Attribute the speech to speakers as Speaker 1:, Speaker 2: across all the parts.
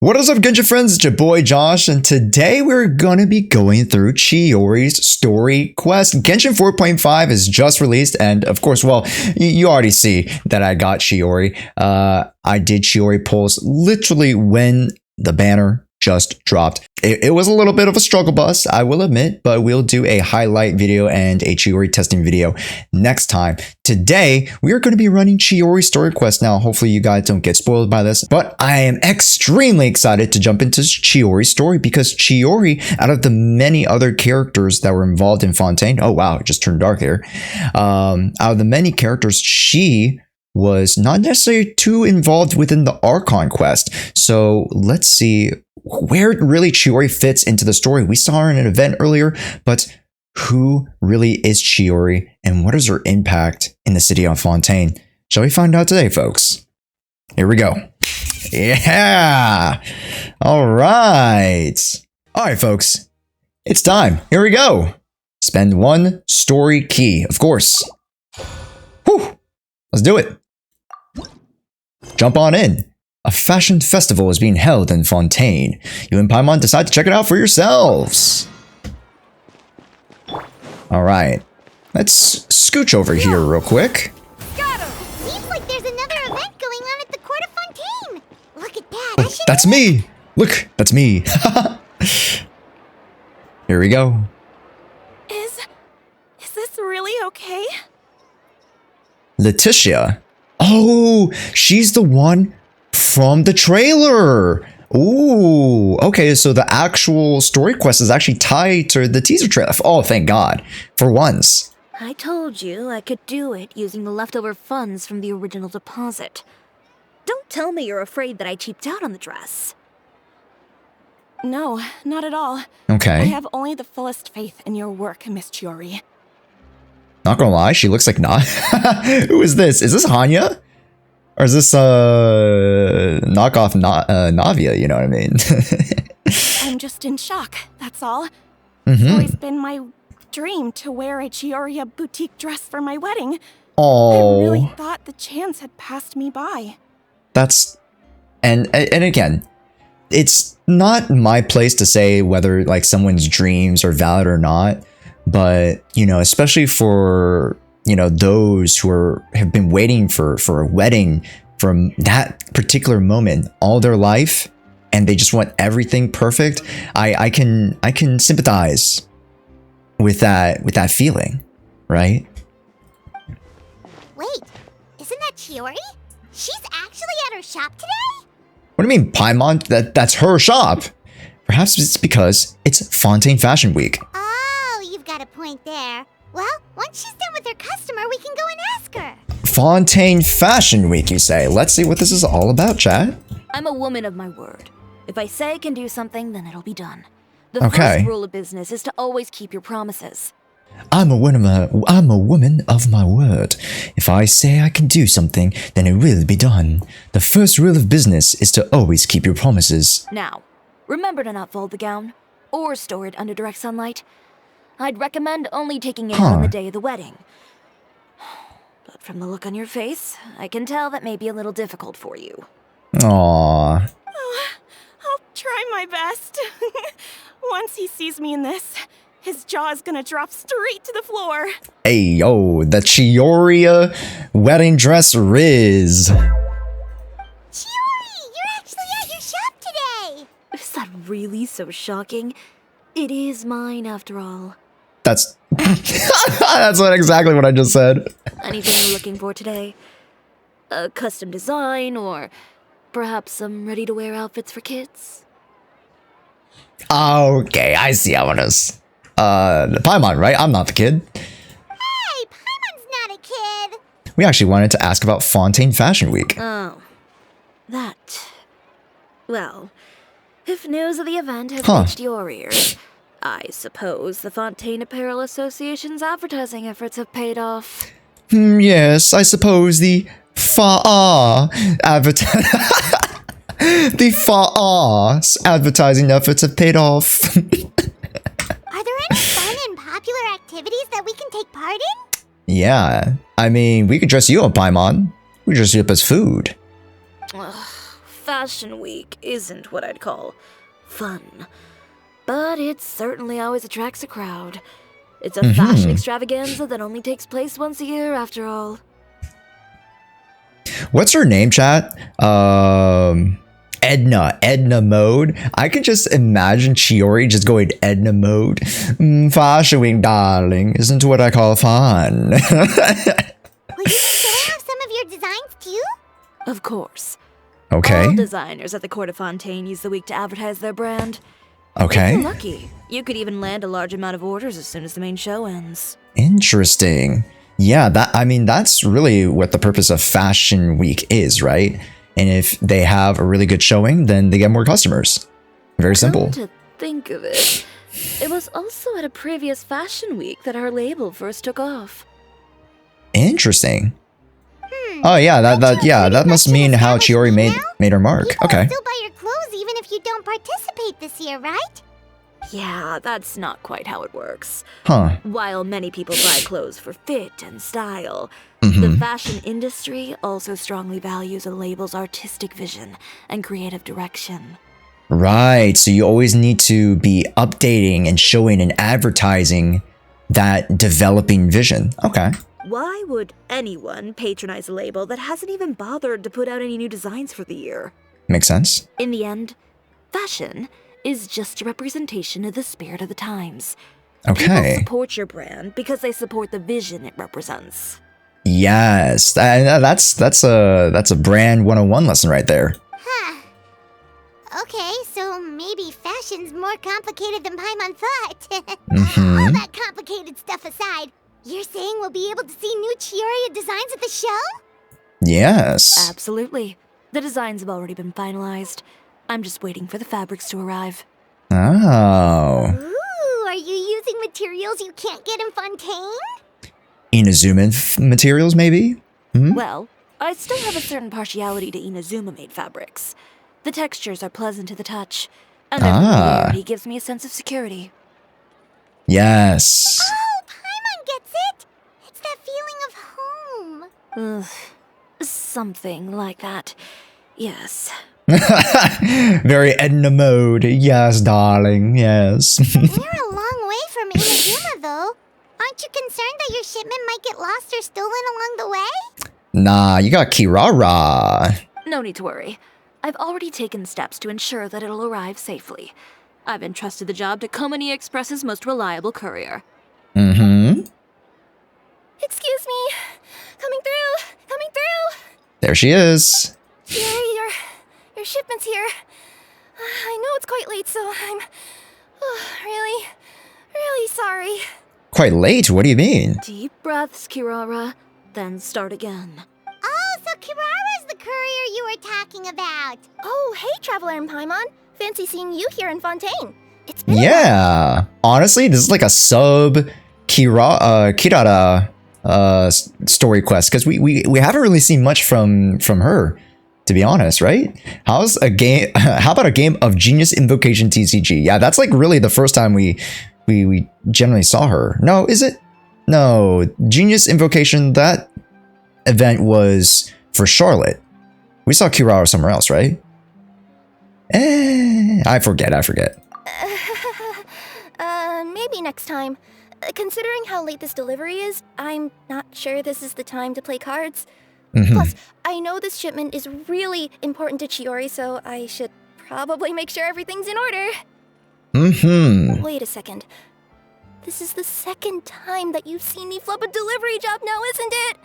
Speaker 1: What is up, Genshin friends? It's your boy Josh, and today we're gonna be going through Chiori's Story Quest. Genshin 4.5 is just released, and of course, well, you already see that I got Chiori. I did Chiori polls literally when the banner just dropped. It was a little bit of a struggle bus, I will admit, but we'll do a highlight video and a Chiori testing video next time. Today, we are going to be running Chiori Story Quest. Now, hopefully you guys don't get spoiled by this, but I am extremely excited to jump into Chiori's story because Chiori, out of the many other characters that were involved in Fontaine, oh wow, it just turned dark here. Out of the many characters, she was not necessarily too involved within the Archon quest. So let's see where really Chiori fits into the story. We saw her in an event earlier, but who really is Chiori and what is her impact in the city of Fontaine? Shall we find out today, folks? Here we go. Yeah. All right. All right, folks. It's time. Here we go. Spend one story key, of course. Whew. Let's do it. Jump on in. A fashion festival is being held in Fontaine. You and Paimon decide to check it out for yourselves. Alright. Let's scooch over here real quick.
Speaker 2: Seems like there's another event going on at the court of Fontaine. Look at that.
Speaker 1: Oh, that's me. Look, that's me. Here we go.
Speaker 3: Is this really okay?
Speaker 1: Letitia. Oh, she's the one from the trailer. Ooh, okay, so the actual story quest is actually tied to the teaser trailer. Oh, thank God. For once.
Speaker 3: I told you I could do it using the leftover funds from the original deposit. Don't tell me you're afraid that I cheaped out on the dress.
Speaker 4: No, not at all.
Speaker 1: Okay.
Speaker 4: I have only the fullest faith in your work, Miss Chiori.
Speaker 1: Not gonna lie, she looks like Who is this? Is this Hanya? Or is this knockoff Navia, you know what I mean?
Speaker 4: I'm just in shock, that's all.
Speaker 1: Mm-hmm.
Speaker 4: It's always been my dream to wear a Chiori boutique dress for my wedding.
Speaker 1: Oh.
Speaker 4: I really thought the chance had passed me by.
Speaker 1: That's and again, it's not my place to say whether like someone's dreams are valid or not. But, you know, especially for, you know, those who have been waiting for a wedding from that particular moment all their life, and they just want everything perfect. I can sympathize with that feeling, right?
Speaker 2: Wait, isn't that Chiori? She's actually at her shop today?
Speaker 1: What do you mean, Paimon? That's her shop. Perhaps it's because it's Fontaine Fashion Week.
Speaker 2: Got a point there. Well, once she's done with her customer, we can go and ask her.
Speaker 1: Fontaine Fashion Week, you say? Let's see what this is all about, chat.
Speaker 3: I'm a woman of my word. If I say I can do something, then it'll be done. The
Speaker 1: Okay.
Speaker 3: first rule of business is to always keep your promises.
Speaker 1: I'm a woman of my word. If I say I can do something, then it will be done. The first rule of business is to always keep your promises.
Speaker 3: Now, remember to not fold the gown or store it under direct sunlight. I'd recommend only taking it out on the day of the wedding. But from the look on your face, I can tell that may be a little difficult for you.
Speaker 1: Aww.
Speaker 4: Oh, I'll try my best. Once he sees me in this, his jaw is gonna drop straight to the floor.
Speaker 1: Hey, yo, the Chiori wedding dress riz.
Speaker 2: Chiori, you're actually at your shop today.
Speaker 3: Is that really so shocking? It is mine, after all.
Speaker 1: That's exactly what I just said.
Speaker 3: Anything you're looking for today? A custom design, or perhaps some ready-to-wear outfits for kids?
Speaker 1: Okay, I see how it is. Paimon, right? I'm not the kid.
Speaker 2: Hey, Paimon's not a kid.
Speaker 1: We actually wanted to ask about Fontaine Fashion Week.
Speaker 3: Oh. That. Well, if news of the event has reached your ears, I suppose the Fontaine Apparel Association's advertising efforts have paid off.
Speaker 1: Yes, I suppose the advertising efforts have paid off.
Speaker 2: Are there any fun and popular activities that we can take part in?
Speaker 1: Yeah, I mean, we could dress you up, Paimon. We could dress you up as food.
Speaker 3: Ugh, Fashion Week isn't what I'd call fun, but it certainly always attracts a crowd. It's a fashion extravaganza that only takes place once a year, after all.
Speaker 1: What's her name, chat? Edna mode. I could just imagine Chiori just going Edna mode. Fashion week, darling, isn't what I call fun.
Speaker 2: Will you be showing off some of your designs too?
Speaker 3: Of course.
Speaker 1: Okay.
Speaker 3: All designers at the court of Fontaine use the week to advertise their brand.
Speaker 1: Okay.
Speaker 3: If you're lucky, you could even land a large amount of orders as soon as the main show ends.
Speaker 1: Interesting. Yeah, that's really what the purpose of Fashion Week is, right? And if they have a really good showing, then they get more customers. Very simple.
Speaker 3: Come to think of it, it was also at a previous Fashion Week that our label first took off.
Speaker 1: Interesting. Oh yeah, that must mean how Chiori made her mark.
Speaker 2: People
Speaker 1: Okay.
Speaker 2: will still buy your clothes even if you don't participate this year, right?
Speaker 3: Yeah, that's not quite how it works.
Speaker 1: Huh.
Speaker 3: While many people buy clothes for fit and style, the fashion industry also strongly values a label's artistic vision and creative direction.
Speaker 1: Right. So you always need to be updating and showing and advertising that developing vision. Okay.
Speaker 3: Why would anyone patronize a label that hasn't even bothered to put out any new designs for the year?
Speaker 1: Makes sense.
Speaker 3: In the end, fashion is just a representation of the spirit of the times. People
Speaker 1: Okay.
Speaker 3: support your brand because they support the vision it represents.
Speaker 1: Yes. That's a brand 101 lesson right there.
Speaker 2: Huh. Okay, so maybe fashion's more complicated than Paimon thought. All that complicated stuff aside, you're saying we'll be able to see new Chiori designs at the show?
Speaker 1: Yes.
Speaker 3: Absolutely. The designs have already been finalized. I'm just waiting for the fabrics to arrive.
Speaker 1: Oh.
Speaker 2: Ooh, are you using materials you can't get in Fontaine?
Speaker 1: Inazuma materials, maybe?
Speaker 3: Well, I still have a certain partiality to Inazuma-made fabrics. The textures are pleasant to the touch, and their familiarity gives me a sense of security.
Speaker 1: Yes.
Speaker 2: Oh, Paimon gets it! It's that feeling of home.
Speaker 3: Ugh, something like that. Yes.
Speaker 1: Very Edna mode. Yes, darling. Yes.
Speaker 2: We're a long way from Inazuma, though. Aren't you concerned that your shipment might get lost or stolen along the way?
Speaker 1: Nah, you got Kirara.
Speaker 3: No need to worry. I've already taken steps to ensure that it'll arrive safely. I've entrusted the job to Komani Express's most reliable courier.
Speaker 4: Excuse me. Coming through.
Speaker 1: There she is.
Speaker 4: Chiori, your shipment's here. I know it's quite late, so I'm really sorry.
Speaker 1: Quite late? What do you mean?
Speaker 3: Deep breaths, Kirara, then start again.
Speaker 2: Oh, so Kirara's the courier you were talking about.
Speaker 4: Oh, hey, Traveler and Paimon. Fancy seeing you here in Fontaine. It's been
Speaker 1: Yeah. Honestly, this is like a sub Kirara story quest because we haven't really seen much from her, to be honest, right? How's a game? How about a game of Genius Invocation TCG? Yeah, that's like really the first time we generally saw her. No, is it? No, Genius Invocation. That event was for Charlotte. We saw Kirara somewhere else, right? I forget.
Speaker 4: Maybe next time. Considering how late this delivery is, I'm not sure this is the time to play cards. Plus, I know this shipment is really important to Chiori, so I should probably make sure everything's in order. Wait a second. This is the second time that you've seen me flub a delivery job now, isn't it?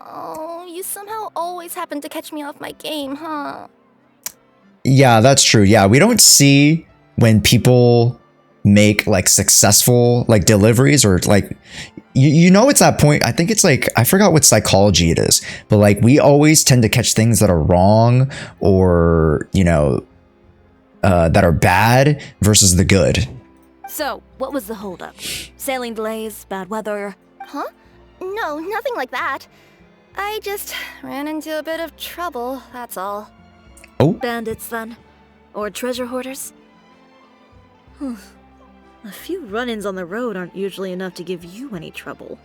Speaker 4: Oh, you somehow always happen to catch me off my game, huh?
Speaker 1: Yeah, that's true. Yeah, we don't see when people make like successful like deliveries or like you know it's that point. I think it's like I forgot what psychology it is, but like we always tend to catch things that are wrong or that are bad versus the good.
Speaker 3: So, what was the holdup? Sailing delays, bad weather?
Speaker 4: Huh? No, nothing like that. I just ran into a bit of trouble, that's all.
Speaker 1: Oh,
Speaker 3: Bandits, then? Or treasure hoarders? A few run-ins on the road aren't usually enough to give you any trouble.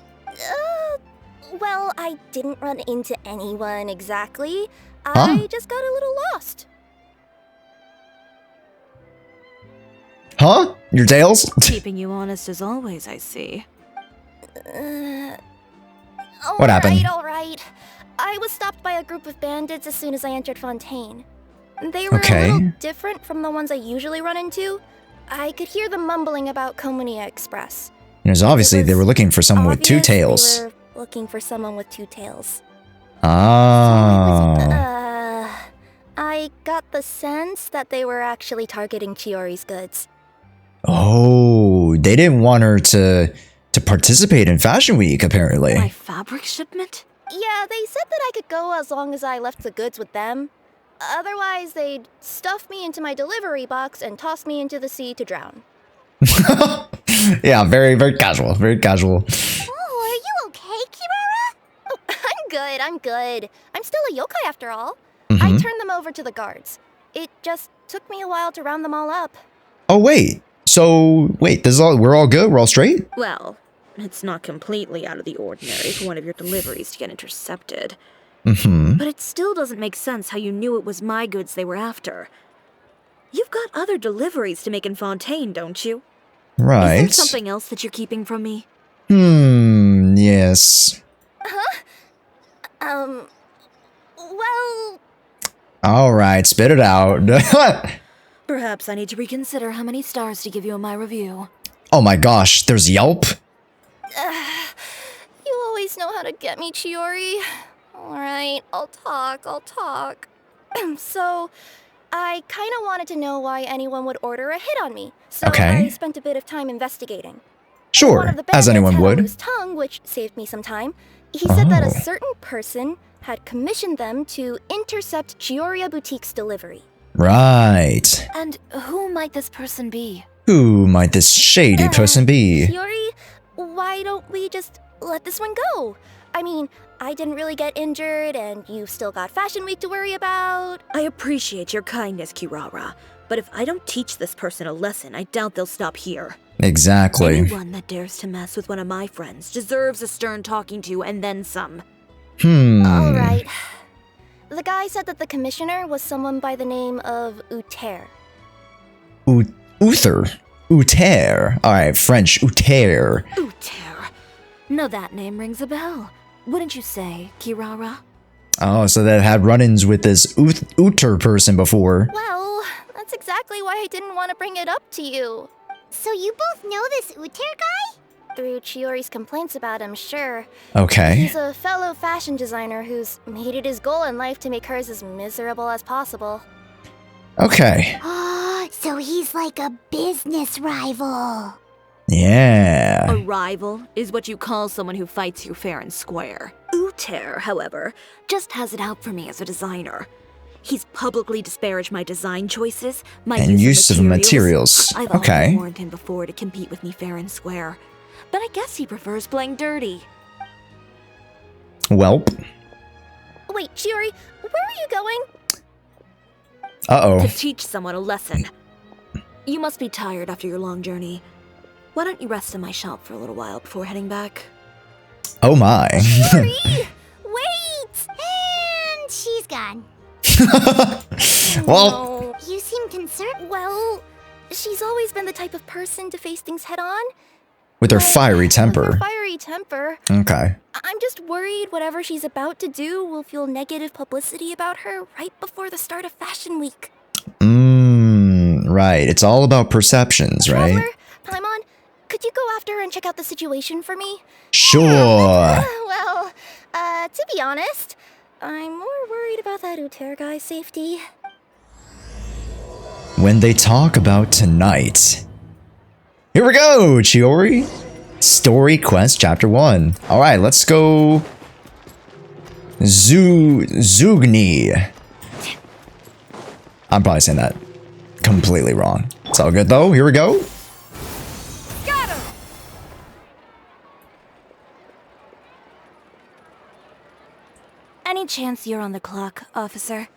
Speaker 4: Well, I didn't run into anyone exactly. I just got a little lost.
Speaker 1: Huh? Your tails?
Speaker 3: Keeping you honest as always, I see.
Speaker 1: What happened?
Speaker 4: All right. I was stopped by a group of bandits as soon as I entered Fontaine. They were a little different from the ones I usually run into. I could hear them mumbling about Komunia Express.
Speaker 1: Because obviously they were looking for someone with two tails.
Speaker 4: They were looking for someone with two tails.
Speaker 1: Oh.
Speaker 4: I got the sense that they were actually targeting Chiori's goods.
Speaker 1: Oh, they didn't want her to participate in Fashion Week, apparently.
Speaker 3: My fabric shipment?
Speaker 4: Yeah, they said that I could go as long as I left the goods with them. Otherwise, they'd stuff me into my delivery box and toss me into the sea to drown.
Speaker 1: Yeah, very, very casual. Very casual.
Speaker 2: Oh, are you okay, Kirara?
Speaker 4: Oh, I'm good. I'm still a yokai after all. I turned them over to the guards. It just took me a while to round them all up.
Speaker 1: Oh, wait. So, wait, we're all good? We're all straight?
Speaker 3: Well, it's not completely out of the ordinary for one of your deliveries to get intercepted. But it still doesn't make sense how you knew it was my goods they were after. You've got other deliveries to make in Fontaine, don't you?
Speaker 1: Right.
Speaker 3: Is there something else that you're keeping from me?
Speaker 1: Yes.
Speaker 4: Well...
Speaker 1: Alright, spit it out.
Speaker 3: Perhaps I need to reconsider how many stars to give you in my review.
Speaker 1: Oh my gosh, there's Yelp?
Speaker 4: You always know how to get me, Chiori. Alright, I'll talk. So, I kinda wanted to know why anyone would order a hit on me. So I spent a bit of time investigating.
Speaker 1: Sure,
Speaker 4: One of the
Speaker 1: as anyone
Speaker 4: bandits had
Speaker 1: would.
Speaker 4: a loose tongue, which saved me some time. He said that a certain person had commissioned them to intercept Chiori Boutique's delivery.
Speaker 1: Right.
Speaker 3: And who might this person be?
Speaker 1: Who might this shady person be?
Speaker 4: Chiori, why don't we just let this one go? I mean, I didn't really get injured, and you've still got Fashion Week to worry about.
Speaker 3: I appreciate your kindness, Kirara, but if I don't teach this person a lesson, I doubt they'll stop here.
Speaker 1: Exactly.
Speaker 3: Anyone that dares to mess with one of my friends deserves a stern talking to and then some.
Speaker 4: All right. The guy said that the commissioner was someone by the name of Uther.
Speaker 1: Uther. Uther. Alright, French. Uther.
Speaker 3: Uther. No, that name rings a bell. Wouldn't you say, Kirara?
Speaker 1: Oh, so they've had run-ins with this Uther person before.
Speaker 4: Well, that's exactly why I didn't want to bring it up to you.
Speaker 2: So you both know this Uther guy?
Speaker 4: Through Chiori's complaints about him, sure.
Speaker 1: Okay.
Speaker 4: He's a fellow fashion designer who's made it his goal in life to make hers as miserable as possible.
Speaker 1: Okay.
Speaker 2: Oh, so he's like a business rival.
Speaker 1: Yeah.
Speaker 3: A rival is what you call someone who fights you fair and square. Uther, however, just has it out for me as a designer. He's publicly disparaged my design choices, my
Speaker 1: use of materials.
Speaker 3: I've already warned him before to compete with me fair and square. But I guess he prefers playing dirty.
Speaker 1: Welp.
Speaker 4: Wait, Chiori, where are you going?
Speaker 1: Uh-oh.
Speaker 3: To teach someone a lesson. You must be tired after your long journey. Why don't you rest in my shop for a little while before heading back?
Speaker 1: Oh my.
Speaker 4: Chiori! Wait!
Speaker 2: And she's gone.
Speaker 1: Well,
Speaker 4: No.
Speaker 2: You seem concerned.
Speaker 4: Well, she's always been the type of person to face things head on.
Speaker 1: with her fiery
Speaker 4: With
Speaker 1: temper.
Speaker 4: her fiery temper.
Speaker 1: Okay.
Speaker 4: I'm just worried whatever she's about to do will feel negative publicity about her right before the start of Fashion Week.
Speaker 1: Right. It's all about perceptions, right?
Speaker 4: Traveler, Paimon, could you go after her and check out the situation for me?
Speaker 1: Sure.
Speaker 4: Well, to be honest, I'm more worried about that Uther guy's safety.
Speaker 1: When they talk about tonight. Here we go, Chiori. Story Quest Chapter 1. Alright, let's go. Zugni. I'm probably saying that completely wrong. It's all good though. Here we go.
Speaker 3: Got him! Any chance you're on the clock, officer?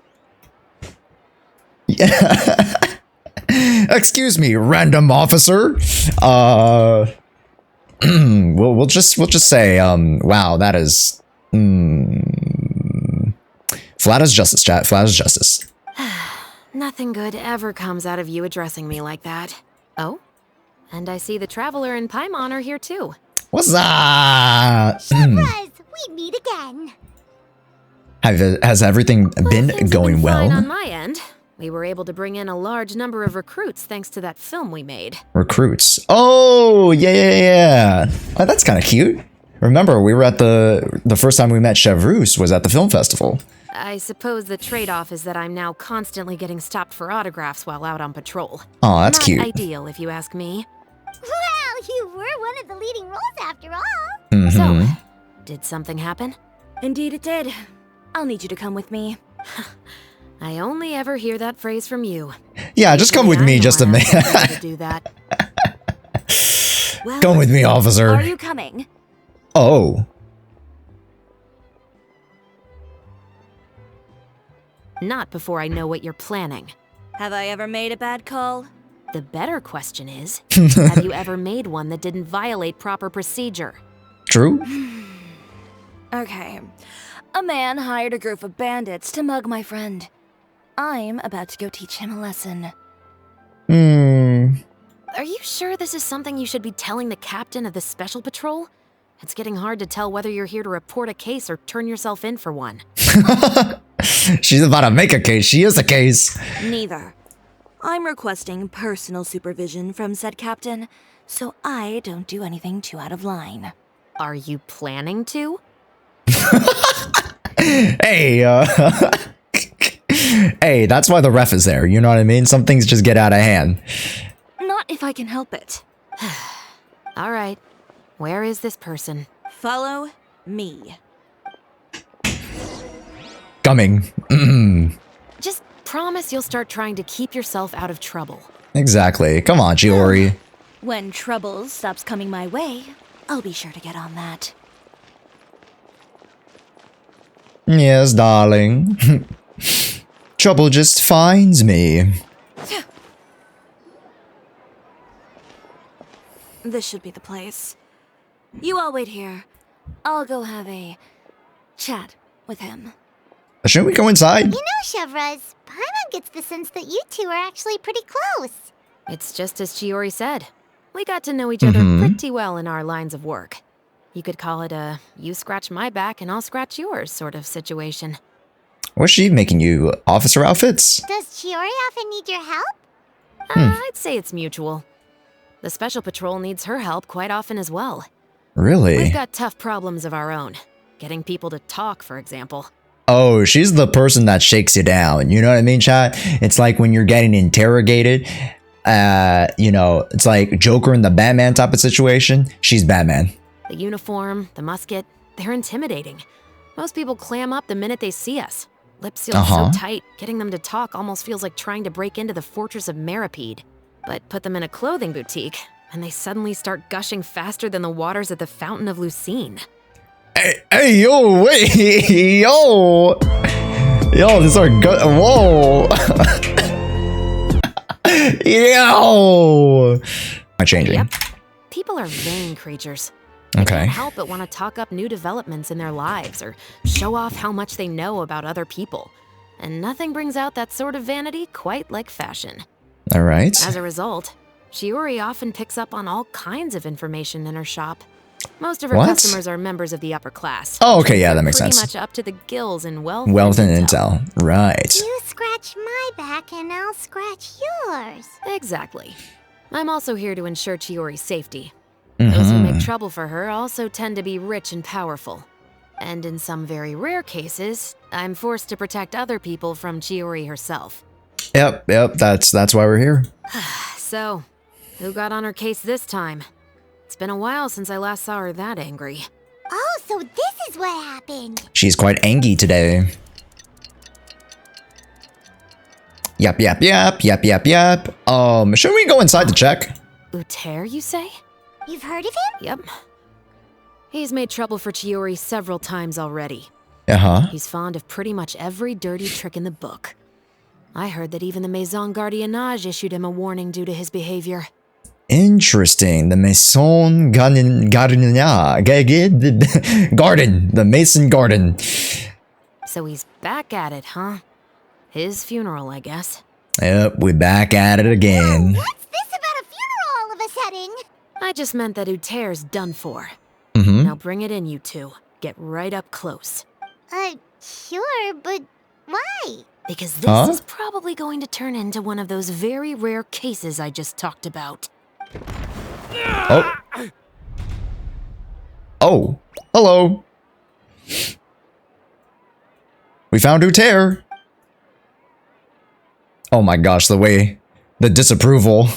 Speaker 1: Excuse me, random officer. We'll just say, wow, that is, flat as justice, chat. Flat as justice.
Speaker 5: Nothing good ever comes out of you addressing me like that. Oh? And I see the Traveler and Paimon are here too.
Speaker 1: What's up?
Speaker 2: Surprise! We meet again.
Speaker 1: Has everything been
Speaker 5: Things have
Speaker 1: going
Speaker 5: fine on
Speaker 1: well?
Speaker 5: my end. We were able to bring in a large number of recruits thanks to that film we made.
Speaker 1: Recruits. Oh, yeah. Oh, that's kind of cute. Remember, we were at the first time we met Chevreuse was at the film festival.
Speaker 5: I suppose the trade-off is that I'm now constantly getting stopped for autographs while out on patrol.
Speaker 1: Oh, that's
Speaker 5: Not
Speaker 1: cute.
Speaker 5: ideal, if you ask me.
Speaker 2: Well, you were one of the leading roles after all.
Speaker 5: So, did something happen?
Speaker 3: Indeed it did. I'll need you to come with me.
Speaker 5: I only ever hear that phrase from you.
Speaker 1: Yeah, just come with me just a minute.
Speaker 5: To do that.
Speaker 3: Well,
Speaker 1: Come with me, officer.
Speaker 3: are you coming?
Speaker 1: Oh.
Speaker 5: Not before I know what you're planning.
Speaker 3: Have I ever made a bad call?
Speaker 5: The better question is, have you ever made one that didn't violate proper procedure?
Speaker 1: True?
Speaker 3: Okay. A man hired a group of bandits to mug my friend. I'm about to go teach him a lesson.
Speaker 5: Are you sure this is something you should be telling the captain of the special patrol? It's getting hard to tell whether you're here to report a case or turn yourself in for one.
Speaker 1: She's about to make a case. She is a case.
Speaker 3: Neither. I'm requesting personal supervision from said captain, so I don't do anything too out of line.
Speaker 5: Are you planning to?
Speaker 1: Hey, hey, that's why the ref is there. You know what I mean? Some things just get out of hand.
Speaker 3: Not if I can help it.
Speaker 5: All right. Where is this person?
Speaker 3: Follow me.
Speaker 1: Coming.
Speaker 5: Just promise you'll start trying to keep yourself out of trouble.
Speaker 1: Exactly. Come on, Chiori.
Speaker 3: When trouble stops coming my way, I'll be sure to get on that.
Speaker 1: Yes, darling. Trouble just finds me.
Speaker 3: This should be the place. You all wait here. I'll go have a chat with him.
Speaker 1: Shouldn't we go inside?
Speaker 2: You know, Chevreuse, Paimon gets the sense that you two are actually pretty close.
Speaker 5: It's just as Chiori said. We got to know each other pretty well in our lines of work. You could call it a you scratch my back and I'll scratch yours sort of situation.
Speaker 1: Was she making you officer outfits?
Speaker 2: Does Chiori often need your help?
Speaker 5: I'd say it's mutual. The Special Patrol needs her help quite often as well.
Speaker 1: Really?
Speaker 5: We've got tough problems of our own. Getting people to talk, for example.
Speaker 1: Oh, she's the person that shakes you down. You know what I mean, chat? It's like when you're getting interrogated. You know, it's like Joker in the Batman type of situation. She's Batman.
Speaker 5: The uniform, the musket, they're intimidating. Most people clam up the minute they see us. Lips sealed so tight, getting them to talk almost feels like trying to break into the fortress of Meripede. But put them in a clothing boutique, and they suddenly start gushing faster than the waters at the Fountain of Lucine.
Speaker 1: Hey, yo, wait, yo, these are good. Whoa, yo. I'm changing.
Speaker 5: Yep. People are vain creatures.
Speaker 1: Okay.
Speaker 5: They can't help but want to talk up new developments in their lives or show off how much they know about other people. And nothing brings out that sort of vanity quite like fashion.
Speaker 1: All right.
Speaker 5: As a result, Chiori often picks up on all kinds of information in her shop. Most of her customers are members of the upper class.
Speaker 1: Oh, okay, yeah, that makes
Speaker 5: pretty
Speaker 1: sense.
Speaker 5: Pretty much up to the gills in wealth
Speaker 1: and intel. Right.
Speaker 2: You scratch my back and I'll scratch yours.
Speaker 5: Exactly. I'm also here to ensure Chiori's safety. Those who make trouble for her also tend to be rich and powerful. And in some very rare cases, I'm forced to protect other people from Chiori herself.
Speaker 1: Yep, that's why we're here.
Speaker 5: So, who got on her case this time? It's been a while since I last saw her that angry.
Speaker 2: Oh, so this is what happened.
Speaker 1: She's quite angry today. Yep. Shouldn't we go inside to check?
Speaker 5: Uter, you say?
Speaker 2: You've heard of him?
Speaker 5: Yep. He's made trouble for Chiori several times already.
Speaker 1: Uh-huh.
Speaker 5: He's fond of pretty much every dirty trick in the book. I heard that even the Maison Gardiennage issued him a warning due to his behavior.
Speaker 1: Interesting. The Maison Garden, the Mason Garden.
Speaker 5: So he's back at it, huh? His funeral, I guess.
Speaker 1: Yep, we're back at it again.
Speaker 2: What's this about a
Speaker 5: I just meant that Uter's done for.
Speaker 1: Mm-hmm.
Speaker 5: Now bring it in, you two. Get right up close.
Speaker 2: Sure, but why?
Speaker 5: Because this is probably going to turn into one of those very rare cases I just talked about.
Speaker 1: Oh. Oh. Hello. We found Uter. Oh my gosh, the disapproval.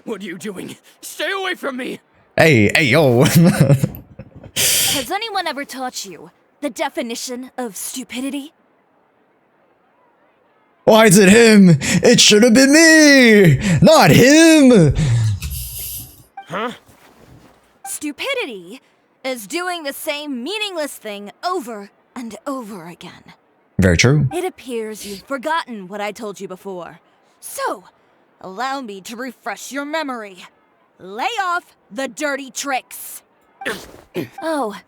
Speaker 6: What are you doing? Stay away from me!
Speaker 1: Hey, yo.
Speaker 3: Has anyone ever taught you the definition of stupidity?
Speaker 1: Why is it him? It should have been me, not him.
Speaker 6: Huh?
Speaker 3: Stupidity is doing the same meaningless thing over and over again.
Speaker 1: Very true.
Speaker 3: It appears you've forgotten what I told you before. So, allow me to refresh your memory. Lay off the dirty tricks. Oh,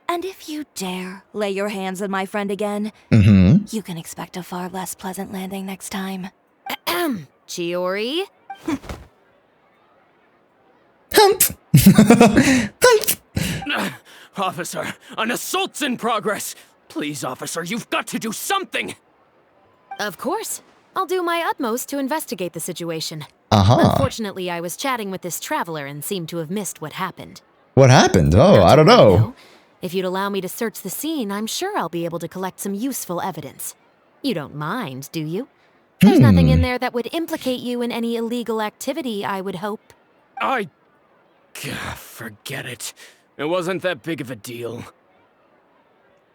Speaker 3: and if you dare lay your hands on my friend again, you can expect a far less pleasant landing next time.
Speaker 5: Chiori?
Speaker 1: Hump.
Speaker 6: Officer, an assault's in progress! Please, officer, you've got to do something!
Speaker 5: Of course. I'll do my utmost to investigate the situation.
Speaker 1: Uh-huh.
Speaker 5: Unfortunately, I was chatting with this traveler and seemed to have missed what happened.
Speaker 1: What happened? Oh, I don't know.
Speaker 5: If you'd allow me to search the scene, I'm sure I'll be able to collect some useful evidence. You don't mind, do you? There's nothing in there that would implicate you in any illegal activity, I would hope.
Speaker 6: Forget it. It wasn't that big of a deal.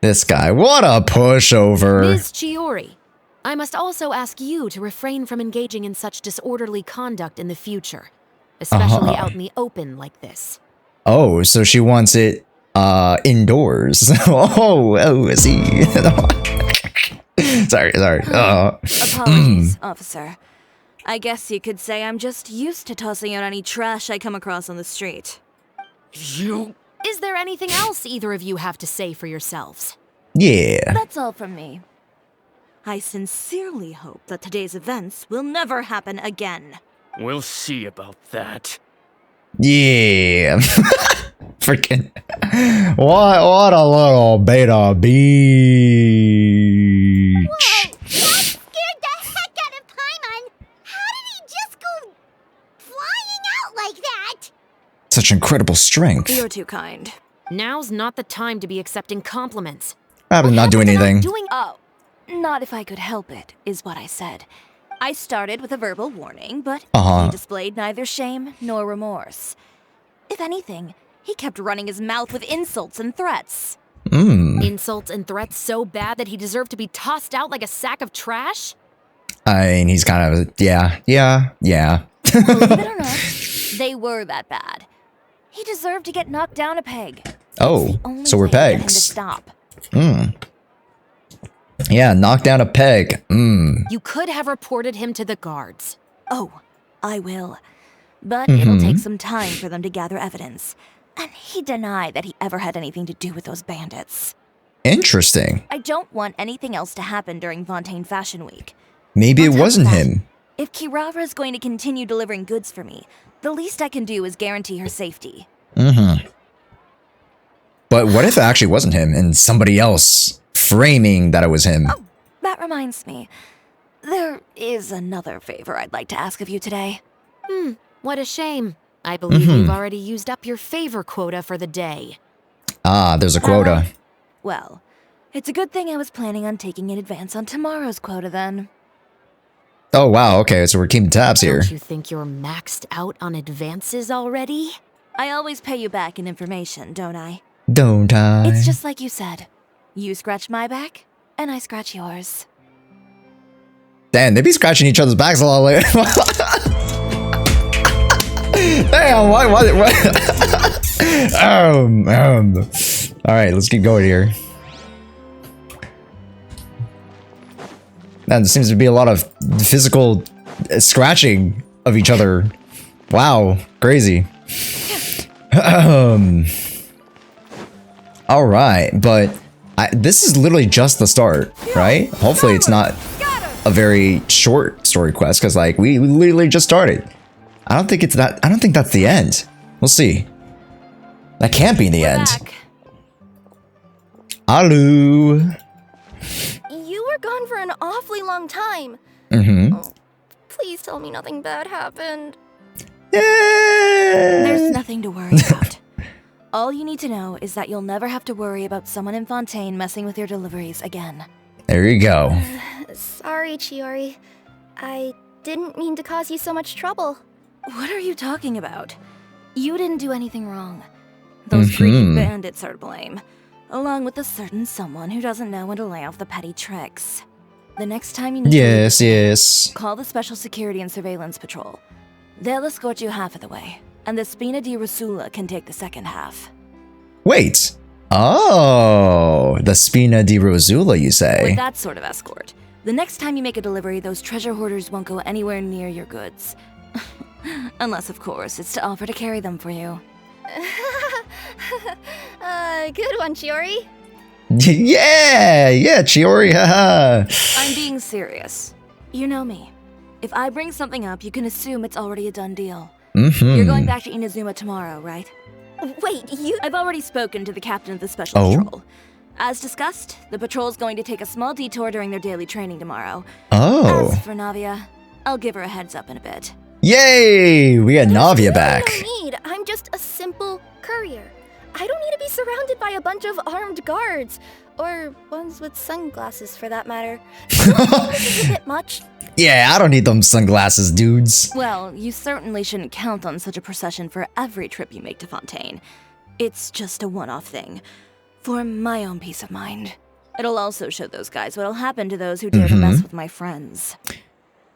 Speaker 1: This guy, what a pushover.
Speaker 5: Ms. Chiori, I must also ask you to refrain from engaging in such disorderly conduct in the future, especially out in the open like this.
Speaker 1: Oh, so she wants it indoors. I see. sorry.
Speaker 3: Apologies, officer. I guess you could say I'm just used to tossing out any trash I come across on the street.
Speaker 5: Is there anything else either of you have to say for yourselves?
Speaker 1: Yeah.
Speaker 3: That's all from me. I sincerely hope that today's events will never happen again.
Speaker 6: We'll see about that.
Speaker 1: Yeah. Freaking. What a little beta beach.
Speaker 2: Whoa! That scared the heck out of Paimon! How did he just go flying out like that?
Speaker 1: Such incredible strength.
Speaker 3: You're too kind.
Speaker 5: Now's not the time to be accepting compliments.
Speaker 1: I'm not doing anything.
Speaker 3: Not if I could help it, is what I said. I started with a verbal warning, but he displayed neither shame nor remorse. If anything, he kept running his mouth with insults and threats.
Speaker 5: Insults and threats so bad that he deserved to be tossed out like a sack of trash?
Speaker 1: I mean, he's kind of, yeah.
Speaker 3: Believe it or not, they were that bad. He deserved to get knocked down a peg.
Speaker 1: Oh, so we're pegs.
Speaker 3: To stop.
Speaker 1: Yeah, knock down a peg.
Speaker 5: You could have reported him to the guards.
Speaker 3: Oh, I will. But it'll take some time for them to gather evidence. And he denied that he ever had anything to do with those bandits.
Speaker 1: Interesting.
Speaker 3: I don't want anything else to happen during Fontaine Fashion Week.
Speaker 1: Maybe it wasn't him.
Speaker 3: If Kirara is going to continue delivering goods for me, the least I can do is guarantee her safety.
Speaker 1: But what if it actually wasn't him and somebody else framing that it was him?
Speaker 3: Oh, that reminds me. There is another favor I'd like to ask of you today.
Speaker 5: What a shame. I believe you've already used up your favor quota for the day.
Speaker 1: Ah, there's a quota.
Speaker 3: Well, it's a good thing I was planning on taking in advance on tomorrow's quota then.
Speaker 1: Oh, wow. Okay, so we're keeping tabs here.
Speaker 5: Don't you think you're maxed out on advances already?
Speaker 3: I always pay you back in information, don't I?
Speaker 1: Don't I?
Speaker 3: It's just like you said. You scratch my back, and I scratch yours.
Speaker 1: Damn, they be scratching each other's backs a lot later. Damn, what? Alright, let's keep going here. Man, there seems to be a lot of physical scratching of each other. Wow, crazy. Alright, but this is literally just the start, right? Hopefully it's not... a very short story quest because like we literally just started. I don't think that's the end. We'll see. That can't be the end.
Speaker 3: Back.
Speaker 1: Hello.
Speaker 4: You were gone for an awfully long time. Oh, please tell me nothing bad happened.
Speaker 1: Yeah.
Speaker 3: There's nothing to worry about. All you need to know is that you'll never have to worry about someone in Fontaine messing with your deliveries again.
Speaker 1: There you go.
Speaker 4: Sorry, Chiori. I didn't mean to cause you so much trouble.
Speaker 3: What are you talking about? You didn't do anything wrong. Those greedy bandits are to blame, along with a certain someone who doesn't know when to lay off the petty tricks. The next time you need
Speaker 1: Yes.
Speaker 3: call the Special Security and Surveillance Patrol. They'll escort you half of the way, and the Spina di Rosula can take the second half.
Speaker 1: Wait. Oh, the Spina di Rosula, you say?
Speaker 3: With that sort of escort, the next time you make a delivery, those treasure hoarders won't go anywhere near your goods. Unless, of course, it's to offer to carry them for you.
Speaker 4: Good one, Chiori.
Speaker 1: Yeah, Chiori, haha.
Speaker 3: I'm being serious. You know me. If I bring something up, you can assume it's already a done deal. You're going back to Inazuma tomorrow, right?
Speaker 4: Wait, you...
Speaker 3: I've already spoken to the captain of the Special Patrol. As discussed, the patrol's going to take a small detour during their daily training tomorrow.
Speaker 1: Oh.
Speaker 3: As for Navia, I'll give her a heads up in a bit.
Speaker 1: Yay! We got Navia back.
Speaker 4: I don't need. I'm just a simple courier. I don't need to be surrounded by a bunch of armed guards. Or ones with sunglasses, for that matter. This is a bit much.
Speaker 1: Yeah, I don't need them sunglasses, dudes.
Speaker 3: Well, you certainly shouldn't count on such a procession for every trip you make to Fontaine. It's just a one-off thing. For my own peace of mind. It'll also show those guys what'll happen to those who dare to mess with my friends.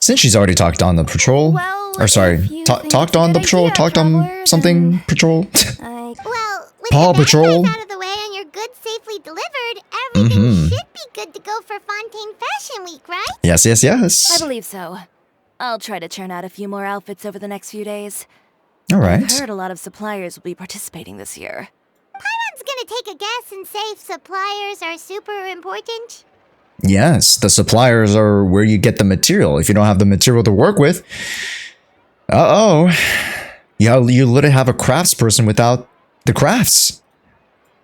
Speaker 1: Since she's already talked on the patrol,
Speaker 4: Well,
Speaker 1: or sorry, talked on the patrol, talked on something patrol.
Speaker 2: Well, with
Speaker 1: Paw
Speaker 2: the bad
Speaker 7: Mm-hmm.
Speaker 1: Patrol.
Speaker 2: guys out of the way and your goods safely delivered, everything should be good to go for Fontaine Fashion Week, right?
Speaker 1: Yes, yes, yes.
Speaker 3: I believe so. I'll try to churn out a few more outfits over the next few days.
Speaker 1: All right.
Speaker 3: I've heard a lot of suppliers will be participating this year.
Speaker 2: Paimon's gonna take a guess and say suppliers are super important.
Speaker 1: Yes, the suppliers are where you get the material. If you don't have the material to work with, yeah, you literally have a craftsperson without the crafts.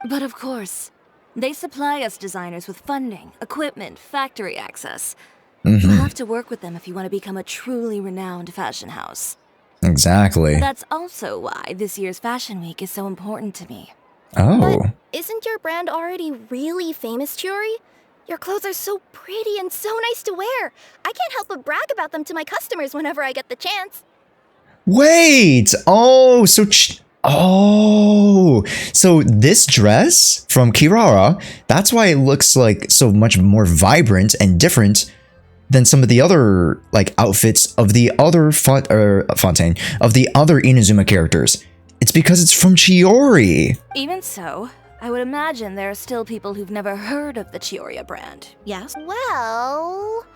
Speaker 3: But of course, they supply us designers with funding, equipment, factory access. You'll have to work with them if you want to become a truly renowned fashion house.
Speaker 1: Exactly.
Speaker 3: That's also why this year's Fashion Week is so important to me.
Speaker 1: Oh.
Speaker 4: Isn't your brand already really famous, Chiori? Your clothes are so pretty and so nice to wear. I can't help but brag about them to my customers whenever I get the chance.
Speaker 1: Wait. So this dress from Kirara, that's why it looks like so much more vibrant and different than some of the other like outfits of the other Fontaine, of the other Inazuma characters. It's because it's from Chiori.
Speaker 3: Even so, I would imagine there are still people who've never heard of the Chiori brand, yes?
Speaker 4: Well,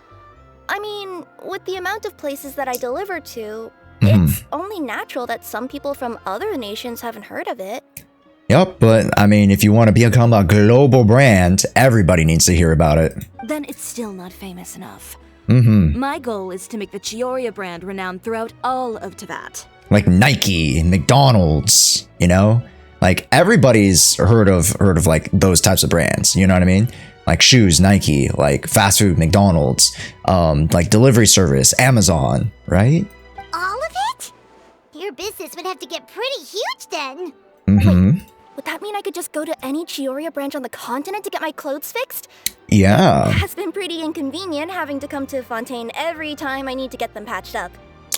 Speaker 4: I mean, with the amount of places that I deliver to, it's only natural that some people from other nations haven't heard of it.
Speaker 1: Yep, but I mean, if you want to become a global brand, everybody needs to hear about it.
Speaker 3: Then it's still not famous enough. My goal is to make the Chiori brand renowned throughout all of Teyvat.
Speaker 1: Like Nike and McDonald's, you know? Like everybody's heard of like those types of brands, you know what I mean? Like shoes, Nike, like fast food, McDonald's, like delivery service, Amazon, right?
Speaker 2: All of it? Your business would have to get pretty huge then.
Speaker 4: Would that mean I could just go to any Chiori branch on the continent to get my clothes fixed?
Speaker 1: Yeah,
Speaker 4: Has been pretty inconvenient having to come to Fontaine every time I need to get them patched up.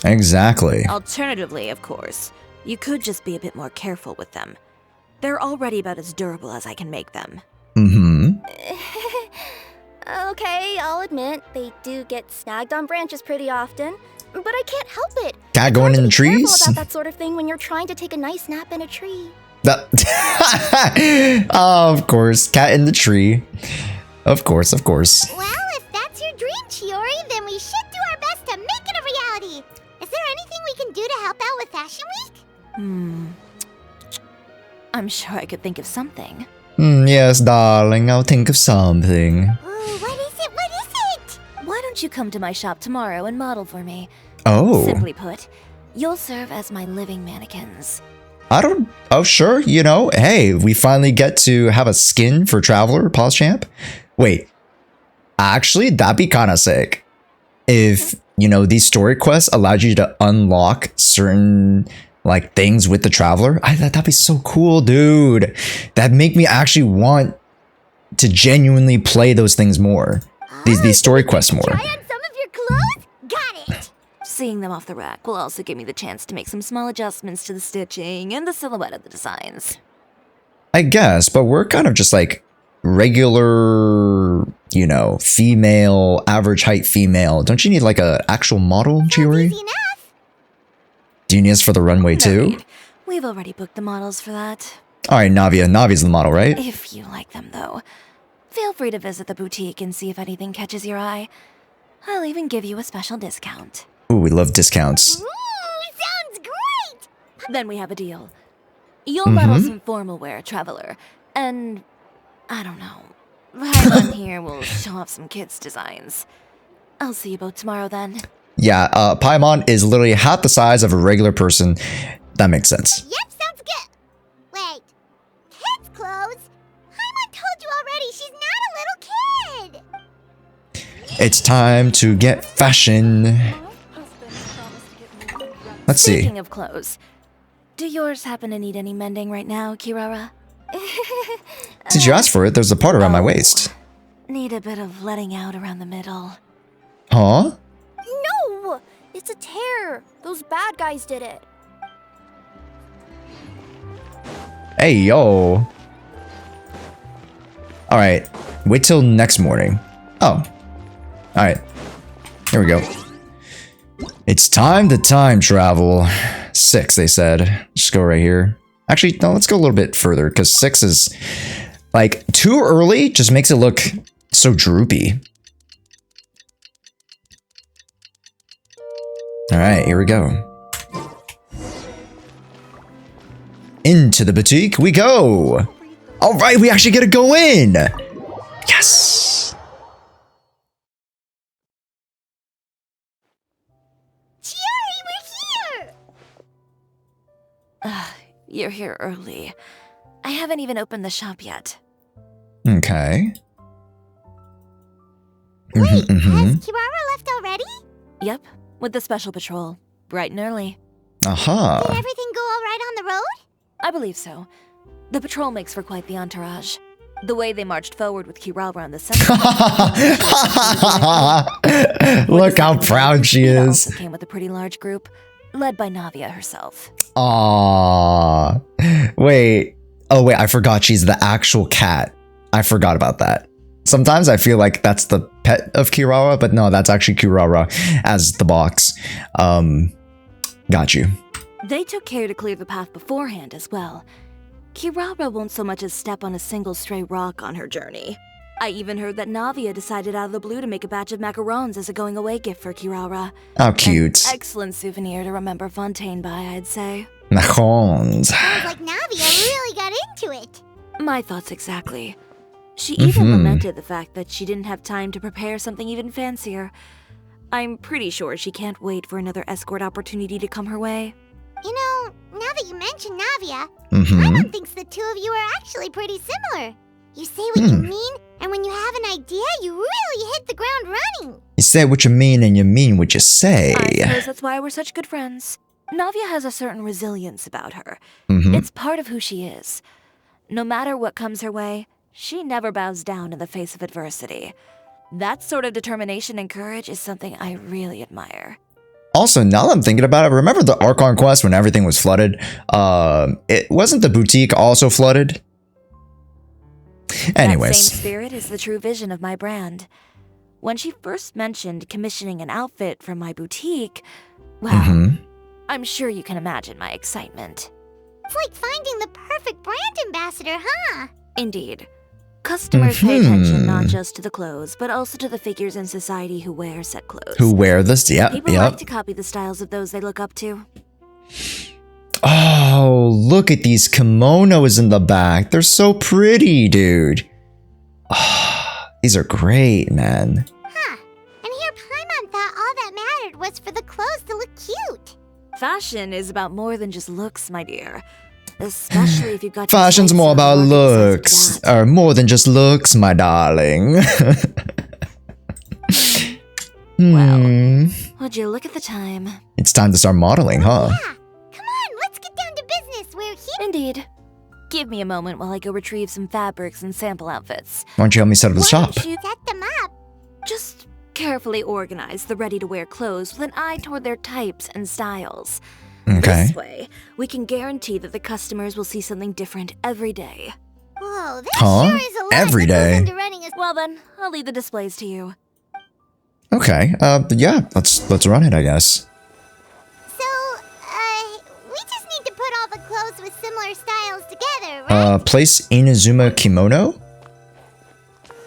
Speaker 1: exactly.
Speaker 3: Alternatively, of course, you could just be a bit more careful with them. They're already about as durable as I can make them.
Speaker 4: Okay, I'll admit, they do get snagged on branches pretty often, but I can't help it.
Speaker 1: Cat
Speaker 4: It's
Speaker 1: going
Speaker 4: hard to
Speaker 1: in the
Speaker 4: be careful
Speaker 1: trees?
Speaker 4: about that sort of thing when you're trying to take a nice nap in a tree.
Speaker 1: Of course, cat in the tree. Of course.
Speaker 2: Well, if that's your dream, Chiori, then we should do our best to make it a reality. Is there anything we can do to help out with Fashion Week?
Speaker 3: I'm sure I could think of something.
Speaker 1: Yes, darling, I'll think of something.
Speaker 2: Ooh, what is it? What is it?
Speaker 3: Why don't don't you come to my shop tomorrow and model for me?
Speaker 1: Oh.
Speaker 3: Simply put, you'll serve as my living mannequins.
Speaker 1: Oh, sure. You know, hey, we finally get to have a skin for Traveler, PogChamp. Wait, actually, that'd be kind of sick. If, you know, these story quests allowed you to unlock certain, like, things with the Traveler. I thought that'd be so cool, dude. That'd make me actually want to genuinely play those things more. These story quests more.
Speaker 2: Try on some of your clothes? Got it!
Speaker 3: Seeing them off the rack will also give me the chance to make some small adjustments to the stitching and the silhouette of the designs.
Speaker 1: I guess, but we're kind of just like regular, you know, female, average height female. Don't you need like a actual model, Chiori?
Speaker 2: Easy enough.
Speaker 1: Do you need us for the runway too?
Speaker 3: Noted. We've already booked the models for that.
Speaker 1: Alright, Navia. Navia's the model, right?
Speaker 3: If you like them, though, feel free to visit the boutique and see if anything catches your eye. I'll even give you a special discount.
Speaker 1: Ooh, we love discounts.
Speaker 2: Ooh, sounds great!
Speaker 3: Then we have a deal. You'll model some formal wear, Traveler, and I don't know. Paimon here will show off some kids' designs. I'll see you both tomorrow then.
Speaker 1: Yeah, Paimon is literally half the size of a regular person. That makes sense.
Speaker 2: Yep, sounds good. Wait, kids' clothes? Paimon told you already, she's not a little kid!
Speaker 1: It's time to get fashion. Let's see.
Speaker 3: Speaking of clothes, do yours happen to need any mending right now, Kirara?
Speaker 1: Since you asked for it, there's a part around my waist.
Speaker 3: Need a bit of letting out around the middle.
Speaker 1: Huh?
Speaker 4: No! It's a tear. Those bad guys did it.
Speaker 1: Hey, yo. Alright, wait till next morning. Oh. Alright. Here we go. It's time to time travel. 6, they said. Just go right here. Actually, no, let's go a little bit further, because 6 is, like, too early just makes it look so droopy. Alright, here we go. Into the boutique we go! Alright, we actually get to go in! Yes!
Speaker 2: Chiori, we're here!
Speaker 3: You're here early. I haven't even opened the shop yet.
Speaker 1: Okay.
Speaker 2: Wait, has Kirara left already?
Speaker 3: Yep, with the special patrol. Bright and early.
Speaker 1: Aha.
Speaker 2: Did everything go alright on the road?
Speaker 3: I believe so. The patrol makes for quite the entourage. The way they marched forward with Kirara on the center.
Speaker 1: Look how proud she is.
Speaker 3: Also came with a pretty large group, led by Navia herself.
Speaker 1: Aww. Wait. Oh, wait. I forgot she's the actual cat. I forgot about that. Sometimes I feel like that's the pet of Kirara, but no, that's actually Kirara as the box. Got you.
Speaker 3: They took care to clear the path beforehand as well. Kirara won't so much as step on a single stray rock on her journey. I even heard that Navia decided out of the blue to make a batch of macarons as a going-away gift for Kirara.
Speaker 1: How cute.
Speaker 3: An excellent souvenir to remember Fontaine by, I'd say.
Speaker 1: Macarons.
Speaker 2: Sounds like Navia really got into it.
Speaker 3: My thoughts exactly. She even lamented the fact that she didn't have time to prepare something even fancier. I'm pretty sure she can't wait for another escort opportunity to come her way.
Speaker 2: You know, now that you mention Navia, Paimon thinks the two of you are actually pretty similar. You say what you mean, and when you have an idea, you really hit the ground running.
Speaker 1: You say what you mean and you mean what you say.
Speaker 3: I suppose that's why we're such good friends. Navia has a certain resilience about her. It's part of who she is. No matter what comes her way, she never bows down in the face of adversity. That sort of determination and courage is something I really admire.
Speaker 1: Also, now that I'm thinking about it, remember the Archon quest when everything was flooded? It wasn't the boutique also flooded? Anyways.
Speaker 3: That same spirit is the true vision of my brand. When she first mentioned commissioning an outfit from my boutique, well, I'm sure you can imagine my excitement.
Speaker 2: It's like finding the perfect brand ambassador, huh?
Speaker 3: Indeed. Customers pay attention not just to the clothes, but also to the figures in society who wear said clothes.
Speaker 1: Who wear this? Yep,
Speaker 3: People like to copy the styles of those they look up to.
Speaker 1: Oh, look at these kimonos in the back. They're so pretty, dude. Oh, these are great, man.
Speaker 2: Huh. And here was for the clothes to look cute.
Speaker 3: Fashion is about more than just looks, my dear. Especially if you've got
Speaker 1: Fashion's more about looks, or more than just looks, my darling.
Speaker 3: Well, would you look at the time?
Speaker 1: It's time to start modeling, huh?
Speaker 2: Yeah, come on, let's get down to business. We're here.
Speaker 3: Indeed. Give me a moment while I go retrieve some fabrics and sample outfits.
Speaker 1: Why don't you help me set up the
Speaker 2: Why
Speaker 1: shop?
Speaker 2: don't you set them up?
Speaker 3: Just carefully organize the ready-to-wear clothes with an eye toward their types and styles.
Speaker 1: Okay.
Speaker 3: This way, we can guarantee that the customers will see something different every day.
Speaker 2: Whoa, that
Speaker 1: Huh?
Speaker 2: sure is a lot
Speaker 1: Every
Speaker 2: that goes
Speaker 1: day?
Speaker 2: into running a...
Speaker 3: Well then, I'll leave the displays to you.
Speaker 1: Okay. Yeah. Let's run it, I guess.
Speaker 2: So, we just need to put all the clothes with similar styles together, right?
Speaker 1: Place Inazuma kimono.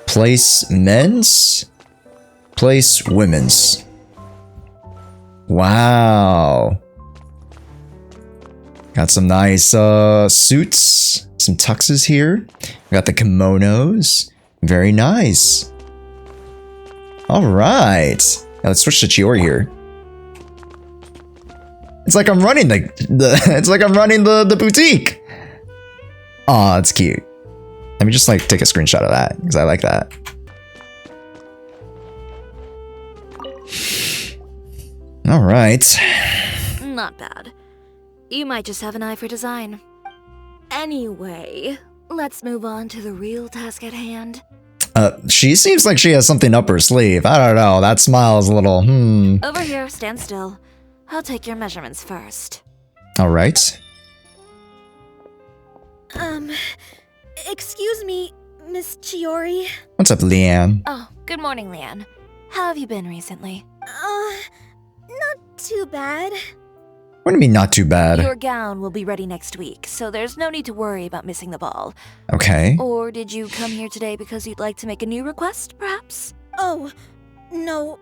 Speaker 1: Place men's. Place women's. Wow. Got some nice suits, some tuxes here. We got the kimonos. Very nice. All right. Now let's switch to Chiori here. It's like I'm running the boutique. Aw, it's cute. Let me just like take a screenshot of that because I like that. All right.
Speaker 3: Not bad. You might just have an eye for design. Anyway, let's move on to the real task at hand.
Speaker 1: She seems like she has something up her sleeve. I don't know. That smile is a little,
Speaker 3: Over here, stand still. I'll take your measurements first.
Speaker 1: All right.
Speaker 4: Excuse me, Miss Chiori.
Speaker 1: What's up, Leanne?
Speaker 3: Oh, good morning, Leanne. How have you been recently?
Speaker 4: Not too bad.
Speaker 1: What do you mean not too bad?
Speaker 3: Your gown will be ready next week, so there's no need to worry about missing the ball.
Speaker 1: Okay.
Speaker 3: Or did you come here today because you'd like to make a new request, perhaps?
Speaker 4: Oh, no.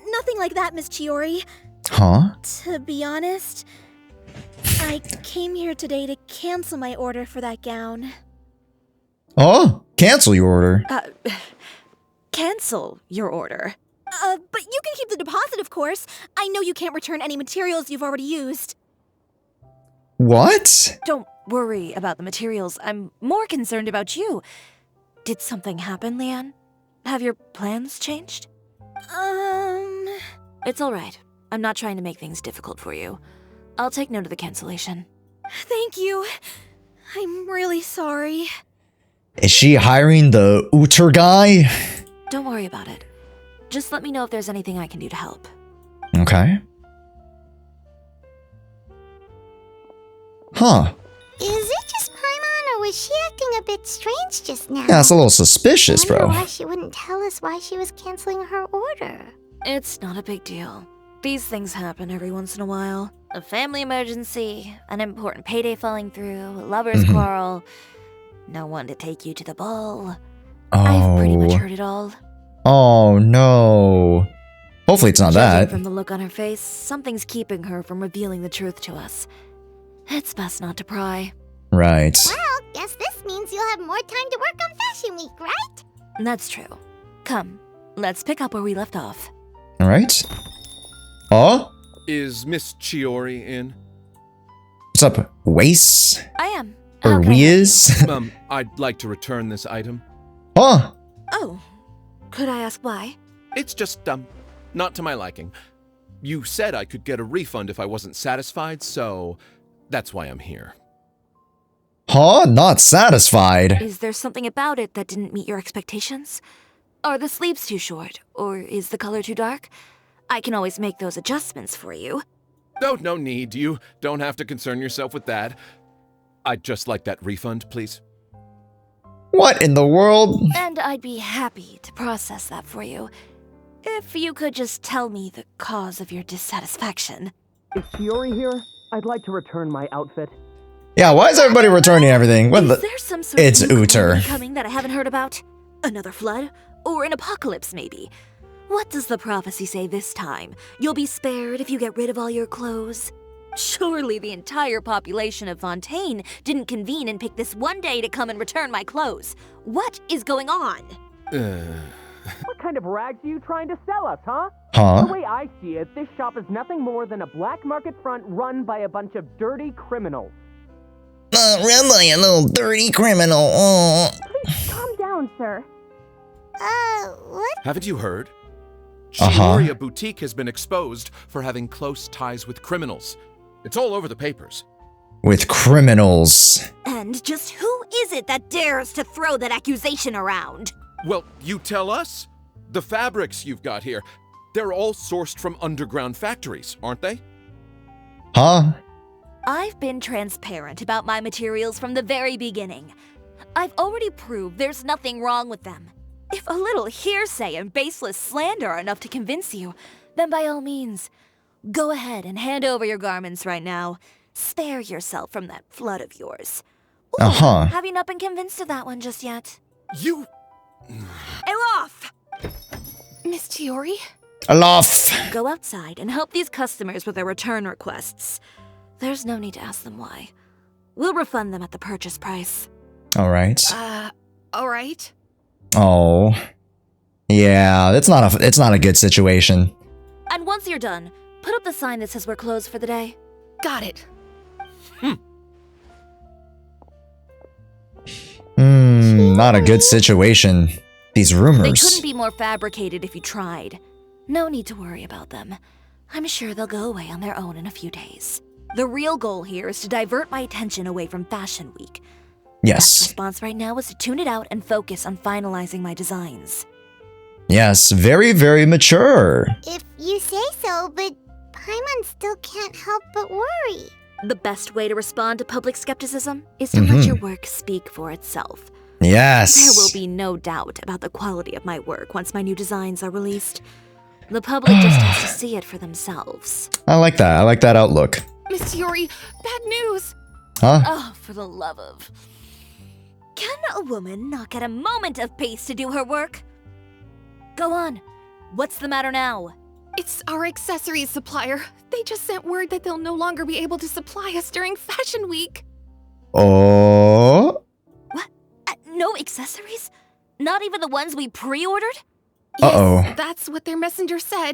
Speaker 4: Nothing like that, Miss Chiori.
Speaker 1: Huh?
Speaker 4: To be honest, I came here today to cancel my order for that gown.
Speaker 1: Oh, cancel your order.
Speaker 3: Cancel your order.
Speaker 4: But you can keep the deposit, of course. I know you can't return any materials you've already used.
Speaker 1: What?
Speaker 3: Don't worry about the materials. I'm more concerned about you. Did something happen, Leanne? Have your plans changed? It's all right. I'm not trying to make things difficult for you. I'll take note of the cancellation.
Speaker 4: Thank you. I'm really sorry.
Speaker 1: Is she hiring the Uter guy?
Speaker 3: Don't worry about it. Just let me know if there's anything I can do to help.
Speaker 1: Okay. Huh.
Speaker 2: Is it just Paimon, or was she acting a bit strange just now?
Speaker 1: Yeah, it's a little suspicious,
Speaker 2: I wonder
Speaker 1: bro.
Speaker 2: why she wouldn't tell us why she was canceling her order.
Speaker 3: It's not a big deal. These things happen every once in a while. A family emergency, an important payday falling through, a lover's quarrel, no one to take you to the ball. I've pretty much heard it all.
Speaker 1: Oh, no. Hopefully it's not
Speaker 3: Judging
Speaker 1: that.
Speaker 3: from the look on her face, something's keeping her from revealing the truth to us. It's best not to pry.
Speaker 1: Right.
Speaker 2: Well, guess this means you'll have more time to work on Fashion Week, right?
Speaker 3: That's true. Come, let's pick up where we left off.
Speaker 1: All right. Oh?
Speaker 6: Is Miss Chiori in?
Speaker 1: What's up, Wace?
Speaker 3: I am.
Speaker 1: Or
Speaker 3: How can I
Speaker 1: we
Speaker 3: help
Speaker 1: is?
Speaker 6: I'd like to return this item.
Speaker 1: Oh.
Speaker 3: you? Oh, could I ask why?
Speaker 6: It's just, not to my liking. You said I could get a refund if I wasn't satisfied, so that's why I'm here.
Speaker 1: Huh? Not satisfied.
Speaker 3: Is there something about it that didn't meet your expectations? Are the sleeves too short, or is the color too dark? I can always make those adjustments for you.
Speaker 6: No need. You don't have to concern yourself with that. I'd just like that refund, please.
Speaker 1: What in the world?
Speaker 3: And I'd be happy to process that for you. If you could just tell me the cause of your dissatisfaction.
Speaker 8: Is Chiori here? I'd like to return my outfit.
Speaker 1: Yeah, why is everybody returning everything? What
Speaker 3: Is
Speaker 1: the?
Speaker 3: there some sort
Speaker 1: It's
Speaker 3: of new
Speaker 1: Uter.
Speaker 3: calamity coming that I haven't heard about? Another flood? Or an apocalypse, maybe? What does the prophecy say this time? You'll be spared if you get rid of all your clothes? Surely the entire population of Fontaine didn't convene and pick this one day to come and return my clothes. What is going on?
Speaker 8: What kind of rags are you trying to sell us, huh?
Speaker 1: Huh?
Speaker 8: The way I see it, this shop is nothing more than a black market front run by a bunch of dirty criminals.
Speaker 1: Run by a little dirty criminal. Oh.
Speaker 4: Please calm down, sir.
Speaker 2: What?
Speaker 6: Haven't you heard?
Speaker 1: Uh-huh.
Speaker 6: Chiori Boutique has been exposed for having close ties with criminals. It's all over the papers.
Speaker 1: With criminals.
Speaker 3: And just who is it that dares to throw that accusation around?
Speaker 6: Well, you tell us. The fabrics you've got here, they're all sourced from underground factories, aren't they?
Speaker 1: Huh?
Speaker 3: I've been transparent about my materials from the very beginning. I've already proved there's nothing wrong with them. If a little hearsay and baseless slander are enough to convince you, then by all means, go ahead and hand over your garments right now. Spare yourself from that flood of yours. Ooh,
Speaker 1: Uh-huh.
Speaker 3: Have you not been convinced of that one just yet?
Speaker 6: You...
Speaker 3: Elof!
Speaker 5: Miss Chiori?
Speaker 1: Alof.
Speaker 3: Go outside and help these customers with their return requests. There's no need to ask them why. We'll refund them at the purchase price.
Speaker 1: All right.
Speaker 5: Alright.
Speaker 1: Oh. Yeah, it's not a good situation.
Speaker 3: And once you're done, put up the sign that says we're closed for the day.
Speaker 5: Got it.
Speaker 1: Not a good situation. These
Speaker 3: They
Speaker 1: rumors.
Speaker 3: couldn't be more fabricated if you tried. No need to worry about them. I'm sure they'll go away on their own in a few days. The real goal here is to divert my attention away from Fashion Week. Best
Speaker 1: Yes.
Speaker 3: response right now is to tune it out and focus on finalizing my designs.
Speaker 1: Yes, very, very mature.
Speaker 2: If you say so, but Paimon still can't help but worry.
Speaker 3: The best way to respond to public skepticism is to let your work speak for itself.
Speaker 1: Yes.
Speaker 3: There will be no doubt about the quality of my work once my new designs are released. The public just has to see it for themselves.
Speaker 1: I like that. I like that outlook.
Speaker 5: Miss Chiori, bad news!
Speaker 1: Huh?
Speaker 3: Oh, for the love of... Can a woman not get a moment of peace to do her work? Go on. What's the matter now?
Speaker 5: It's our accessories supplier. They just sent word that they'll no longer be able to supply us during Fashion Week.
Speaker 1: Oh.
Speaker 3: What? No accessories? Not even the ones we pre-ordered?
Speaker 1: Uh-oh.
Speaker 5: Yes, that's what their messenger said.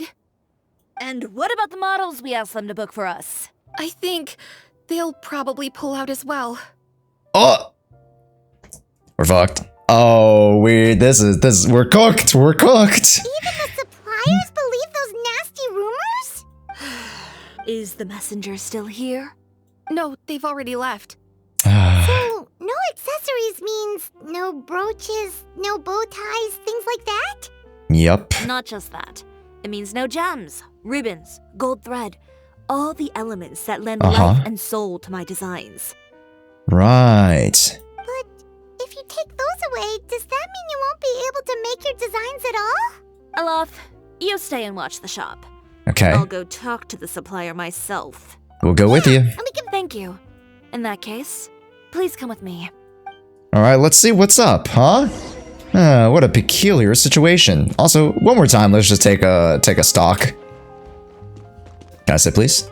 Speaker 3: And what about the models we asked them to book for us?
Speaker 5: I think they'll probably pull out as well.
Speaker 1: Oh. We're fucked. Oh, we're cooked. We're cooked.
Speaker 2: Even the suppliers believe those nasty rumors?
Speaker 3: Is the messenger still here?
Speaker 5: No, they've already left.
Speaker 2: So, no accessories means no brooches, no bow ties, things like that?
Speaker 1: Yep.
Speaker 3: Not just that. It means no gems, ribbons, gold thread, all the elements that lend life and soul to my designs.
Speaker 1: Right.
Speaker 2: But if you take those away, does that mean you won't be able to make your designs at all?
Speaker 3: Alof, you stay and watch the shop.
Speaker 1: Okay.
Speaker 3: I'll go talk to the supplier myself.
Speaker 1: We'll go with you.
Speaker 2: And we can...
Speaker 3: Thank you. In that case, please come with me.
Speaker 1: All right, let's see what's up, huh? What a peculiar situation. Also, one more time, let's just take a stock. Can I sit, please?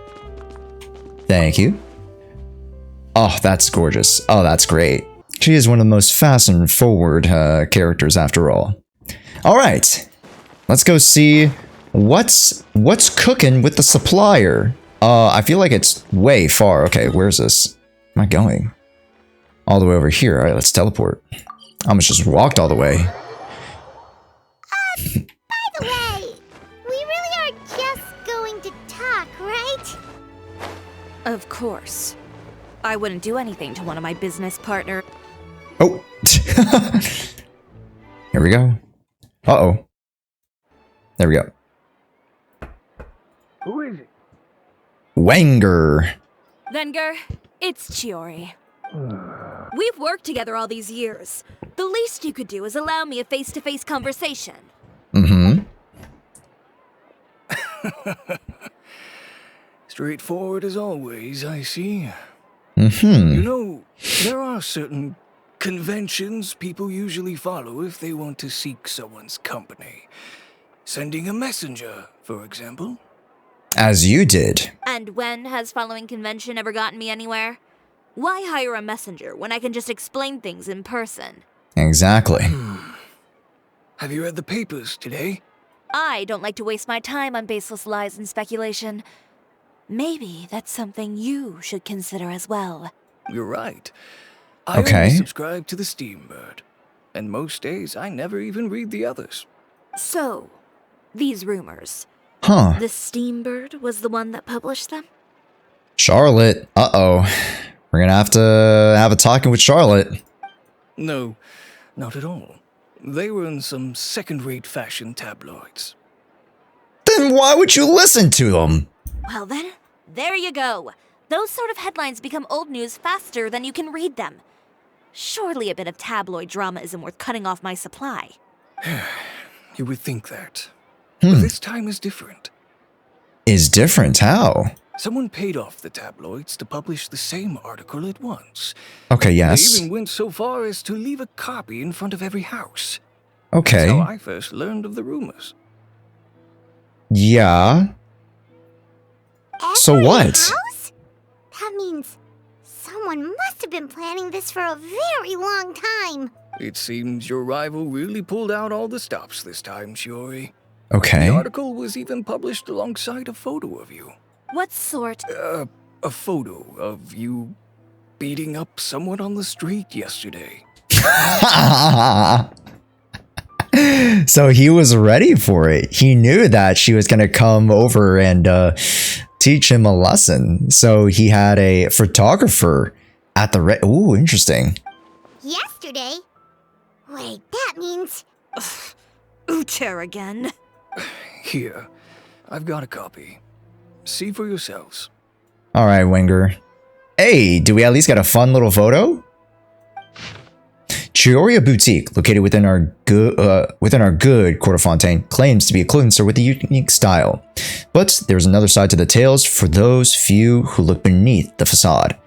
Speaker 1: Thank you. Oh, that's gorgeous. Oh, that's great. She is one of the most fashion-forward characters, after all. All right, let's go see what's cooking with the supplier. I feel like it's way far. Okay, where's this? Where am I going? All the way over here. All right, let's teleport. I almost just walked all the way.
Speaker 2: By the way, we really are just going to talk, right?
Speaker 3: Of course. I wouldn't do anything to one of my business partner.
Speaker 1: Oh. Here we go. Uh-oh. There we go.
Speaker 8: Who is it?
Speaker 1: Wenger.
Speaker 3: Wenger, it's Chiori. We've worked together all these years. The least you could do is allow me a face-to-face conversation.
Speaker 1: Mm-hmm.
Speaker 9: Straightforward as always, I see.
Speaker 1: Mm-hmm.
Speaker 9: You know, there are certain conventions people usually follow if they want to seek someone's company. Sending a messenger, for example.
Speaker 1: As you did.
Speaker 3: And when has following convention ever gotten me anywhere? Why hire a messenger when I can just explain things in person?
Speaker 1: Exactly.
Speaker 9: Have you read the papers today?
Speaker 3: I don't like to waste my time on baseless lies and speculation. Maybe that's something you should consider as well.
Speaker 9: You're right. I only subscribe to the Steambird. And most days, I never even read the others.
Speaker 3: So, these rumors.
Speaker 1: Huh.
Speaker 3: The Steambird was the one that published them?
Speaker 1: Charlotte. Uh-oh. We're gonna have to have a talking with Charlotte.
Speaker 9: No, not at all. They were in some second-rate fashion tabloids.
Speaker 1: Then why would you listen to them?
Speaker 3: Well then, there you go. Those sort of headlines become old news faster than you can read them. Surely a bit of tabloid drama isn't worth cutting off my supply.
Speaker 9: You would think that. But this time is different.
Speaker 1: Is different? How?
Speaker 9: Someone paid off the tabloids to publish the same article at once.
Speaker 1: Okay, yes.
Speaker 9: They even went so far as to leave a copy in front of every house.
Speaker 1: Okay.
Speaker 9: That's how I first learned of the rumors.
Speaker 1: Yeah. So what?
Speaker 2: House? That means someone must have been planning this for a very long time.
Speaker 9: It seems your rival really pulled out all the stops this time, Chiori.
Speaker 1: Okay.
Speaker 9: The article was even published alongside a photo of you.
Speaker 3: What sort?
Speaker 9: A photo of you beating up someone on the street yesterday.
Speaker 1: So he was ready for it. He knew that she was going to come over and teach him a lesson. So he had a photographer at the Ooh, interesting.
Speaker 2: Yesterday? Wait, that means...
Speaker 3: Ucher again.
Speaker 9: Here, I've got a copy. See for yourselves.
Speaker 1: All right, Wenger. Hey, do we at least get a fun little photo? Chiori Boutique, located within our good Court of Fontaine, claims to be a clothing store with a unique style. But there's another side to the tales for those few who look beneath the facade.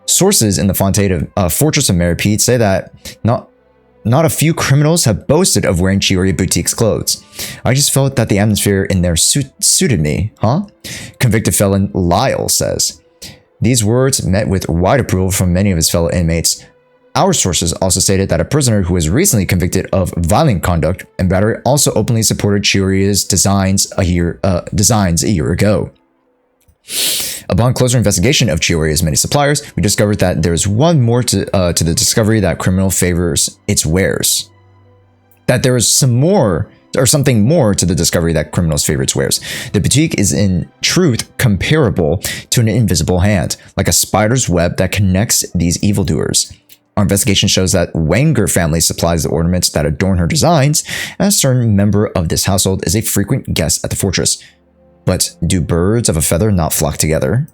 Speaker 1: Sources in the Fontaine Fortress of Meripede say that not a few criminals have boasted of wearing Chiori Boutique's clothes. I just felt that the atmosphere in there suited me, huh? Convicted felon Lyle says. These words met with wide approval from many of his fellow inmates. Our sources also stated that a prisoner who was recently convicted of violent conduct and battery also openly supported Chiori's designs a year ago. Upon closer investigation of Chiori's many suppliers, we discovered that there is one more to the discovery that criminal favors its wares. That there is something more to the discovery that criminals favor its wares. The boutique is in truth comparable to an invisible hand, like a spider's web that connects these evildoers. Our investigation shows that Wenger family supplies the ornaments that adorn her designs, and a certain member of this household is a frequent guest at the fortress. But do birds of a feather not flock together?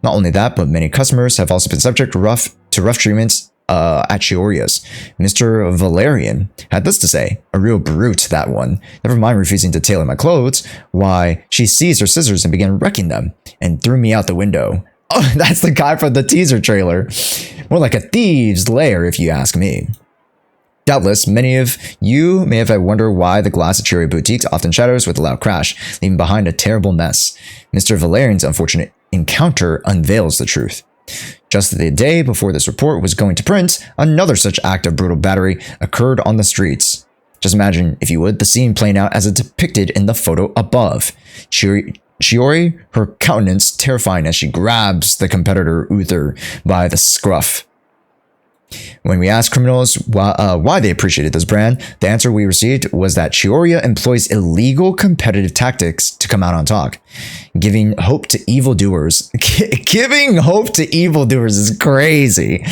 Speaker 1: Not only that, but many customers have also been subject to rough treatments at Chiori's. Mr. Valerian had this to say, a real brute, that one. Never mind refusing to tailor my clothes. Why, she seized her scissors and began wrecking them, and threw me out the window. Oh, that's the guy from the teaser trailer. More like a thieves' lair, if you ask me. Doubtless, many of you may have wondered why the glass at Chiori Boutiques often shatters with a loud crash, leaving behind a terrible mess. Mr. Valerian's unfortunate encounter unveils the truth. Just the day before this report was going to print, another such act of brutal battery occurred on the streets. Just imagine, if you would, the scene playing out as it's depicted in the photo above. Chiori, her countenance terrifying as she grabs the competitor Uther by the scruff. When we asked criminals why they appreciated this brand, the answer we received was that Chiori employs illegal competitive tactics to come out on top, giving hope to evildoers. Giving hope to evildoers is crazy.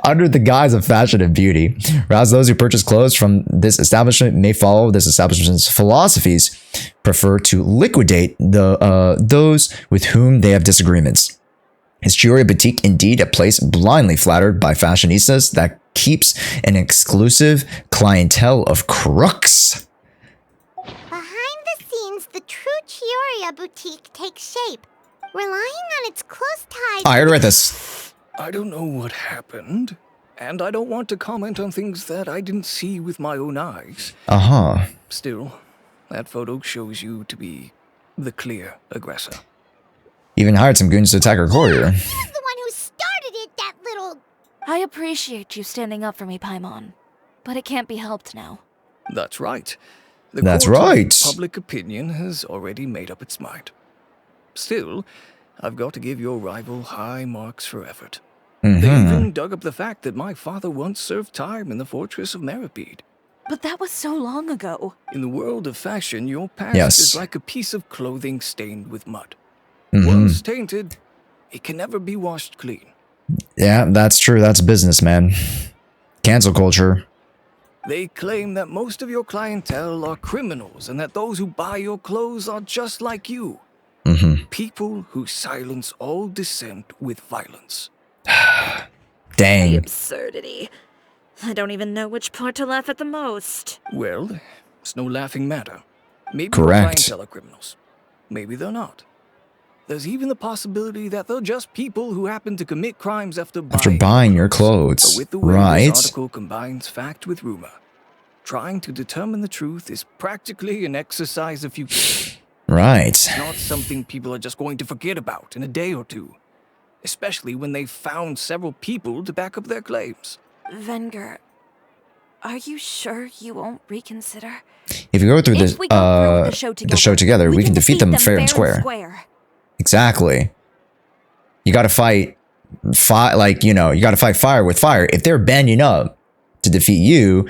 Speaker 1: Under the guise of fashion and beauty, whereas those who purchase clothes from this establishment may follow this establishment's philosophies, prefer to liquidate those with whom they have disagreements. Is Chiori Boutique indeed a place blindly flattered by fashionistas that keeps an exclusive clientele of crooks?
Speaker 2: Behind the scenes, the true Chiori Boutique takes shape, relying on its close ties.
Speaker 1: I read this.
Speaker 9: I don't know what happened, and I don't want to comment on things that I didn't see with my own eyes. Still, that photo shows you to be the clear aggressor.
Speaker 1: Even hired some goons to attack her courier.
Speaker 2: He's the one who started it, that little...
Speaker 3: I appreciate you standing up for me, Paimon. but it can't be helped now.
Speaker 9: That's right.
Speaker 1: That's
Speaker 9: court of
Speaker 1: right.
Speaker 9: Public opinion has already made up its mind. Still, I've got to give your rival high marks for effort. They even dug up the fact that my father once served time in the fortress of Meripede.
Speaker 3: But that was so long ago.
Speaker 9: In the world of fashion, your past is like a piece of clothing stained with mud. Once tainted, it can never be washed clean.
Speaker 1: Yeah, that's true. That's business, man. Cancel culture.
Speaker 9: They claim that most of your clientele are criminals and that those who buy your clothes are just like you. People who silence all dissent with violence.
Speaker 1: Dang.
Speaker 3: The absurdity. I don't even know which part to laugh at the most.
Speaker 9: Well, it's no laughing matter. Maybe
Speaker 1: Correct.
Speaker 9: your clientele are criminals. Maybe they're not. There's even the possibility that they're just people who happen to commit crimes after
Speaker 1: buying your clothes.
Speaker 9: But with the way
Speaker 1: Right.
Speaker 9: this article combines fact with rumor, trying to determine the truth is practically an exercise of futility.
Speaker 1: Right.
Speaker 9: It's not something people are just going to forget about in a day or two, especially when they've found several people to back up their claims.
Speaker 3: Venger, are you sure you won't reconsider?
Speaker 1: If you go through
Speaker 3: If we go through with
Speaker 1: the show together, we can defeat them fair and square. Exactly. You got to fight, you got to fight fire with fire. If they're banding up to defeat you,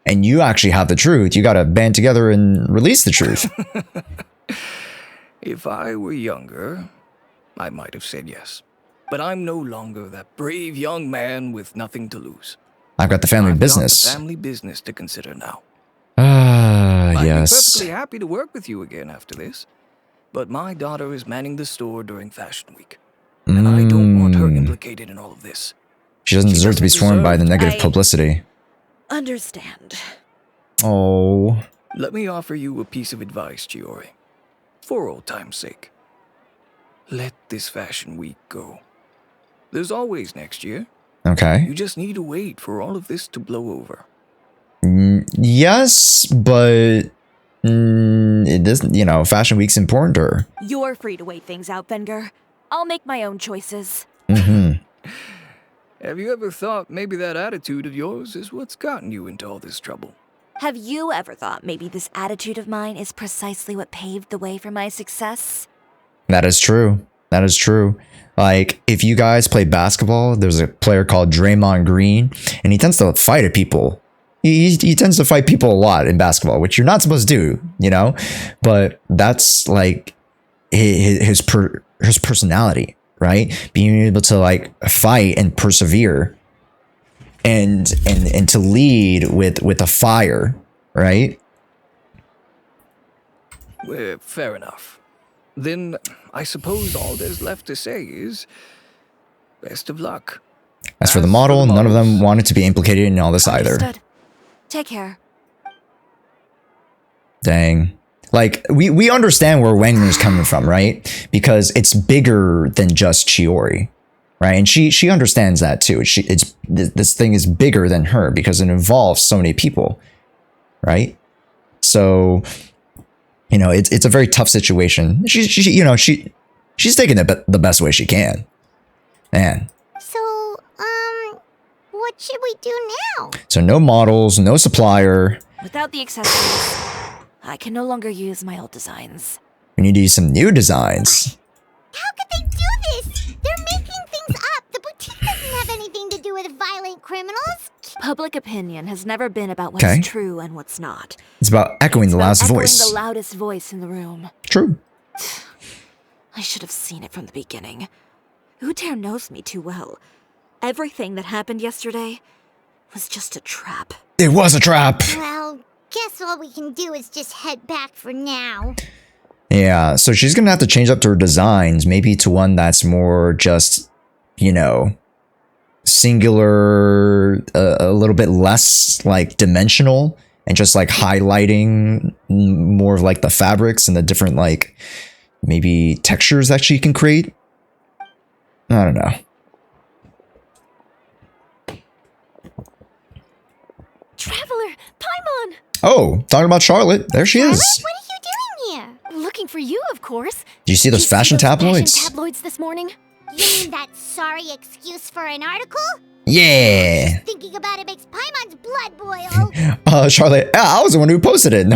Speaker 1: and you actually have the truth, you got to band together and release the truth.
Speaker 9: If I were younger, I might have said yes. But I'm no longer that brave young man with nothing to lose.
Speaker 1: I've got the family business.
Speaker 9: Got the family business to consider now. I'd be perfectly happy to work with you again after this. But my daughter is manning the store during Fashion Week. And I don't want her implicated in all of this.
Speaker 1: She doesn't deserve to be swarmed by the negative publicity.
Speaker 3: Understand.
Speaker 1: Oh.
Speaker 9: Let me offer you a piece of advice, Chiori. For old time's sake. Let this Fashion Week go. There's always next year.
Speaker 1: Okay.
Speaker 9: You just need to wait for all of this to blow over.
Speaker 1: Yes, but it doesn't, Fashion Week's important to her.
Speaker 3: You're free to wait things out, Venger. I'll make my own choices.
Speaker 9: Have you ever thought maybe that attitude of yours is what's gotten you into all this trouble?
Speaker 3: Have you ever thought maybe this attitude of mine is precisely what paved the way for my success?
Speaker 1: That is true. That is true. Like, if you guys play basketball, there's a player called Draymond Green, and he tends to fight at people. He tends to fight people a lot in basketball, which you're not supposed to do, But that's like his personality, right? Being able to fight and persevere, and to lead with a fire, right?
Speaker 9: Well, fair enough. Then I suppose all there's left to say is best of luck.
Speaker 1: As for the model, none of them wanted to be implicated in all this either.
Speaker 3: Understood. Take care.
Speaker 1: Dang. We understand where Wenger's coming from, right? Because it's bigger than just Chiori, right? And she understands that too. This thing is bigger than her because it involves so many people, right? So, it's a very tough situation. She's taking it the best way she can. Man.
Speaker 2: So, what should we do now?
Speaker 1: So no models, no supplier.
Speaker 3: Without the accessories, I can no longer use my old designs.
Speaker 1: We need to use some new designs.
Speaker 2: How could they do this? They're making things up. The boutique doesn't have anything to do with violent criminals.
Speaker 3: Public opinion has never been about what's true and what's not.
Speaker 1: It's about echoing the last voice.
Speaker 3: The loudest voice in the room.
Speaker 1: True.
Speaker 3: I should have seen it from the beginning. Uter knows me too well. Everything that happened yesterday was just a trap.
Speaker 1: It was a trap.
Speaker 2: Well, guess all we can do is just head back for now.
Speaker 1: Yeah, so she's gonna have to change up to her designs, maybe to one that's more just, singular, a little bit less dimensional, and just highlighting more of the fabrics and the different maybe textures that she can create. I don't know.
Speaker 4: Traveler, Paimon!
Speaker 1: Oh, talking about Charlotte. There she is.
Speaker 2: What are you doing here?
Speaker 4: Looking for you, of course.
Speaker 1: Do you see those fashion tabloids?
Speaker 4: Fashion tabloids this morning?
Speaker 2: You mean that sorry excuse for an article?
Speaker 1: Yeah.
Speaker 2: Thinking about it makes Paimon's blood boil.
Speaker 1: Charlotte, I was the one who posted it.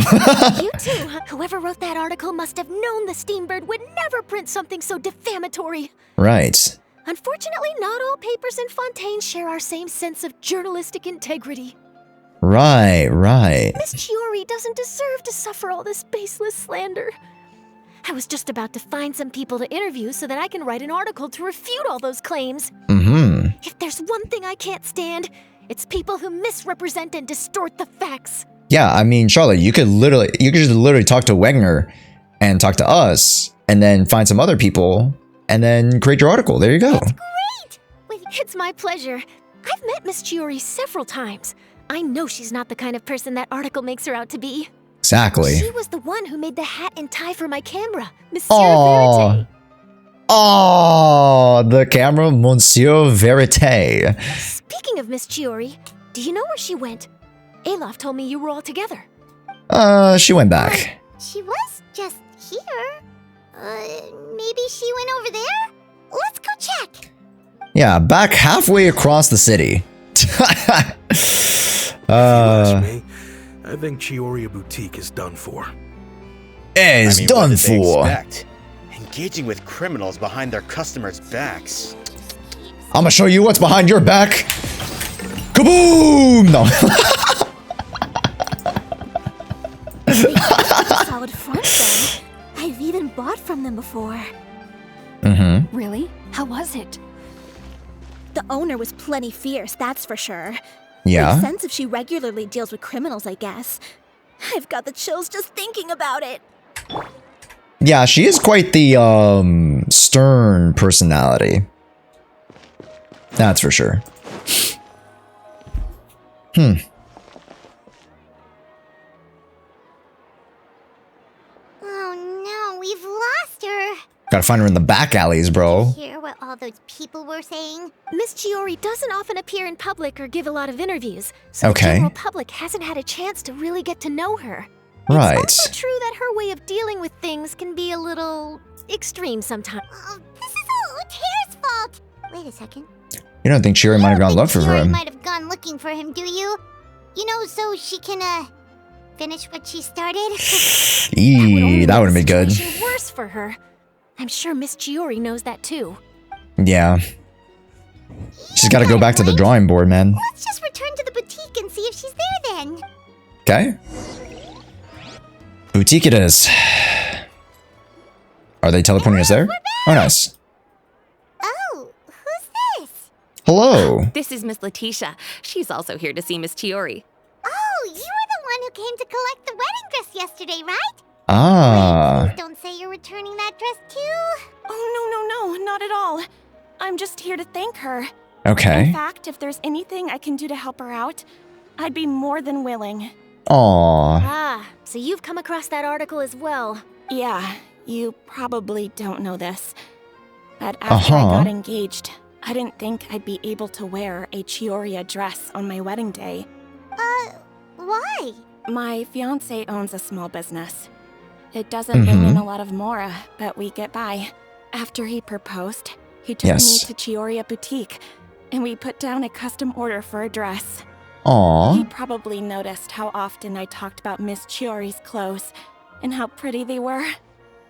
Speaker 3: You too. Whoever wrote that article must have known the Steambird would never print something so defamatory.
Speaker 1: Right.
Speaker 3: Unfortunately, not all papers in Fontaine share our same sense of journalistic integrity.
Speaker 1: Right.
Speaker 3: Miss Chiori doesn't deserve to suffer all this baseless slander. I was just about to find some people to interview so that I can write an article to refute all those claims. If there's one thing I can't stand, it's people who misrepresent and distort the facts.
Speaker 1: Yeah, I mean, Charlotte, you could just literally talk to Wagner and talk to us and then find some other people and then create your article. There you go.
Speaker 2: That's great!
Speaker 3: It's my pleasure. I've met Miss Chiori several times. I know she's not the kind of person that article makes her out to be.
Speaker 1: Exactly.
Speaker 3: She was the one who made the hat and tie for my camera, Monsieur Verite.
Speaker 1: Oh, the camera, Monsieur Verite.
Speaker 3: Speaking of Miss Chiori, do you know where she went? Alof told me you were all together.
Speaker 1: She went back.
Speaker 2: She was just here. Maybe she went over there? Let's go check.
Speaker 1: Yeah, back halfway across the city.
Speaker 10: If you ask me, I think Chiori Boutique is done for.
Speaker 1: Is done for.
Speaker 11: Engaging with criminals behind their customers' backs.
Speaker 1: I'm gonna show you what's behind your back. Kaboom! No.
Speaker 3: Solid front though. I've even bought from them before.
Speaker 12: Really? How was it?
Speaker 4: The owner was plenty fierce, that's for sure.
Speaker 1: Yeah.
Speaker 4: Makes sense if she regularly deals with criminals, I guess. I've got the chills just thinking about it.
Speaker 1: Yeah, she is quite the stern personality. That's for sure.
Speaker 2: Oh no, we've lost her.
Speaker 1: Gotta find her in the back alleys, bro.
Speaker 2: Hear what all those people were saying?
Speaker 3: Miss Chiori doesn't often appear in public or give a lot of interviews, so
Speaker 1: Okay.
Speaker 3: the general public hasn't had a chance to really get to know her.
Speaker 1: Right.
Speaker 3: It's also true that her way of dealing with things can be a little extreme sometimes.
Speaker 2: Oh, this is all Tear's fault. Wait a second.
Speaker 1: You don't think Chiori might have gone looking for
Speaker 2: Chiori
Speaker 1: him?
Speaker 2: might have gone looking for him, do you? You know, so she can, finish what she started?
Speaker 1: Eee, that would have been good.
Speaker 3: Worse for her. I'm sure Miss Chiori knows that too.
Speaker 1: Yeah. She's gotta go back to the drawing board, man.
Speaker 2: Let's just return to the boutique and see if she's there then.
Speaker 1: Okay. Boutique it is. Are they teleporting us there? Oh, nice.
Speaker 2: Oh, who's this?
Speaker 1: Hello.
Speaker 12: This is Miss Letitia. She's also here to see Miss Chiori.
Speaker 2: Oh, you were the one who came to collect the wedding dress yesterday, right?
Speaker 1: Ah.
Speaker 2: Please don't say you're returning that dress too.
Speaker 4: Oh, no, not at all. I'm just here to thank her.
Speaker 1: Okay.
Speaker 4: In fact, if there's anything I can do to help her out, I'd be more than willing.
Speaker 1: Aw.
Speaker 3: Ah, so you've come across that article as well.
Speaker 4: Yeah, you probably don't know this. But after I got engaged, I didn't think I'd be able to wear a Chiori dress on my wedding day.
Speaker 2: Why?
Speaker 4: My fiancé owns a small business. It doesn't bring in a lot of mora, but we get by. After he proposed, he took me to Chiori Boutique, and we put down a custom order for a dress.
Speaker 1: Aw.
Speaker 4: He probably noticed how often I talked about Miss Chiori's clothes, and how pretty they were.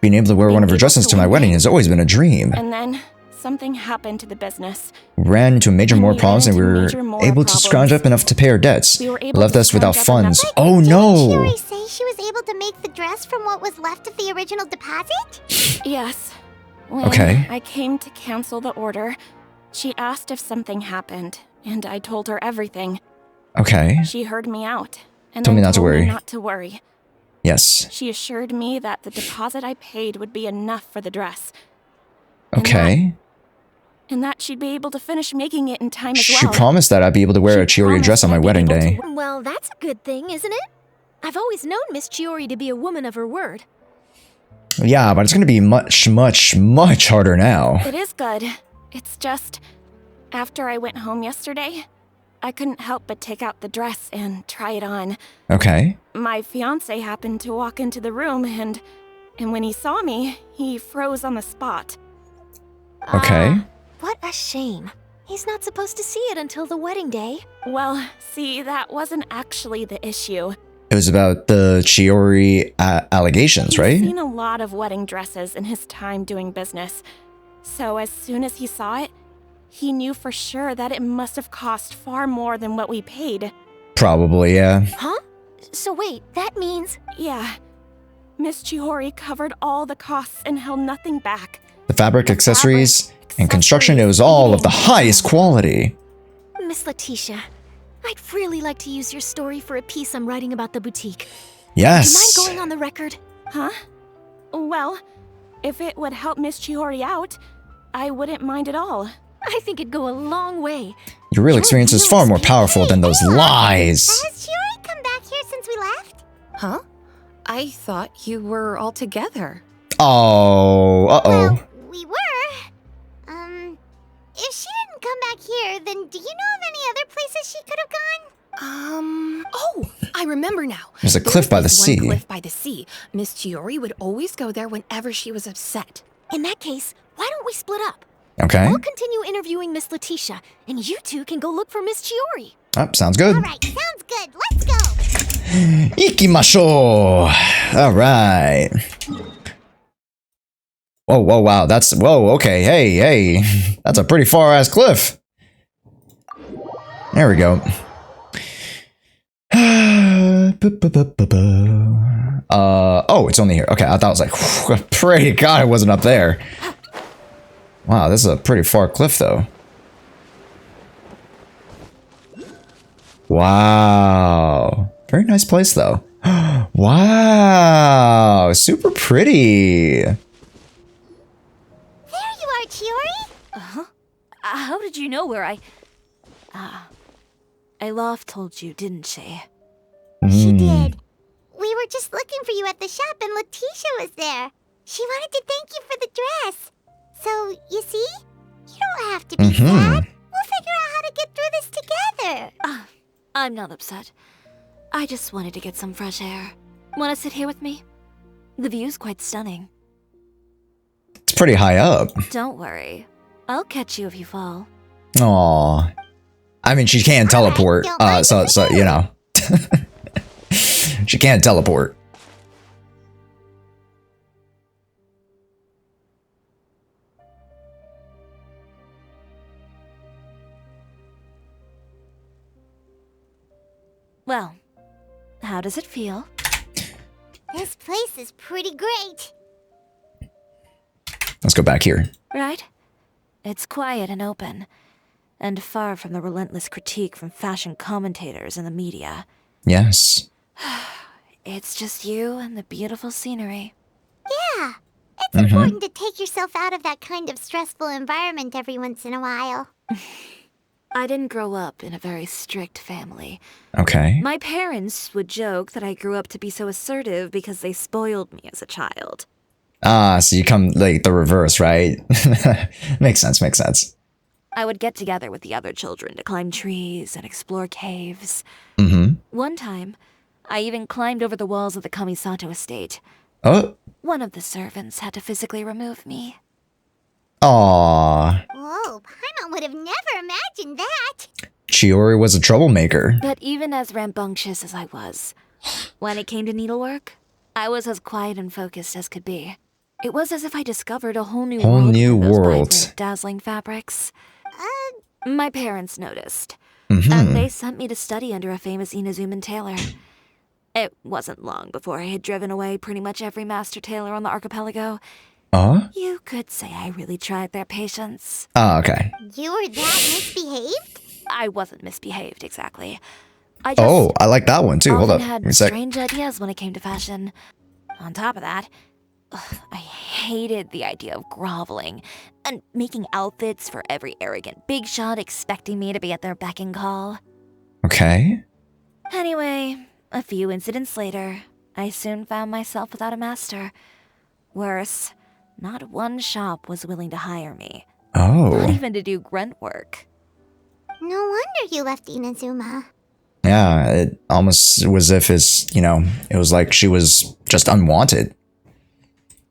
Speaker 1: Being able to wear one of her dresses to my wedding has always been a dream.
Speaker 4: And then, something happened to the business.
Speaker 1: Ran into major more problems and we were able to scrounge up enough to pay our dets. Left us without funds. Oh no!
Speaker 2: Did Chiori say she was able to make the dress from what was left of the original deposit?
Speaker 4: Yes. When I came to cancel the order, she asked if something happened, and I told her everything.
Speaker 1: Okay.
Speaker 4: She heard me out, and
Speaker 1: Told me
Speaker 4: then
Speaker 1: not to
Speaker 4: told
Speaker 1: worry.
Speaker 4: me not to worry.
Speaker 1: Yes.
Speaker 4: She assured me that the deposit I paid would be enough for the dress.
Speaker 1: Okay.
Speaker 4: And that she'd be able to finish making it in time as well.
Speaker 1: She promised that I'd be able to wear a Chiori dress on my wedding day.
Speaker 3: Well, that's a good thing, isn't it? I've always known Miss Chiori to be a woman of her word.
Speaker 1: Yeah, but it's gonna be much, much, much harder now.
Speaker 4: It is good. It's just, after I went home yesterday, I couldn't help but take out the dress and try it on.
Speaker 1: Okay.
Speaker 4: My fiancé happened to walk into the room and when he saw me, he froze on the spot.
Speaker 1: Okay.
Speaker 13: What a shame. He's not supposed to see it until the wedding day.
Speaker 14: Well, see, that wasn't actually the issue.
Speaker 1: It was about the Chiori allegations, right?
Speaker 14: He's seen a lot of wedding dresses in his time doing business. So as soon as he saw it, he knew for sure that it must have cost far more than what we paid.
Speaker 1: Probably, yeah.
Speaker 13: Huh? So wait, that means...
Speaker 14: Yeah. Miss Chiori covered all the costs and held nothing back.
Speaker 1: The fabric, accessories, and construction, it was all of the highest quality.
Speaker 13: Miss Letitia, I'd really like to use your story for a piece I'm writing about the boutique.
Speaker 1: Yes.
Speaker 13: Do you mind going on the record?
Speaker 14: Huh? Well, if it would help Miss Chiori out, I wouldn't mind at all.
Speaker 13: I think it'd go a long way.
Speaker 1: Your real experience is far more powerful than those lies.
Speaker 2: Has Chiori come back here since we left?
Speaker 12: Huh? I thought you were all together.
Speaker 1: Oh, uh-oh.
Speaker 2: Well, we were. If she didn't come back here, then do you know of any other places she could have gone?
Speaker 12: Oh, I remember now.
Speaker 1: There's a cliff by the sea.
Speaker 12: One cliff by the sea. Miss Chiori would always go there whenever she was upset.
Speaker 13: In that case, why don't we split up?
Speaker 1: Okay.
Speaker 13: I'll continue interviewing Miss Letitia, and you two can go look for Miss Chiori.
Speaker 1: Oh, sounds good.
Speaker 2: All right, sounds good. Let's go.
Speaker 1: Ikimashou. All right. Whoa, whoa, wow. That's, whoa, okay. Hey, hey. That's a pretty far-ass cliff. There we go. Oh, it's only here. Okay, I thought it was like, whew, pray to God it wasn't up there. Wow, this is a pretty far cliff, though. Wow. Very nice place, though. Wow. Super pretty.
Speaker 2: There you are, Chiori.
Speaker 3: Uh-huh. How did you know where Aloft told you, didn't she?
Speaker 2: She did. We were just looking for you at the shop and Letitia was there. She wanted to thank you for the dress. So, you see? You don't have to be sad. We'll figure out how to get through this together.
Speaker 3: I'm not upset. I just wanted to get some fresh air. Want to sit here with me? The view's quite stunning.
Speaker 1: It's pretty high up.
Speaker 3: Don't worry. I'll catch you if you fall.
Speaker 1: Aww. I mean, she can teleport, so, you know. She can't teleport.
Speaker 3: Well, how does it feel?
Speaker 2: This place is pretty great.
Speaker 1: Let's go back here.
Speaker 3: Right? It's quiet and open, and far from the relentless critique from fashion commentators and the media.
Speaker 1: Yes.
Speaker 3: It's just you and the beautiful scenery.
Speaker 2: Yeah. It's important to take yourself out of that kind of stressful environment every once in a while.
Speaker 3: I didn't grow up in a very strict family.
Speaker 1: Okay.
Speaker 3: My parents would joke that I grew up to be so assertive because they spoiled me as a child.
Speaker 1: Ah, so you come like the reverse, right? Makes sense, makes sense.
Speaker 3: I would get together with the other children to climb trees and explore caves. One time, I even climbed over the walls of the Kamisato estate.
Speaker 1: Oh.
Speaker 3: One of the servants had to physically remove me.
Speaker 1: Aww.
Speaker 2: Whoa, Paimon would have never imagined that.
Speaker 1: Chiori was a troublemaker.
Speaker 3: But even as rambunctious as I was, when it came to needlework, I was as quiet and focused as could be. It was as if I discovered a whole new world. Vibrant, dazzling fabrics. My parents noticed, and they sent me to study under a famous Inazuman tailor. It wasn't long before I had driven away pretty much every master tailor on the archipelago. You could say I really tried their patience.
Speaker 1: Oh, okay.
Speaker 2: You were that misbehaved?
Speaker 3: I wasn't misbehaved, exactly. I
Speaker 1: like that one too. Hold up.
Speaker 3: Had strange ideas when it came to fashion. On top of that, I hated the idea of groveling and making outfits for every arrogant big shot expecting me to be at their beck and call.
Speaker 1: Okay.
Speaker 3: Anyway, a few incidents later, I soon found myself without a master. Worse, not one shop was willing to hire me. Not even to do grunt work.
Speaker 2: No wonder you left Inazuma.
Speaker 1: Yeah, it almost was as if it was like she was just unwanted.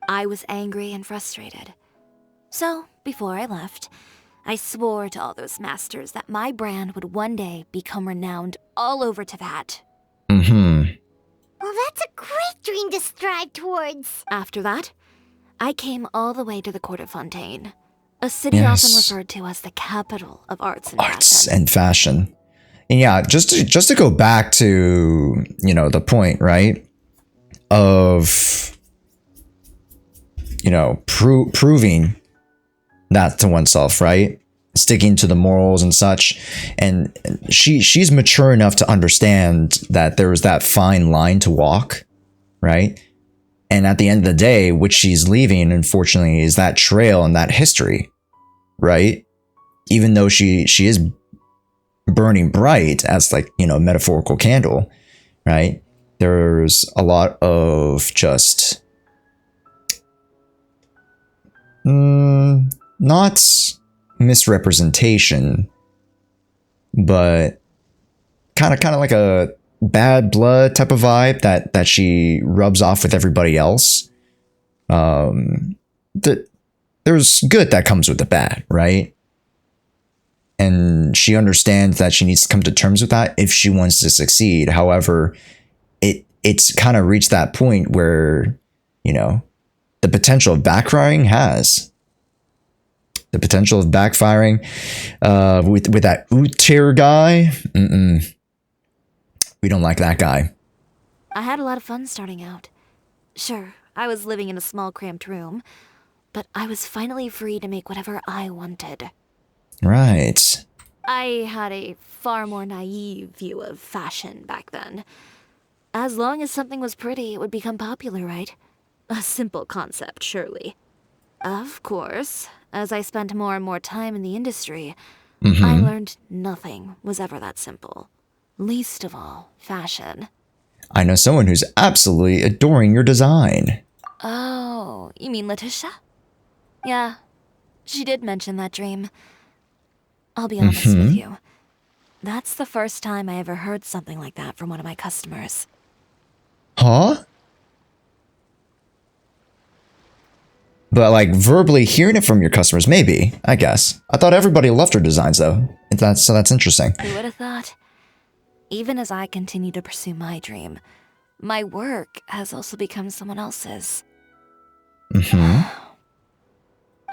Speaker 3: I was angry and frustrated. So, before I left, I swore to all those masters that my brand would one day become renowned all over Teyvat.
Speaker 1: Mm-hmm.
Speaker 2: Well, that's a great dream to strive towards.
Speaker 3: After that, I came all the way to the court of Fontaine, a city often referred to as the capital of arts and
Speaker 1: fashion. And yeah, just to go back to, you know, the point, right, of, you know, proving that to oneself, right? Sticking to the morals and such. And she's mature enough to understand that there was that fine line to walk, right? And at the end of the day, what she's leaving, unfortunately, is that trail and that history, right? Even though she is burning bright as, like, you know, metaphorical candle, right? There's a lot of just not misrepresentation, but kind of like a bad blood type of vibe that she rubs off with everybody else. There's good that comes with the bad, right? And she understands that she needs to come to terms with that if she wants to succeed. However, it's kind of reached that point where, you know, the potential of backfiring with that Uther guy. We don't like that guy.
Speaker 3: I had a lot of fun starting out. Sure, I was living in a small cramped room, but I was finally free to make whatever I wanted.
Speaker 1: Right.
Speaker 3: I had a far more naive view of fashion back then. As long as something was pretty, it would become popular, right? A simple concept, surely. Of course, as I spent more and more time in the industry, I learned nothing was ever that simple. Least of all, fashion.
Speaker 1: I know someone who's absolutely adoring your design.
Speaker 3: Oh, you mean Letitia? Yeah, she did mention that dream. I'll be honest with you. That's the first time I ever heard something like that from one of my customers.
Speaker 1: Huh? But, like, verbally hearing it from your customers, maybe, I guess. I thought everybody loved her designs, though. So that's interesting.
Speaker 3: Who would have thought? Even as I continue to pursue my dream, my work has also become someone else's.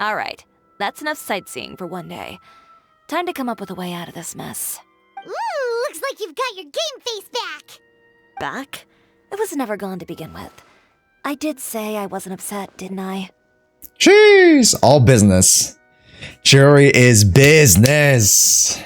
Speaker 3: Alright, that's enough sightseeing for one day. Time to come up with a way out of this mess.
Speaker 2: Ooh, looks like you've got your game face back.
Speaker 3: Back? It was never gone to begin with. I did say I wasn't upset, didn't I?
Speaker 1: Jeez, all business. Chiori is business.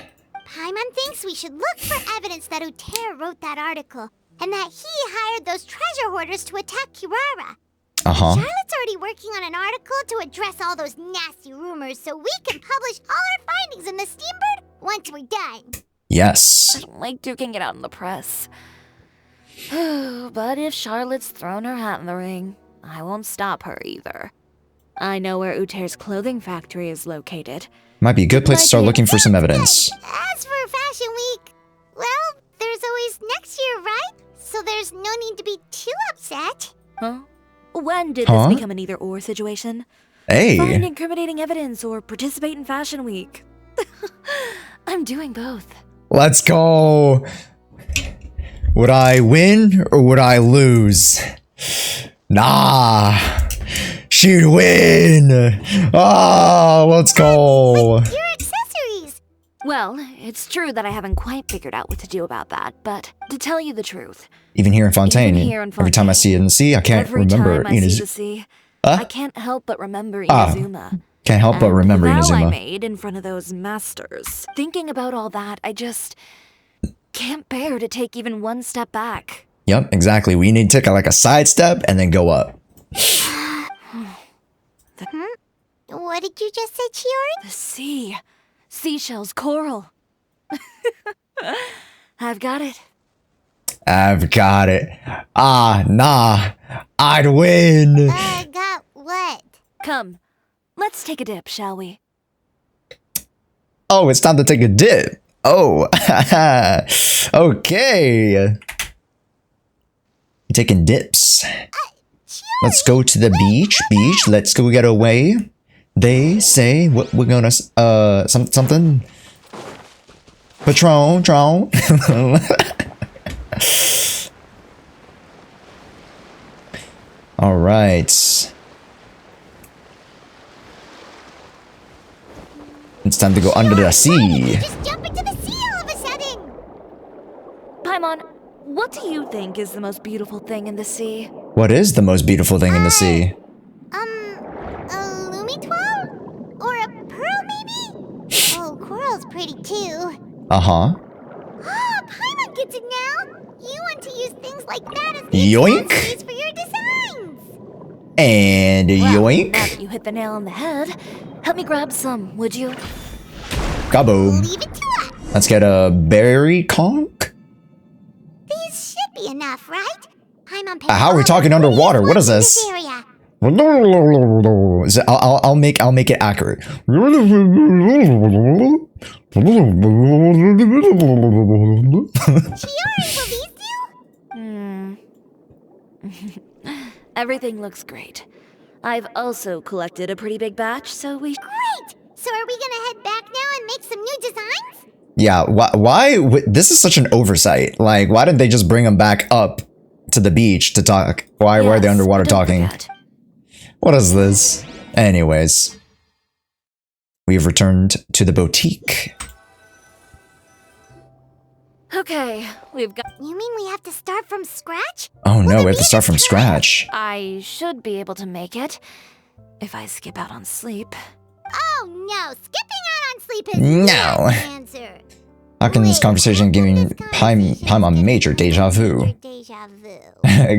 Speaker 2: Paimon thinks we should look for evidence that Uther wrote that article, and that he hired those treasure hoarders to attack Kirara. Charlotte's already working on an article to address all those nasty rumors so we can publish all our findings in the Steambird once we're done.
Speaker 1: Yes.
Speaker 3: I don't like duking it out in the press. But if Charlotte's thrown her hat in the ring, I won't stop her either. I know where Uther's clothing factory is located.
Speaker 1: Might be a good place to start looking for some evidence.
Speaker 2: As for Fashion Week, well, there's always next year, right? So there's no need to be too upset.
Speaker 3: Huh? When did this become an either-or situation?
Speaker 1: Hey.
Speaker 3: Find incriminating evidence or participate in Fashion Week. I'm doing both.
Speaker 1: Let's go. Would I win or would I lose? Nah. She'd win. Ah, let's go.
Speaker 2: But your accessories.
Speaker 3: Well, it's true that I haven't quite figured out what to do about that, but to tell you the truth,
Speaker 1: Even here in Fontaine, every time I see it in the sea, I can't remember.
Speaker 3: Every time I see the sea, I can't help but remember Inazuma.
Speaker 1: Can't help but remember
Speaker 3: the vow
Speaker 1: Inazuma.
Speaker 3: I made in front of those masters. Thinking about all that, I just can't bear to take even one step back.
Speaker 1: Yep, exactly. We need to take like a side step and then go up.
Speaker 2: What did you just say, Chiori?
Speaker 3: The sea. Seashells, coral. I've got it.
Speaker 1: I've got it. Ah, nah. I'd win.
Speaker 2: Got what?
Speaker 3: Come, let's take a dip, shall we?
Speaker 1: Oh, it's time to take a dip. Oh, okay. You're taking dips. Let's go to the beach. Let's go get away. They say what we're gonna something. Patron. All right. It's time to go under the sea.
Speaker 2: Just jump into the sea all of a sudden.
Speaker 3: Paimon, what do you think is the most beautiful thing in the sea?
Speaker 1: What is the most beautiful thing in the sea?
Speaker 2: A Lumitwal? Or a pearl, maybe? Oh, coral's pretty too.
Speaker 1: Uh-huh.
Speaker 2: Ah, Paimon gets it now. You want to use things like that as
Speaker 1: Yoink.
Speaker 2: accessories for your designs.
Speaker 1: And
Speaker 3: Well,
Speaker 1: yoink.
Speaker 3: now that you hit the nail on the head, help me grab some, would you?
Speaker 1: Kaboom.
Speaker 2: Leave it to us.
Speaker 1: Let's get a berry conch.
Speaker 2: These should be enough, right? Paimon
Speaker 1: How are we talking underwater? What is this?
Speaker 2: Area.
Speaker 1: I'll make it accurate.
Speaker 2: Chiori, will these do?
Speaker 3: Everything looks great. I've also collected a pretty big batch, so we...
Speaker 2: Great! So are we gonna head back now and make some new designs?
Speaker 1: Yeah, why this is such an oversight. Like, why didn't they just bring them back up to the beach to talk? Why are they underwater talking? What is this? Anyways, we've returned to the boutique.
Speaker 3: Okay, we've got...
Speaker 2: You mean we have to start from scratch?
Speaker 1: Oh no, we have to start from scratch.
Speaker 3: I should be able to make it, if I skip out on sleep.
Speaker 2: Oh no, skipping out on sleep is
Speaker 1: No.
Speaker 2: not the answer.
Speaker 1: How can this conversation giving Paimon major deja vu?
Speaker 2: Deja vu.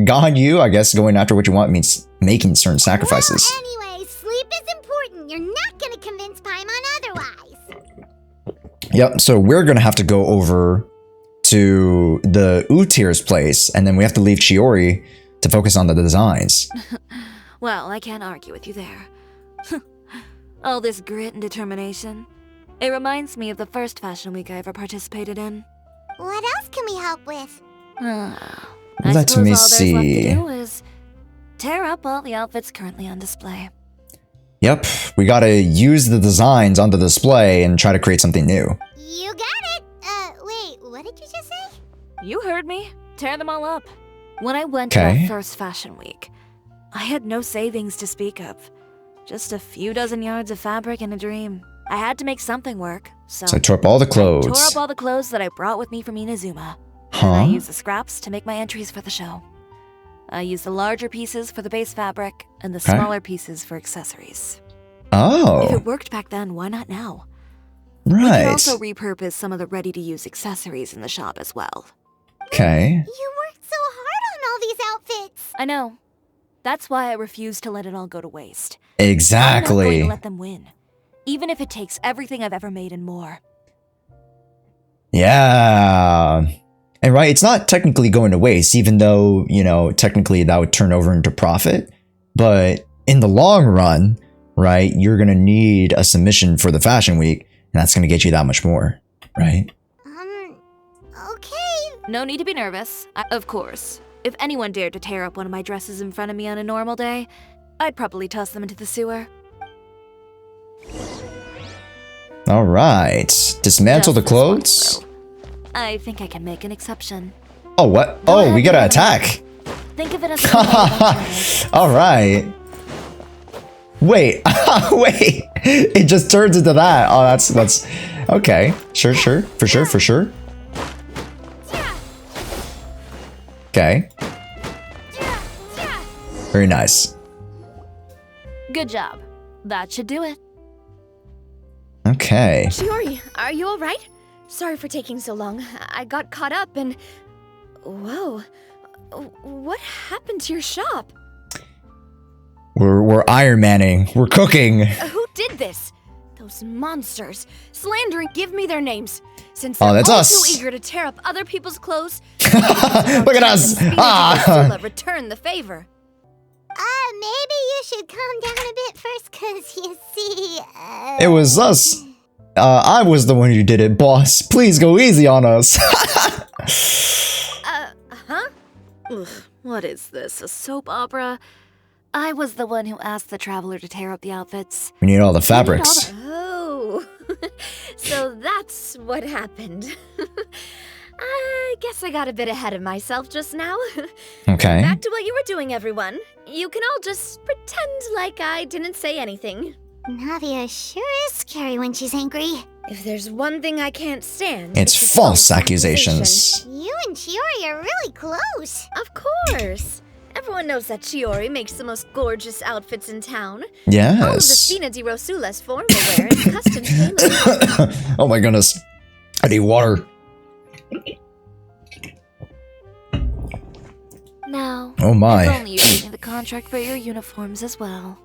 Speaker 1: God, you, I guess going after what you want means making certain sacrifices.
Speaker 2: Well, anyway, sleep is important. You're not gonna convince Paimon otherwise.
Speaker 1: Yep, so we're gonna have to go over to the Utir's place, and then we have to leave Chiori to focus on the designs.
Speaker 3: Well, I can't argue with you there. All this grit and determination. It reminds me of the first fashion week I ever participated in.
Speaker 2: What else can we help with?
Speaker 3: I
Speaker 1: Let
Speaker 3: suppose
Speaker 1: me
Speaker 3: all there's
Speaker 1: see.
Speaker 3: left to do is tear up all the outfits currently on display.
Speaker 1: Yep, we gotta use the designs on the display and try to create something new.
Speaker 2: You got it! Wait, what did you just say?
Speaker 3: You heard me. Tear them all up. When I went to
Speaker 1: Okay.
Speaker 3: that first fashion week, I had no savings to speak of. Just a few dozen yards of fabric and a dream. I had to make something work, so
Speaker 1: I tore up all the
Speaker 3: I tore
Speaker 1: clothes.
Speaker 3: up all the clothes that I brought with me from Inazuma.
Speaker 1: Huh?
Speaker 3: And I used the scraps to make my entries for the show. I used the larger pieces for the base fabric and the
Speaker 1: Okay.
Speaker 3: smaller pieces for accessories. If
Speaker 1: Oh,
Speaker 3: it worked back then, why not now? We can
Speaker 1: right.
Speaker 3: also repurpose some of the ready-to-use accessories in the shop as well.
Speaker 1: Okay.
Speaker 2: You worked so hard on all these outfits.
Speaker 3: I know. That's why I refuse to let it all go to waste. I'm not going
Speaker 1: Exactly.
Speaker 3: to let them win, even if it takes everything I've ever made and more.
Speaker 1: Yeah. And right, it's not technically going to waste, even though, you know, technically that would turn over into profit. But in the long run, right, you're going to need a submission for the fashion week, and that's going to get you that much more, right?
Speaker 2: Okay.
Speaker 3: No need to be nervous. Of course, if anyone dared to tear up one of my dresses in front of me on a normal day, I'd probably toss them into the sewer.
Speaker 1: All right. Dismantle the
Speaker 3: Just this once,
Speaker 1: clothes.
Speaker 3: though. I think I can make an exception.
Speaker 1: Oh, what?
Speaker 3: Go
Speaker 1: Oh,
Speaker 3: ahead,
Speaker 1: we got to
Speaker 3: go
Speaker 1: attack.
Speaker 3: Think of it as a
Speaker 1: All right. Wait, wait. It just turns into that. Oh, that's okay. Sure, for sure. Okay. Very nice.
Speaker 3: Good job. That should do it.
Speaker 1: Okay.
Speaker 12: Chiori, are you alright? Sorry for taking so long. I got caught up and... Whoa. What happened to your shop?
Speaker 1: We're Iron Manning. We're cooking.
Speaker 12: Who did this? Those monsters. Slandering, give me their names. Since
Speaker 1: Oh,
Speaker 12: they're
Speaker 1: that's
Speaker 12: all
Speaker 1: us.
Speaker 12: too eager to tear up other people's clothes,
Speaker 1: Look at us. Ah.
Speaker 12: return the favor.
Speaker 2: Maybe you should calm down a bit first, cause you see,
Speaker 1: It was us. I was the one who did it, boss. Please go easy on us.
Speaker 3: Ugh, what is this, a soap opera? I was the one who asked the traveler to tear up the outfits.
Speaker 1: We need all the fabrics.
Speaker 12: Oh, so that's what happened. I guess I got a bit ahead of myself just now.
Speaker 1: Okay.
Speaker 12: Back to what you were doing, everyone. You can all just pretend like I didn't say anything.
Speaker 2: Navia sure is scary when she's angry.
Speaker 12: If there's one thing I can't stand,
Speaker 1: It's false accusations.
Speaker 2: You and Chiori are really close.
Speaker 12: Of course. Everyone knows that Chiori makes the most gorgeous outfits in town.
Speaker 1: Yes.
Speaker 12: All of the Spina di Rosula's formal wear is custom tailored.
Speaker 1: Oh my goodness. I need water.
Speaker 3: Now,
Speaker 1: oh my.
Speaker 3: if only you're reading the contract for your uniforms as well.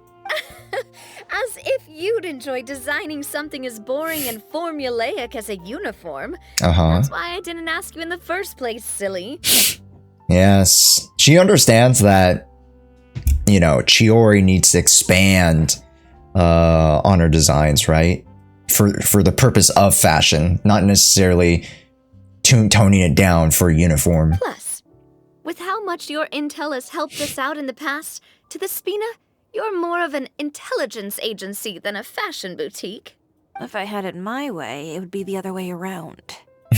Speaker 12: As if you'd enjoy designing something as boring and formulaic as a uniform. That's why I didn't ask you in the first place, silly.
Speaker 1: Yes. She understands that, you know, Chiori needs to expand on her designs, right? For the purpose of fashion, not necessarily toning it down for a uniform.
Speaker 12: Plus, with how much your intel has helped us out in the past, to the Spina, you're more of an intelligence agency than a fashion boutique.
Speaker 3: If I had it my way, it would be the other way around.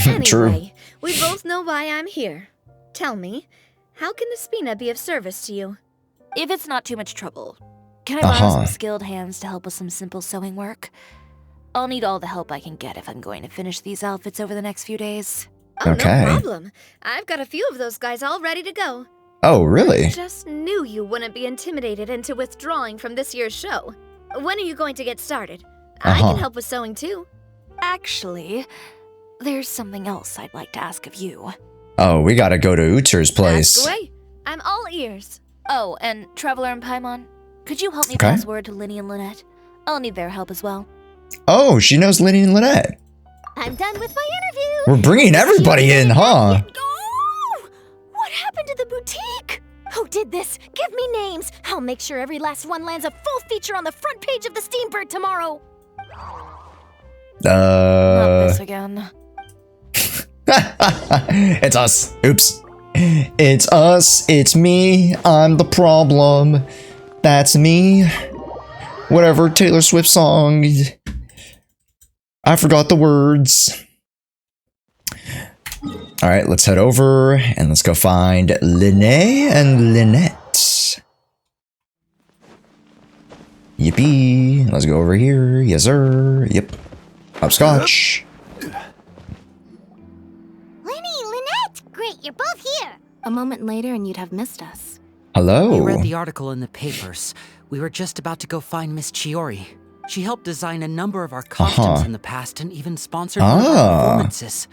Speaker 12: Anyway,
Speaker 1: True.
Speaker 12: we both know why I'm here. Tell me, how can the Spina be of service to you?
Speaker 3: If it's not too much trouble, can I borrow some skilled hands to help with some simple sewing work? I'll need all the help I can get if I'm going to finish these outfits over the next few days.
Speaker 12: Oh, no problem. I've got a few of those guys all ready to go.
Speaker 1: Oh, really?
Speaker 12: I just knew you wouldn't be intimidated into withdrawing from this year's show. When are you going to get started? I can help with sewing too.
Speaker 3: Actually, there's something else I'd like to ask of you.
Speaker 1: Oh, we gotta go to Uther's place.
Speaker 12: Ask away. I'm all ears.
Speaker 3: Oh, and Traveler and Paimon, could you help me pass word to Linny and Lynette? I'll need their help as well.
Speaker 1: Oh, she knows Linny and Lynette.
Speaker 2: I'm done with my interview.
Speaker 1: We're bringing everybody in, huh?
Speaker 13: Oh! What happened to the boutique? Who did this? Give me names. I'll make sure every last one lands a full feature on the front page of the Steambird tomorrow.
Speaker 3: Not this again.
Speaker 1: It's us. Oops. It's us. It's me. I'm the problem. That's me. Whatever Taylor Swift song. I forgot the words. Alright, let's head over and let's go find Linné and Lynette. Yippee. Let's go over here. Yes, sir. Yep. Hopscotch.
Speaker 2: Great, you're both here.
Speaker 13: A moment later and you'd have missed us.
Speaker 1: Hello.
Speaker 15: We read the article in the papers. We were just about to go find Miss Chiori. She helped design a number of our costumes in the past and even sponsored one of our performances.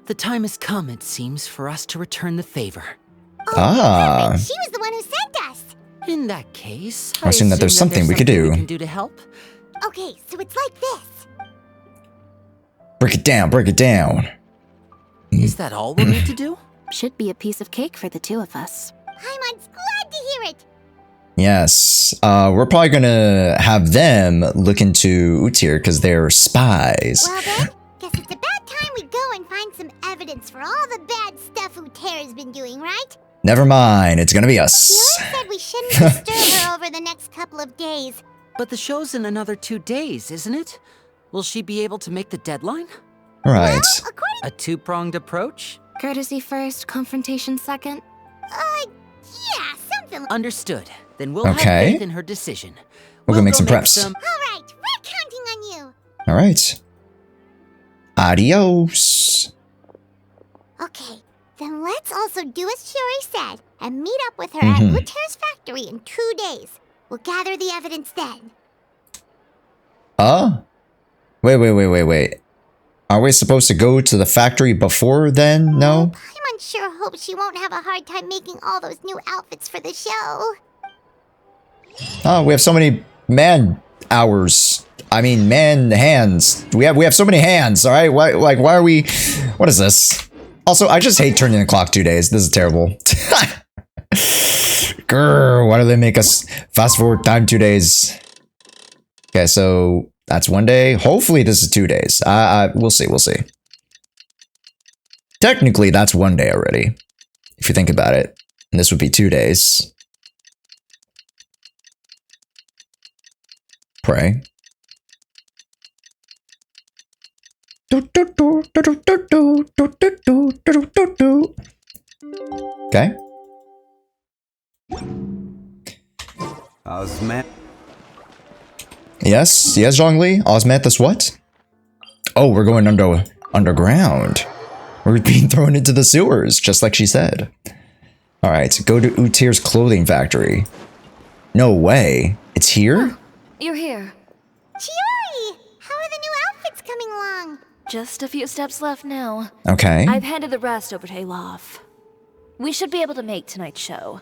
Speaker 15: The time has come, it seems, for us to return the favor.
Speaker 2: Oh, she was the one who sent us.
Speaker 15: In that case,
Speaker 1: I assume that there's something we could do.
Speaker 15: We can do to help.
Speaker 2: Okay, so it's like this.
Speaker 1: Break it down, break it down.
Speaker 15: Is that all we need to do?
Speaker 13: Should be a piece of cake for the two of us.
Speaker 2: Paimon's glad to hear it.
Speaker 1: Yes, we're probably gonna have them look into Utyr because they're spies.
Speaker 2: Well then, guess it's about time we go and find some evidence for all the bad stuff Utyr's been doing, right?
Speaker 1: Never mind, it's gonna be us.
Speaker 2: She always said we shouldn't disturb her over the next couple of days.
Speaker 15: But the show's in another 2 days, isn't it? Will she be able to make the deadline?
Speaker 1: Right.
Speaker 2: Well,
Speaker 15: a two-pronged approach?
Speaker 13: Courtesy first, confrontation second?
Speaker 2: Yeah, something like...
Speaker 15: Understood. Then we'll have faith in her decision.
Speaker 1: We'll go make some preps.
Speaker 2: Alright, we're counting on you.
Speaker 1: Alright. Adios.
Speaker 2: Okay, then let's also do as Chiori said and meet up with her at Utyr's factory in 2 days. We'll gather the evidence then.
Speaker 1: Wait. Are we supposed to go to the factory before then? No?
Speaker 2: Paimon sure hopes she won't have a hard time making all those new outfits for the show.
Speaker 1: Oh, we have so many man hours. I mean, man hands. We have so many hands, alright? Why are we... What is this? Also, I just hate turning the clock 2 days. This is terrible. Grr, why do they make us fast forward time 2 days? Okay, so... That's 1 day. Hopefully this is 2 days. We'll see. Technically, that's 1 day already. If you think about it. And this would be 2 days. Pray. Okay. Yes, yes, Zhongli. Osmanthus what? Oh, we're going underground. We're being thrown into the sewers, just like she said. Alright, go to Utir's clothing factory. No way. It's here?
Speaker 3: You're here.
Speaker 2: Chiori! How are the new outfits coming along?
Speaker 3: Just a few steps left now.
Speaker 1: Okay.
Speaker 3: I've handed the rest over to Olaf. We should be able to make tonight's show.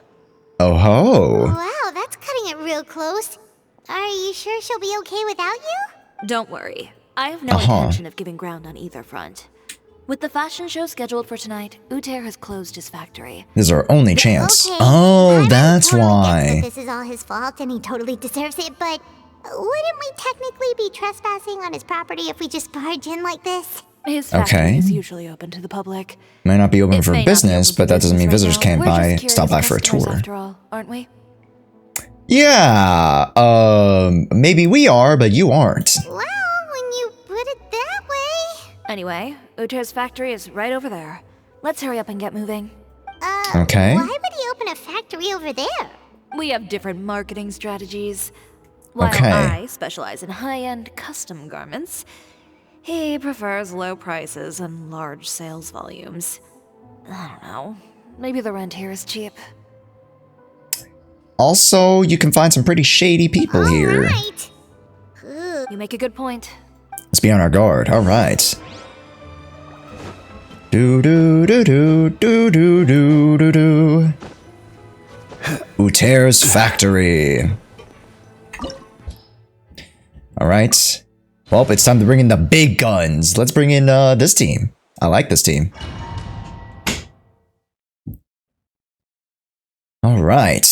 Speaker 1: Oh ho!
Speaker 2: Wow, that's cutting it real close. Are you sure she'll be okay without you?
Speaker 3: Don't worry. I have no intention of giving ground on either front. With the fashion show scheduled for tonight, Utir has closed his factory.
Speaker 1: This is our only chance.
Speaker 2: Okay,
Speaker 1: Oh, that's why.
Speaker 2: This is all his fault and he totally deserves it, but wouldn't we technically be trespassing on his property if we just barge in like this?
Speaker 3: His factory is usually open to the public.
Speaker 1: Might not be open for business, but that doesn't mean visitors can't stop by for a tour.
Speaker 3: After all, aren't we?
Speaker 1: Yeah, maybe we are, but you aren't.
Speaker 2: Well, when you put it that way.
Speaker 3: Anyway, Utir's factory is right over there. Let's hurry up and get moving.
Speaker 1: Okay.
Speaker 2: Why would he open a factory over there?
Speaker 3: We have different marketing strategies. While I specialize in high-end custom garments, he prefers low prices and large sales volumes. I don't know. Maybe the rent here is cheap.
Speaker 1: Also, you can find some pretty shady people here.
Speaker 2: Right.
Speaker 3: You make a good point.
Speaker 1: Let's be on our guard. All right. Do do do do do do do do do. Utir's factory. All right. Well, it's time to bring in the big guns. Let's bring in this team. I like this team. All right.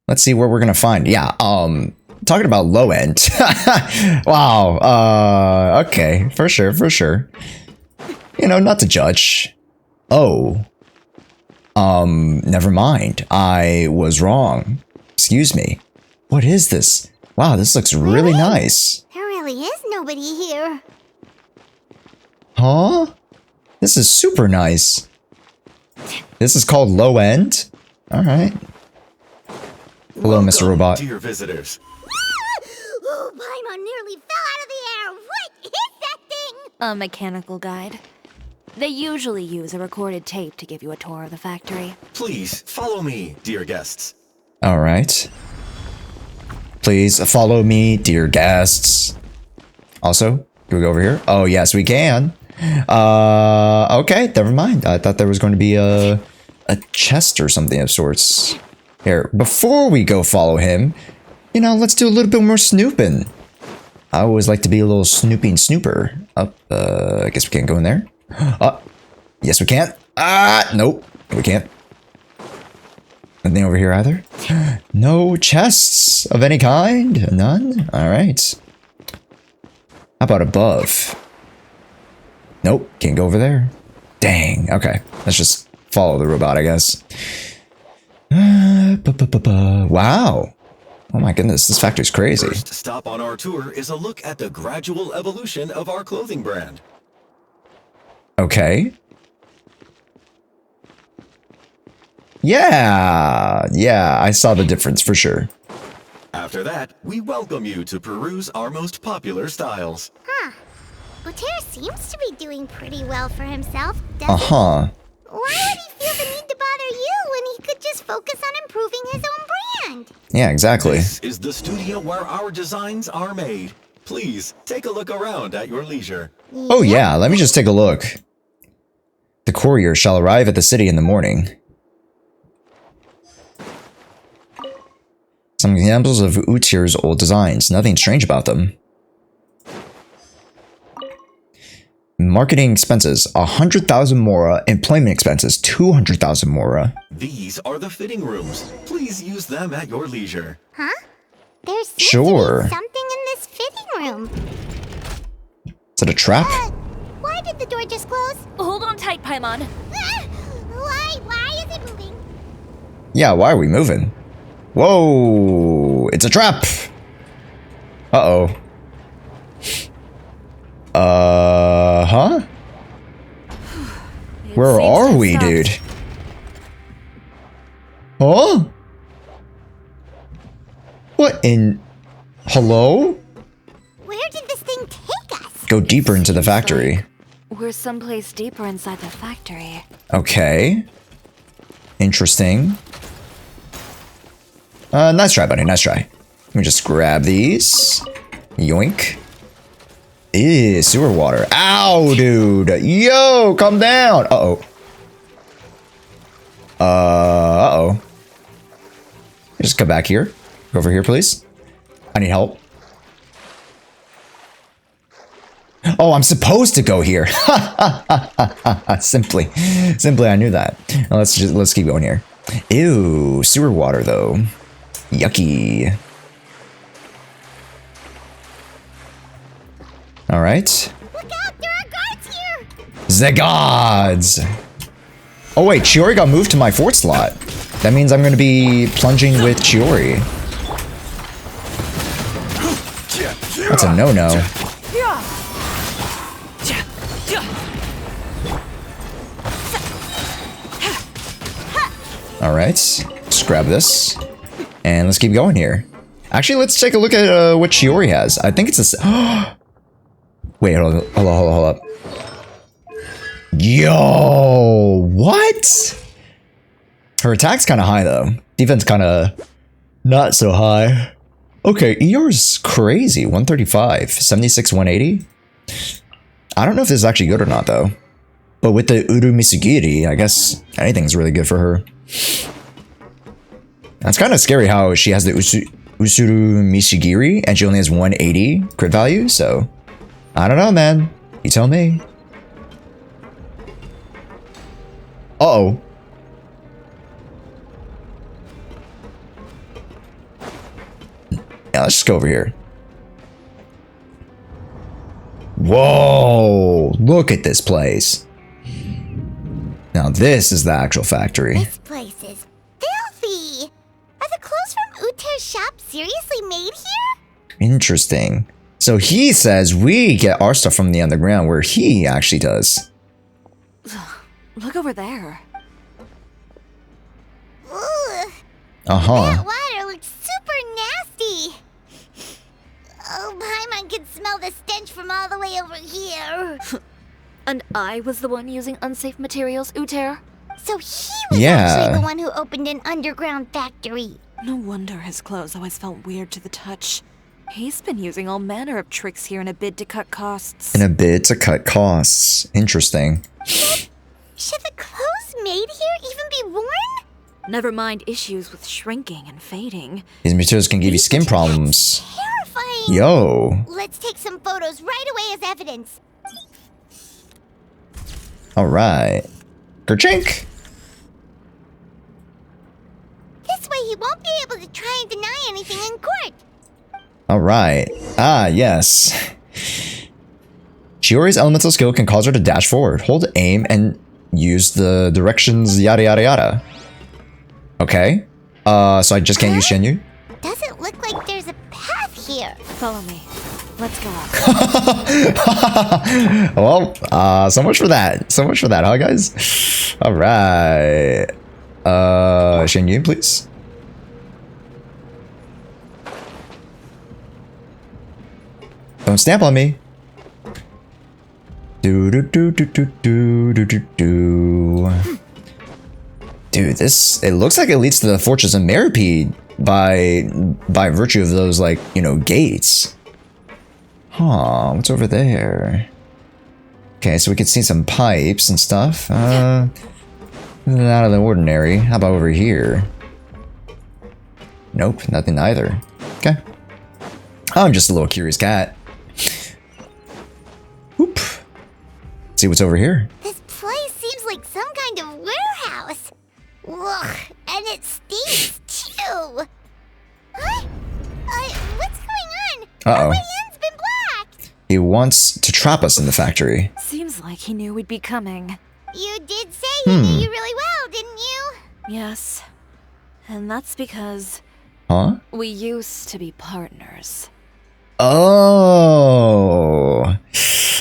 Speaker 1: Let's see what we're gonna find. Yeah. Talking about low end. Wow. Okay. For sure. For sure. You know, not to judge. Oh. Never mind. I was wrong. Excuse me. What is this? Wow, this looks really nice.
Speaker 2: There really is nobody here.
Speaker 1: Huh? This is super nice. This is called low end? Alright. Hello, Mr. Robot.
Speaker 16: Dear visitors.
Speaker 2: Oh, Paimon nearly fell out of the air. What is that thing?
Speaker 3: A mechanical guide. They usually use a recorded tape to give you a tour of the factory.
Speaker 16: Please, follow me, dear guests.
Speaker 1: Alright. Please follow me, dear guests. Also, can we go over here? Oh, yes, we can. Okay, never mind. I thought there was going to be a chest or something of sorts. Here, before we go follow him, you know, let's do a little bit more snooping. I always like to be a little snooping snooper. I guess we can't go in there. Yes, we can. Nope, we can't. Nothing over here either. No chests of any kind? None? Alright. How about above? Nope, can't go over there. Dang, okay. Let's just follow the robot, I guess. Wow. Oh my goodness, this factory's crazy.
Speaker 16: First stop on our tour is a look at the gradual evolution of our clothing brand.
Speaker 1: Okay. Yeah, I saw the difference for sure.
Speaker 16: After that, we welcome you to peruse our most popular styles.
Speaker 2: Huh. Utir seems to be doing pretty well for himself, doesn't he?
Speaker 1: Why
Speaker 2: would he feel the need to bother you when he could just focus on improving his own brand?
Speaker 1: Yeah, exactly.
Speaker 16: This is the studio where our designs are made. Please, take a look around at your leisure.
Speaker 1: Oh yeah, let me just take a look. The courier shall arrive at the city in the morning. Some examples of Utir's old designs. Nothing strange about them. Marketing expenses, 100,000 mora. Employment expenses, 200,000 mora.
Speaker 16: These are the fitting rooms. Please use them at your leisure.
Speaker 2: Huh? There's
Speaker 1: Sure.
Speaker 2: something in this fitting room.
Speaker 1: Is it a trap?
Speaker 2: Why did the door just close?
Speaker 3: Hold on tight, Paimon.
Speaker 2: Why is it moving?
Speaker 1: Yeah, why are we moving? Whoa! it's a trap. Uh-oh. Huh? Where are we, dude? Huh? What in... Hello?
Speaker 2: Where did this thing take us?
Speaker 1: Go deeper into the factory.
Speaker 3: We're someplace deeper inside the factory.
Speaker 1: Okay. Interesting. Nice try, buddy. Nice try. Let me just grab these. Yoink. Ew, sewer water. Ow, dude. Yo, calm down. Uh-oh. Uh-oh. Just come back here. Go over here, please. I need help. Oh, I'm supposed to go here. Simply, I knew that. Now let's keep going here. Ew, sewer water though. Yucky. All right.
Speaker 2: Look out, there are guards here.
Speaker 1: The gods. Oh wait, Chiori got moved to my fort slot. That means I'm going to be plunging with Chiori. That's a no-no. Alright, let's grab this. And let's keep going here. Actually, let's take a look at what Chiori has. I think it's a... Wait, hold up. Yo, what? Her attack's kind of high, though. Defense kind of not so high. Okay, ER's crazy. 135, 76, 180. I don't know if this is actually good or not, though. But with the Uru Misugiri, I guess anything's really good for her. That's kind of scary how she has the Usuru Mishigiri and she only has 180 crit value, so I don't know, man. You tell me. Uh-oh. Yeah, let's just go over here. Whoa! Look at this place. Now this is the actual factory.
Speaker 2: This place is filthy. Are the clothes from Uter's shop seriously made here?
Speaker 1: Interesting. So he says we get our stuff from the underground, where he actually does.
Speaker 3: Look over there.
Speaker 2: Ugh.
Speaker 1: Uh-huh.
Speaker 2: That water looks super nasty. Oh, Paimon can smell the stench from all the way over here.
Speaker 3: And I was the one using unsafe materials, Uter?
Speaker 2: So he was actually the one who opened an underground factory.
Speaker 3: No wonder his clothes always felt weird to the touch. He's been using all manner of tricks here in a bid to cut costs.
Speaker 1: Interesting.
Speaker 2: Should the clothes made here even be worn?
Speaker 3: Never mind issues with shrinking and fading.
Speaker 1: These materials can give you skin problems.
Speaker 2: Terrifying.
Speaker 1: Yo.
Speaker 2: Let's take some photos right away as evidence.
Speaker 1: Alright. Kerchink!
Speaker 2: This way he won't be able to try and deny anything in court.
Speaker 1: Alright. Ah, yes. Chiori's elemental skill can cause her to dash forward. Hold aim and use the directions yada yada yada. Okay. So I just can't use Shenyu?
Speaker 2: Doesn't look like there's a path here.
Speaker 3: Follow me. Let's go.
Speaker 1: Well, so much for that. So much for that, huh, guys? Alright. Shenyu, please. Don't stamp on me. Do do do do do do do do do. Dude, this, it looks like it leads to the Fortress of Meripede by virtue of those, like, you know, gates. Huh, what's over there? Okay, so we can see some pipes and stuff. Out of the ordinary. How about over here? Nope, nothing either. Okay. I'm just a little curious cat. Whoop. Let's see what's over here.
Speaker 2: This place seems like some kind of warehouse. Ugh, and it stinks too. Huh? What's going on?
Speaker 1: Uh-oh.
Speaker 2: My hand's been black.
Speaker 1: He wants to trap us in the factory.
Speaker 3: Seems like he knew we'd be coming.
Speaker 2: You did say he knew you really well, didn't you?
Speaker 3: Yes. And that's because
Speaker 1: Huh?
Speaker 3: We used to be partners.
Speaker 1: Oh.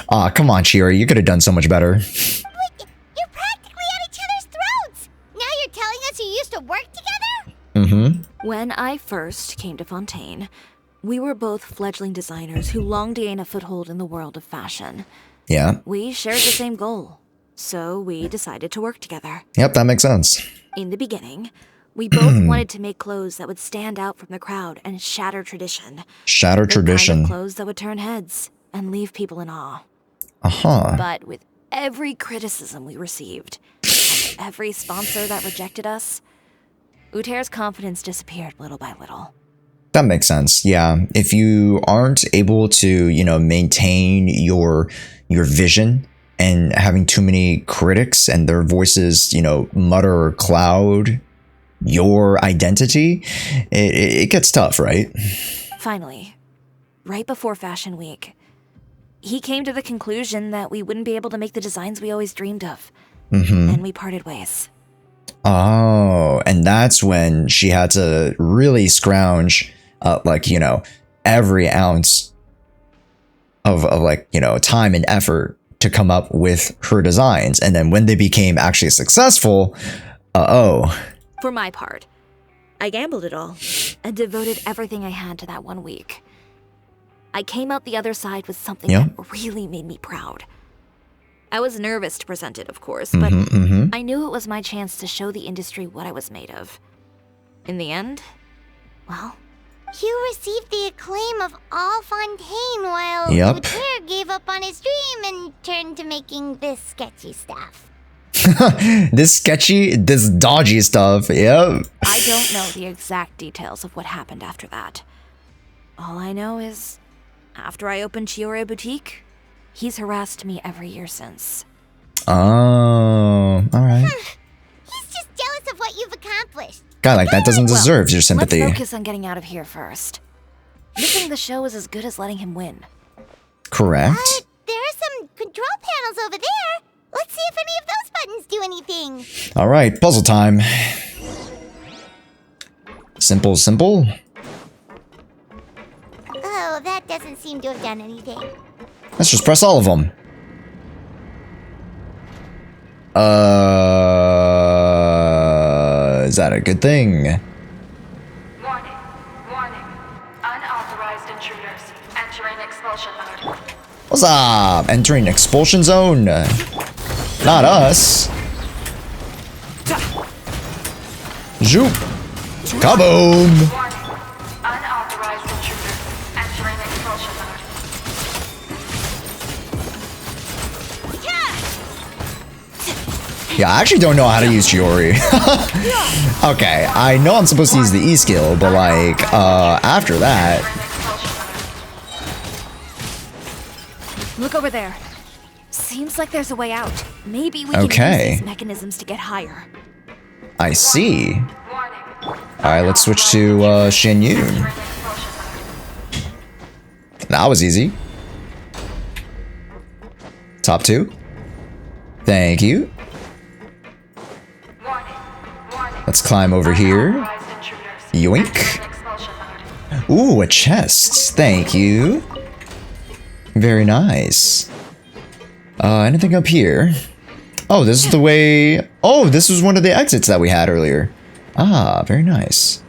Speaker 1: Aw, come on, Chiori. You could have done so much better.
Speaker 2: You're practically at each other's throats. Now you're telling us you used to work together?
Speaker 1: Mm-hmm.
Speaker 3: When I first came to Fontaine, we were both fledgling designers who longed to gain a foothold in the world of fashion.
Speaker 1: Yeah.
Speaker 3: We shared the same goal, so we decided to work together.
Speaker 1: Yep, that makes sense.
Speaker 3: In the beginning, we both wanted to make clothes that would stand out from the crowd and shatter tradition.
Speaker 1: Shatter tradition.
Speaker 3: Kind of clothes that would turn heads and leave people in awe.
Speaker 1: Uh-huh.
Speaker 3: But with every criticism we received, and every sponsor that rejected us, Uter's confidence disappeared little by little.
Speaker 1: That makes sense. Yeah. If you aren't able to, you know, maintain your vision and having too many critics and their voices, you know, mutter or cloud your identity, it gets tough, right?
Speaker 3: Finally, right before Fashion Week, he came to the conclusion that we wouldn't be able to make the designs we always dreamed of.
Speaker 1: Mm-hmm.
Speaker 3: And we parted ways.
Speaker 1: Oh, and that's when she had to really scrounge, like, you know, every ounce of like, you know, time and effort to come up with her designs. And then when they became actually successful,
Speaker 3: For my part, I gambled it all and devoted everything I had to that 1 week. I came out the other side with something that really made me proud. I was nervous to present it, of course, but I knew it was my chance to show the industry what I was made of. In the end, well...
Speaker 2: You received the acclaim of all Fontaine while Uter gave up on his dream and turned to making this sketchy stuff.
Speaker 1: This dodgy stuff, yep.
Speaker 3: I don't know the exact details of what happened after that. All I know is, after I opened Chiori Boutique, he's harassed me every year since.
Speaker 1: Oh, alright.
Speaker 2: He's just jealous of what you've accomplished.
Speaker 1: Guy like that doesn't deserve your sympathy.
Speaker 3: Let's focus on getting out of here first. Missing the show is as good as letting him win.
Speaker 1: Correct.
Speaker 2: There are some control panels over there. Let's see if any of those buttons do anything.
Speaker 1: Alright, puzzle time. Simple, simple.
Speaker 2: Oh, that doesn't seem to have done anything.
Speaker 1: Let's just press all of them. Is that a good thing?
Speaker 17: Warning. Unauthorized intruders entering expulsion mode.
Speaker 1: What's up? Entering expulsion zone. Not us. Zoop. Kaboom.
Speaker 17: Unauthorized intruders entering expulsion mode.
Speaker 1: Yeah, I actually don't know how to use Chiori. Okay, I know I'm supposed to use the E skill, but like, after that...
Speaker 3: Look over there. Seems like there's a way out. Maybe we can use these mechanisms to get higher.
Speaker 1: I see. Alright, let's switch to Shen Yun. That was easy. Top 2. Thank you. Let's climb over here. Yoink. Ooh, a chest. Thank you. Very nice. Anything up here? Oh, this is the way... Oh, this was one of the exits that we had earlier. Ah, very nice.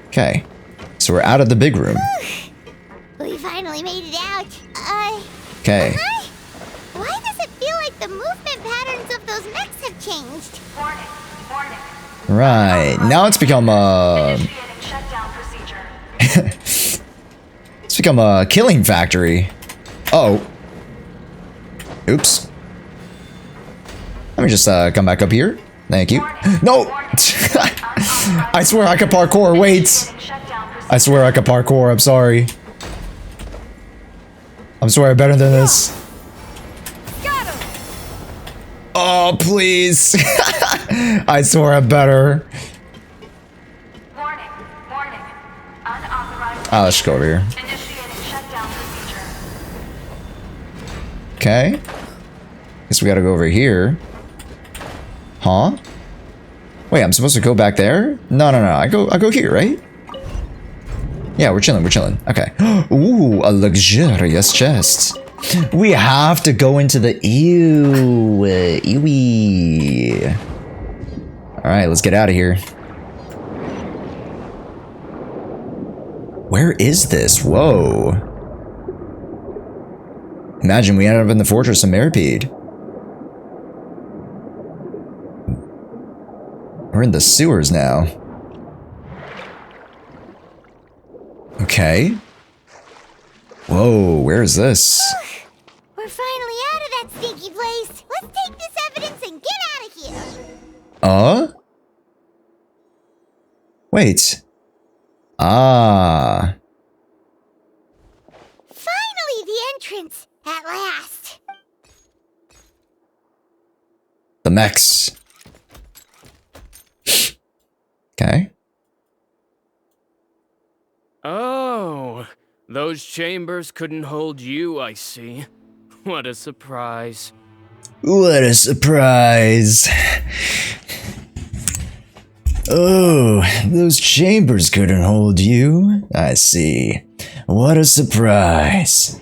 Speaker 1: Okay. So we're out of the big room.
Speaker 2: We finally made it out.
Speaker 1: Okay.
Speaker 2: Why does it feel like the movement patterns of those mechs have changed?
Speaker 1: Right. Now it's become it's become a killing factory. Oh. Oops. Let me just come back up here. Thank you. No! I swear I could parkour. Wait. I swear I could parkour. I'm sorry. I'm sorry, I'm better than this. Oh, please. I swear I'm better. Oh, let's go over here. Okay. Guess we gotta go over here. Huh? Wait, I'm supposed to go back there? No. I go here, right? Yeah, we're chilling, we're chilling. Okay. Ooh, a luxurious chest. We have to go into the ewy. Alright, let's get out of here. Where is this? Whoa. Imagine we ended up in the fortress of Meripede. We're in the sewers now. Okay. Whoa, where is this?
Speaker 2: We're finally out of that stinky place. Let's take this evidence and get out of here.
Speaker 1: Wait. Ah.
Speaker 2: Finally, the entrance. At last.
Speaker 1: The mechs. Okay.
Speaker 8: Oh, those chambers couldn't hold you, I see. What a surprise.
Speaker 1: What a surprise. Oh, those chambers couldn't hold you. I see. What a surprise.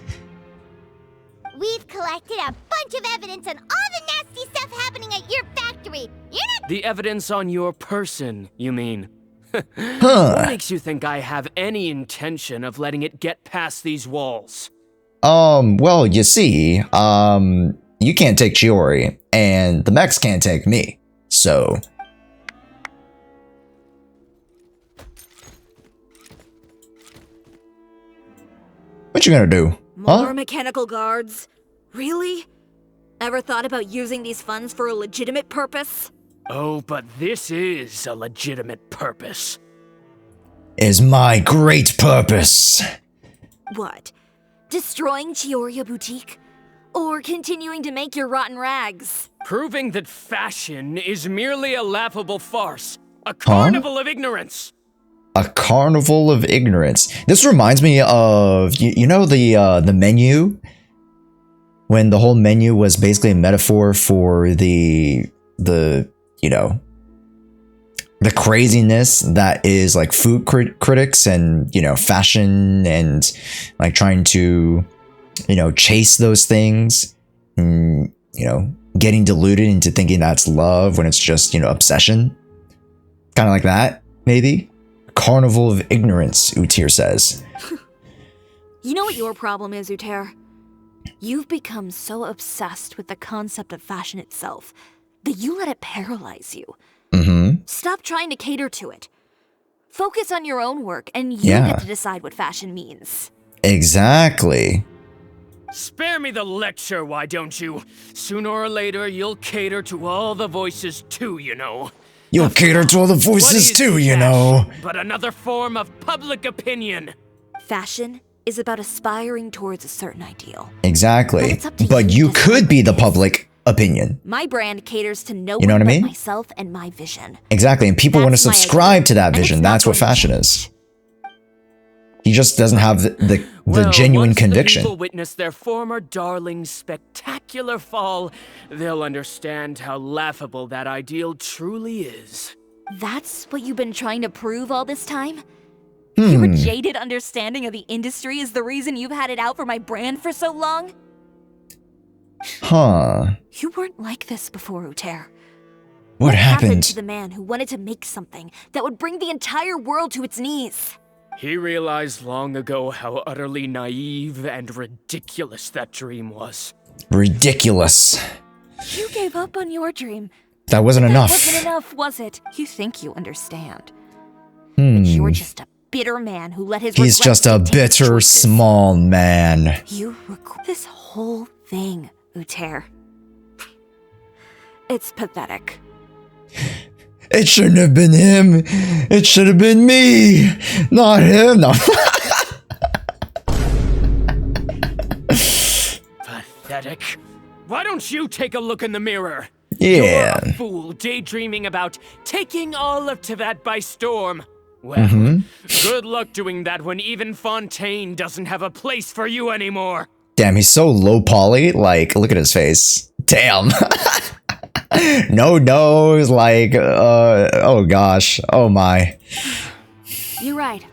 Speaker 2: We've collected a bunch of evidence on all the nasty stuff happening at your factory. You're not—
Speaker 8: The evidence on your person, you mean?
Speaker 1: Huh.
Speaker 8: What makes you think I have any intention of letting it get past these walls?
Speaker 1: Well, you see, you can't take Chiori, and the mechs can't take me, so... What you gonna do?
Speaker 3: More mechanical guards? Really? Ever thought about using these funds for a legitimate purpose?
Speaker 8: Oh, but this is a legitimate purpose.
Speaker 1: Is my great purpose.
Speaker 3: What? Destroying Chiori Boutique? Or continuing to make your rotten rags?
Speaker 8: Proving that fashion is merely a laughable farce. A carnival of ignorance.
Speaker 1: A carnival of ignorance. This reminds me of, you know, the menu? When the whole menu was basically a metaphor for the you know, the craziness that is like food critics and, you know, fashion and like trying to, you know, chase those things and, you know, getting deluded into thinking that's love when it's just, you know, obsession. Kind of like that, maybe. Carnival of ignorance, Utir says.
Speaker 3: You know what your problem is, Utir? You've become so obsessed with the concept of fashion itself that you let it paralyze you. Stop trying to cater to it. Focus on your own work, and you get to decide what fashion means.
Speaker 1: Exactly.
Speaker 8: Spare me the lecture, why don't you? Sooner or later, you'll cater to all the voices too, you know.
Speaker 1: You'll cater to all the voices too, you know.
Speaker 8: But another form of public opinion.
Speaker 3: Fashion is about aspiring towards a certain ideal.
Speaker 1: Exactly. But you could be the public opinion.
Speaker 3: My brand caters to no
Speaker 1: You know
Speaker 3: one
Speaker 1: what I
Speaker 3: but
Speaker 1: mean?
Speaker 3: myself and my vision.
Speaker 1: Exactly, and people want to
Speaker 3: That's my
Speaker 1: subscribe to that
Speaker 3: idea, and
Speaker 1: vision.
Speaker 3: it's not
Speaker 1: That's what
Speaker 3: going to
Speaker 1: fashion is. He just doesn't have the
Speaker 8: Well,
Speaker 1: genuine
Speaker 8: once
Speaker 1: conviction.
Speaker 8: the people witness their former darling's spectacular fall, they'll understand how laughable that ideal truly is.
Speaker 3: That's what you've been trying to prove all this time? Your jaded understanding of the industry is the reason you've had it out for my brand for so long?
Speaker 1: Huh.
Speaker 3: You weren't like this before, Utir.
Speaker 1: What happened?
Speaker 3: To the man who wanted to make something that would bring the entire world to its knees?
Speaker 8: He realized long ago how utterly naive and ridiculous that dream was.
Speaker 1: Ridiculous.
Speaker 3: You gave up on your dream.
Speaker 1: That wasn't enough.
Speaker 3: That wasn't enough, was it? You think you understand. But you're just a bitter man who let his
Speaker 1: He's just a bitter, small man.
Speaker 3: You regret this whole thing, Utir. It's pathetic.
Speaker 1: It shouldn't have been him. It should have been me. Not him. No.
Speaker 8: Pathetic. Why don't you take a look in the mirror?
Speaker 1: Yeah.
Speaker 8: You're a fool daydreaming about taking all of Teyvat by storm. Well, good luck doing that when even Fontaine doesn't have a place for you anymore.
Speaker 1: Damn, he's so low poly. Like, look at his face. Damn. No nose, like, oh gosh. Oh my.
Speaker 3: You're right.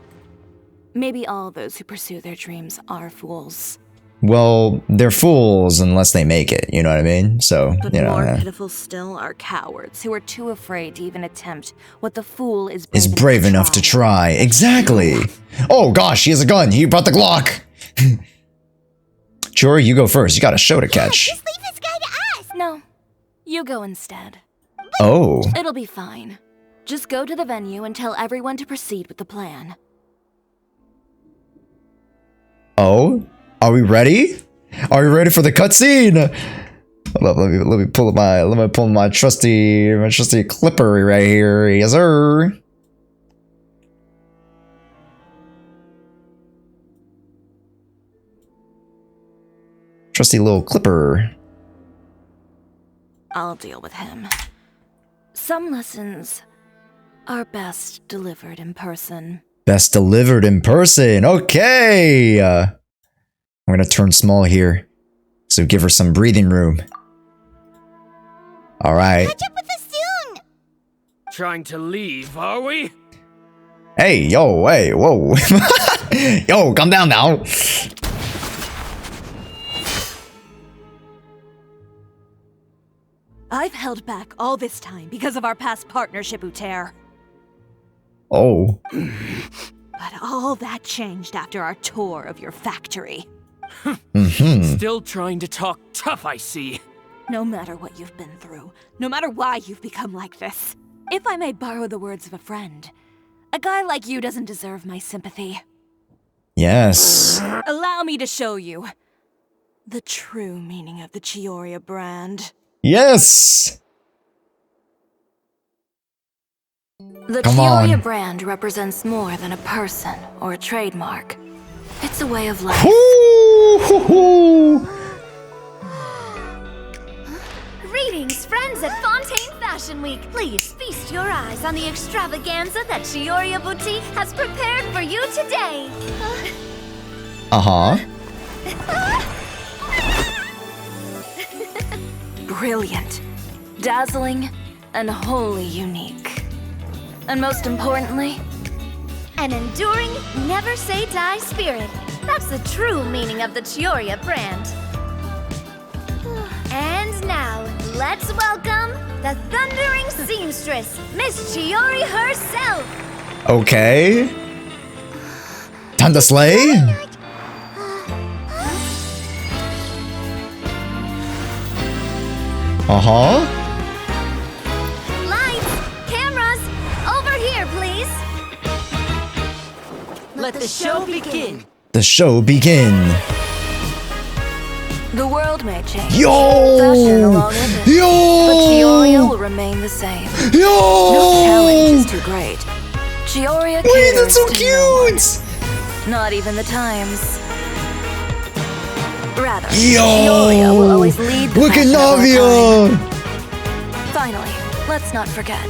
Speaker 3: Maybe all those who pursue their dreams are fools.
Speaker 1: Well, they're fools unless they make it, you know what I mean? So,
Speaker 3: But
Speaker 1: you know.
Speaker 3: more pitiful still are cowards who are too afraid to even attempt what the fool is
Speaker 1: brave enough to try. Exactly. Oh gosh, he has a gun. He brought the Glock. Chiori, you go first. You got a show to catch.
Speaker 2: Just leave this guy to us.
Speaker 3: No, you go instead.
Speaker 1: Oh.
Speaker 3: It'll be fine. Just go to the venue and tell everyone to proceed with the plan.
Speaker 1: Oh? Are we ready? Are we ready for the cutscene? Hold up, let me pull my trusty clipper right here. Yes, sir. Trusty little clipper.
Speaker 3: I'll deal with him. Some lessons are best delivered in person.
Speaker 1: Best delivered in person. Okay. I'm gonna turn small here, so give her some breathing room. All right.
Speaker 2: Catch up with us soon.
Speaker 8: Trying to leave, are we?
Speaker 1: Hey, yo, hey, whoa. Yo, calm down now.
Speaker 3: I've held back all this time because of our past partnership, Uter.
Speaker 1: Oh.
Speaker 3: But all that changed after our tour of your factory.
Speaker 8: Still trying to talk tough, I see.
Speaker 3: No matter what you've been through, no matter why you've become like this, if I may borrow the words of a friend, a guy like you doesn't deserve my sympathy.
Speaker 1: Yes.
Speaker 3: Allow me to show you the true meaning of the Chiori brand.
Speaker 1: Yes.
Speaker 3: The
Speaker 1: Come
Speaker 3: Chiori
Speaker 1: on.
Speaker 3: brand represents more than a person or a trademark. It's a way of life.
Speaker 12: Greetings, friends at Fontaine Fashion Week. Please feast your eyes on the extravaganza that Chiori Boutique has prepared for you today.
Speaker 1: Uh-huh.
Speaker 3: Brilliant, dazzling, and wholly unique. And most importantly,
Speaker 12: An enduring, never-say-die spirit. That's the true meaning of the Chiori brand. And now, let's welcome the thundering seamstress, Miss Chiori herself.
Speaker 1: Okay. Time to slay? Uh-huh.
Speaker 12: Lights, cameras, over here, please.
Speaker 15: Let the show begin.
Speaker 1: The show begin.
Speaker 3: the world may change.
Speaker 1: Yo!
Speaker 3: Fashion along with it.
Speaker 1: Yo!
Speaker 3: But Chiori will remain the same.
Speaker 1: Yo!
Speaker 3: No challenge is too great. Chiori
Speaker 1: Wait, that's
Speaker 3: caters
Speaker 1: so
Speaker 3: to
Speaker 1: cute!
Speaker 3: no one. Not even the times. Rather,
Speaker 1: Yo!
Speaker 3: Sjorya will always lead the
Speaker 1: Look at
Speaker 3: fashion of our
Speaker 1: Navia!
Speaker 3: time. Finally, let's not forget.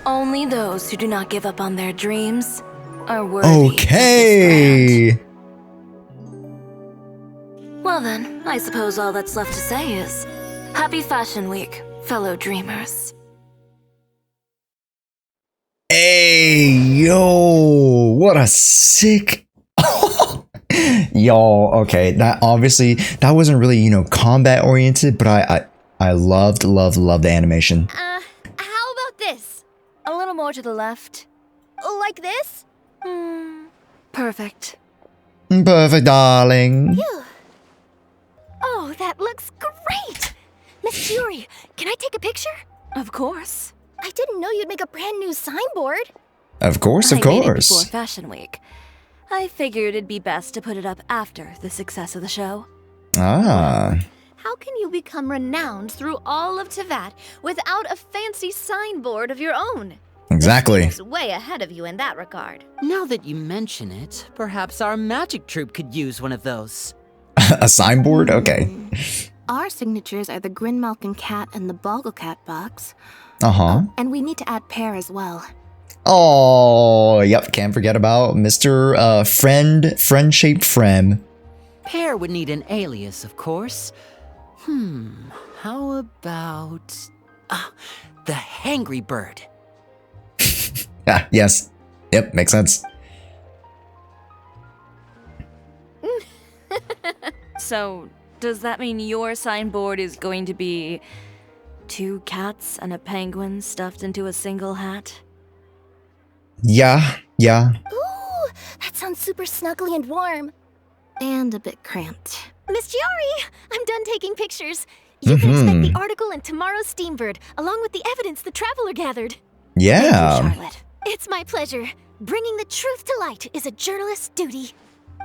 Speaker 3: Only those who do not give up on their dreams are worthy.
Speaker 1: Okay.
Speaker 3: Well then, I suppose all that's left to say is, Happy Fashion Week, fellow dreamers.
Speaker 1: Hey, yo, what a sick. Yo, okay, that obviously, that wasn't really, you know, combat oriented, but I loved the animation.
Speaker 12: How about this?
Speaker 3: A little more to the left.
Speaker 12: Like this?
Speaker 3: Perfect.
Speaker 1: Perfect, darling.
Speaker 13: Phew. Oh, that looks great! Miss Chiori, can I take a picture?
Speaker 3: Of course.
Speaker 13: I didn't know you'd make a brand new signboard.
Speaker 1: Of course, of
Speaker 3: I made it
Speaker 1: course.
Speaker 3: before Fashion Week. I figured it'd be best to put it up after the success of the show.
Speaker 1: Ah.
Speaker 12: How can you become renowned through all of Teyvat without a fancy signboard of your own?
Speaker 1: Exactly.
Speaker 12: He's way ahead of you in that regard.
Speaker 15: Now that you mention it, perhaps our magic troupe could use one of those.
Speaker 1: A signboard? Okay.
Speaker 14: Our signatures are the Grinmalkin cat and the Bogglecat box.
Speaker 1: Uh-huh.
Speaker 14: And we need to add Pear as well.
Speaker 1: Oh, yep. Can't forget about Mr. Friend-shaped Frem.
Speaker 15: Pear would need an alias, of course. How about... the Hangry Bird.
Speaker 1: Yes. Yep, makes sense.
Speaker 3: So, does that mean your signboard is going to be 2 cats and a penguin stuffed into a single hat?
Speaker 1: Yeah.
Speaker 4: Ooh, that sounds super snuggly and warm. And a bit cramped.
Speaker 13: Miss Chiori, I'm done taking pictures. You can expect the article in tomorrow's Steambird, along with the evidence the Traveler gathered.
Speaker 1: Yeah.
Speaker 13: Thank you, Charlotte. It's my pleasure. Bringing the truth to light is a journalist's duty.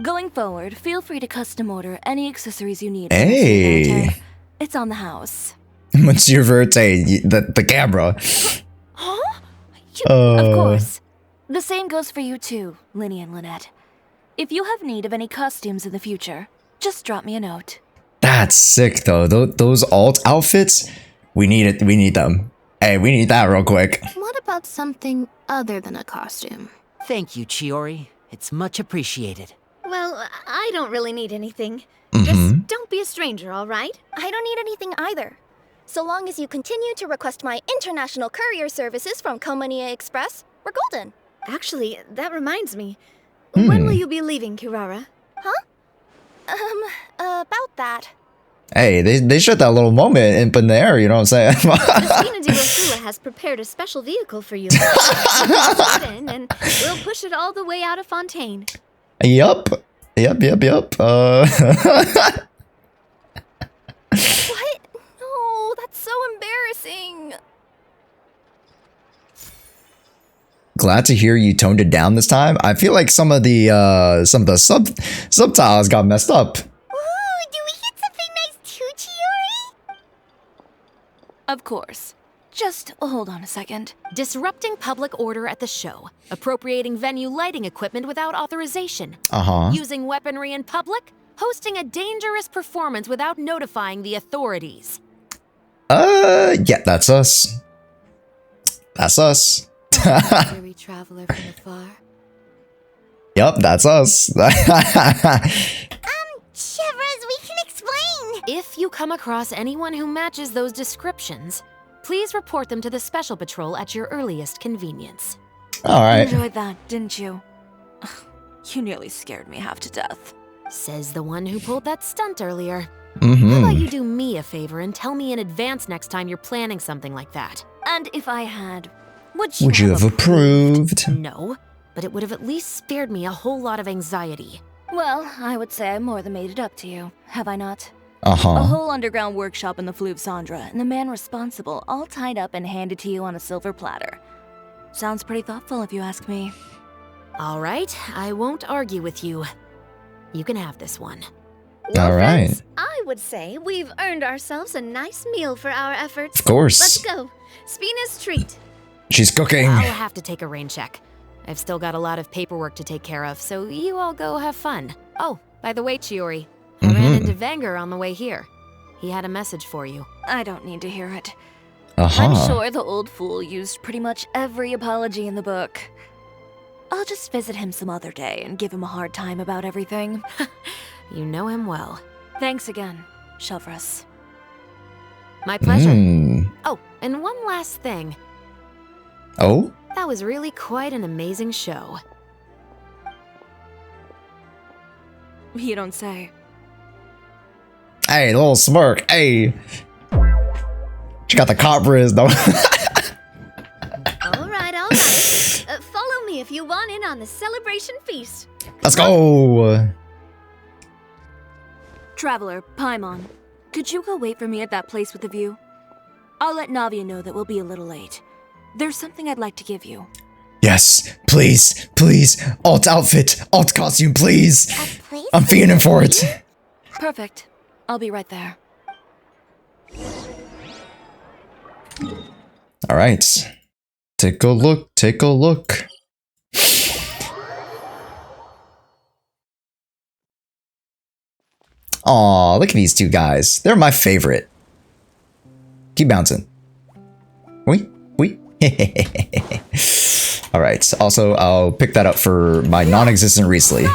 Speaker 3: Going forward, feel free to custom order any accessories you need.
Speaker 1: Hey.
Speaker 3: It's on the house.
Speaker 1: Monsieur Verte, the camera.
Speaker 3: Huh? Of course. The same goes for you too, Linny and Lynette. If you have need of any costumes in the future, just drop me a note.
Speaker 1: That's sick though. Those alt outfits, we need it. We need them. Hey, we need that real quick.
Speaker 4: What about something other than a costume?
Speaker 15: Thank you, Chiori. It's much appreciated.
Speaker 12: Well, I don't really need anything. Just don't be a stranger, all right?
Speaker 4: I don't need anything either. So long as you continue to request my international courier services from Komania Express, we're golden.
Speaker 12: Actually, that reminds me. When will you be leaving, Kirara?
Speaker 4: Huh? About that.
Speaker 1: Hey, they shut that little moment in the air, you know what I'm saying?
Speaker 12: Christina de Rosula has prepared a special vehicle for you. Get in and we'll push it all the way out of Fontaine.
Speaker 1: Yup. Yup.
Speaker 4: What? No, that's so embarrassing.
Speaker 1: Glad to hear you toned it down this time. I feel like some of the subtitles got messed up.
Speaker 2: Ooh, do we hit something nice too, Chiori?
Speaker 3: Of course. Just hold on a second.
Speaker 5: Disrupting public order at the show. Appropriating venue lighting equipment without authorization. Using weaponry in public. Hosting a dangerous performance without notifying the authorities.
Speaker 1: Yeah, that's us. That's us.
Speaker 12: Weary traveler from afar.
Speaker 1: Yep, that's us.
Speaker 2: Shivers, we can explain.
Speaker 5: If you come across anyone who matches those descriptions, please report them to the Special Patrol at your earliest convenience.
Speaker 1: Alright.
Speaker 3: Enjoyed that, didn't you? You nearly scared me half to death.
Speaker 5: Says the one who pulled that stunt earlier. How about you do me a favor and tell me in advance next time you're planning something like that?
Speaker 3: And if I had, would
Speaker 1: you have approved?
Speaker 5: No, but it would have at least spared me a whole lot of anxiety.
Speaker 3: Well, I would say I more than made it up to you, have I not?
Speaker 1: A
Speaker 3: whole underground workshop in the Fleuve Sandra, and the man responsible all tied up and handed to you on a silver platter. Sounds pretty thoughtful if you ask me.
Speaker 5: All right, I won't argue with you. You can have this one.
Speaker 1: All right.
Speaker 12: I would say we've earned ourselves a nice meal for our efforts.
Speaker 1: Of course.
Speaker 12: Let's go. Spina's treat.
Speaker 1: She's cooking.
Speaker 5: I'll have to take a rain check. I've still got a lot of paperwork to take care of, so you all go have fun. Oh, by the way, Chiori, I ran into Vanger on the way here. He had a message for you.
Speaker 3: I don't need to hear it. I'm sure the old fool used pretty much every apology in the book. I'll just visit him some other day and give him a hard time about everything.
Speaker 5: You know him well.
Speaker 3: Thanks again, Shelvrus.
Speaker 5: My pleasure. Oh, and one last thing.
Speaker 1: Oh?
Speaker 5: That was really quite an amazing show.
Speaker 3: You don't say.
Speaker 1: Hey, little smirk. Hey. She got the copperas though.
Speaker 12: All right. Follow me if you want in on the celebration feast.
Speaker 1: Let's go.
Speaker 3: Traveler, Paimon, could you go wait for me at that place with the view? I'll let Navia know that we'll be a little late. There's something I'd like to give you.
Speaker 1: Yes, please. Alt outfit, alt costume, please. I'm feeling for it.
Speaker 3: Perfect. I'll be right there.
Speaker 1: All right. Take a look. Aw, look at these two guys. They're my favorite. Keep bouncing. Wait. All right. Also, I'll pick that up for my non-existent Riesling.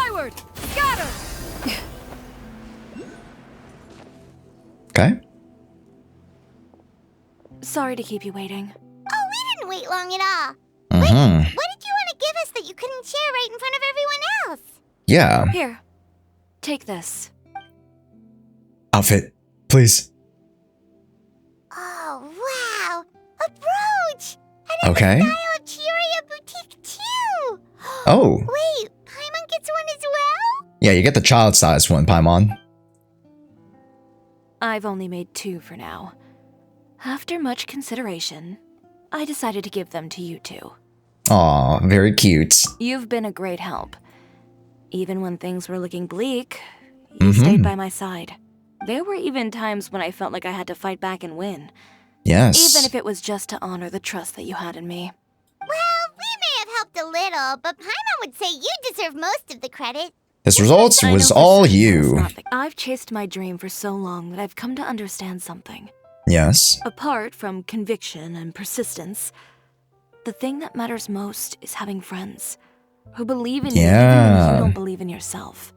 Speaker 1: Okay.
Speaker 3: Sorry to keep you waiting.
Speaker 2: Oh, we didn't wait long at all.
Speaker 1: Mm-hmm.
Speaker 2: Wait, what did you want to give us that you couldn't share right in front of everyone else?
Speaker 1: Yeah.
Speaker 3: Here, take this.
Speaker 1: Outfit, please.
Speaker 2: Oh, wow. A brooch! And
Speaker 1: Okay.
Speaker 2: in the style of Chiori Boutique, too!
Speaker 1: Oh.
Speaker 2: Wait, Paimon gets one as well?
Speaker 1: Yeah, you get the child-sized one, Paimon.
Speaker 3: I've only made 2 for now. After much consideration, I decided to give them to you two.
Speaker 1: Aw, very cute.
Speaker 3: You've been a great help. Even when things were looking bleak, you stayed by my side. There were even times when I felt like I had to fight back and win.
Speaker 1: Yes.
Speaker 3: Even if it was just to honor the trust that you had in me.
Speaker 2: Well, we may have helped a little, but Paimon would say you deserve most of the credit.
Speaker 1: This result was all you.
Speaker 3: I've chased my dream for so long that I've come to understand something.
Speaker 1: Yes.
Speaker 3: Apart from conviction and persistence, the thing that matters most is having friends who believe in you even when you don't believe in yourself.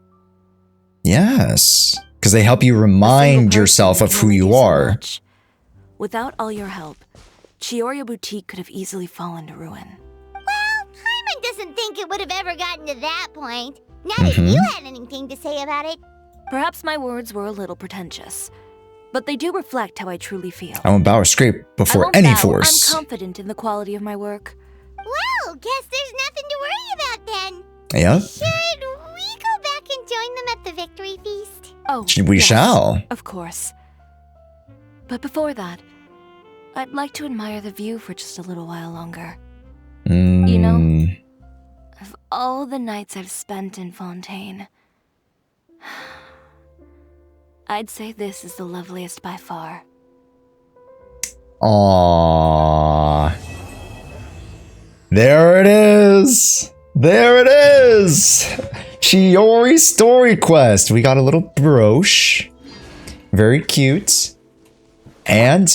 Speaker 1: Yes. Because they help you remind yourself of who you are.
Speaker 3: Without all your help, Chiori Boutique could have easily fallen to ruin.
Speaker 2: Well, Paimon doesn't think it would have ever gotten to that point. Not if you had anything to say about it.
Speaker 3: Perhaps my words were a little pretentious, but they do reflect how I truly feel.
Speaker 1: I won't bow or scrape before any force.
Speaker 3: I'm confident in the quality of my work.
Speaker 2: Well, guess there's nothing to worry about then.
Speaker 1: Yep.
Speaker 2: Should we go back and join them at the victory feast?
Speaker 3: Oh,
Speaker 1: we
Speaker 3: yes,
Speaker 1: shall.
Speaker 3: Of course. But before that, I'd like to admire the view for just a little while longer. You know, of all the nights I've spent in Fontaine, I'd say this is the loveliest by far.
Speaker 1: Aww. There it is. There it is. Chiori Story Quest. We got a little brooch. Very cute. And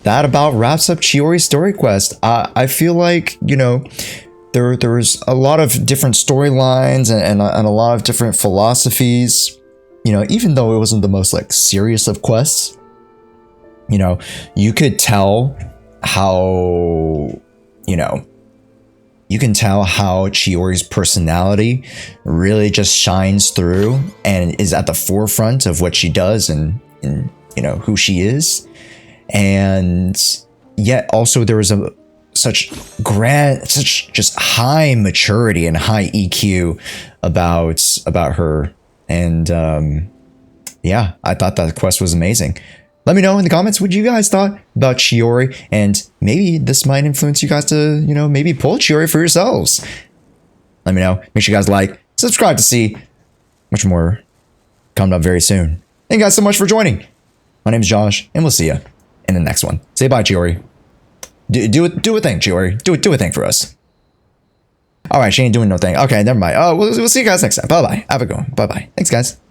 Speaker 1: that about wraps up Chiori Story Quest. I feel like, you know, there's a lot of different storylines and a lot of different philosophies. You know, even though it wasn't the most like serious of quests, you know, you could tell how, you know, you can tell how Chiori's personality really just shines through and is at the forefront of what she does and you know, who she is. And yet also there was such just high maturity and high EQ about her. And yeah, I thought that quest was amazing. Let me know in the comments what you guys thought about Chiori, and maybe this might influence you guys to, you know, maybe pull Chiori for yourselves. Let me know. Make sure you guys like, subscribe to see much more coming up very soon. Thank you guys so much for joining. My name is Josh, and we'll see you in the next one. Say bye, Chiori. Do a thing, Chiori. Do a thing for us. All right, she ain't doing no thing. Okay, never mind. Oh, we'll see you guys next time. Bye bye. Have a good one. Bye bye. Thanks, guys.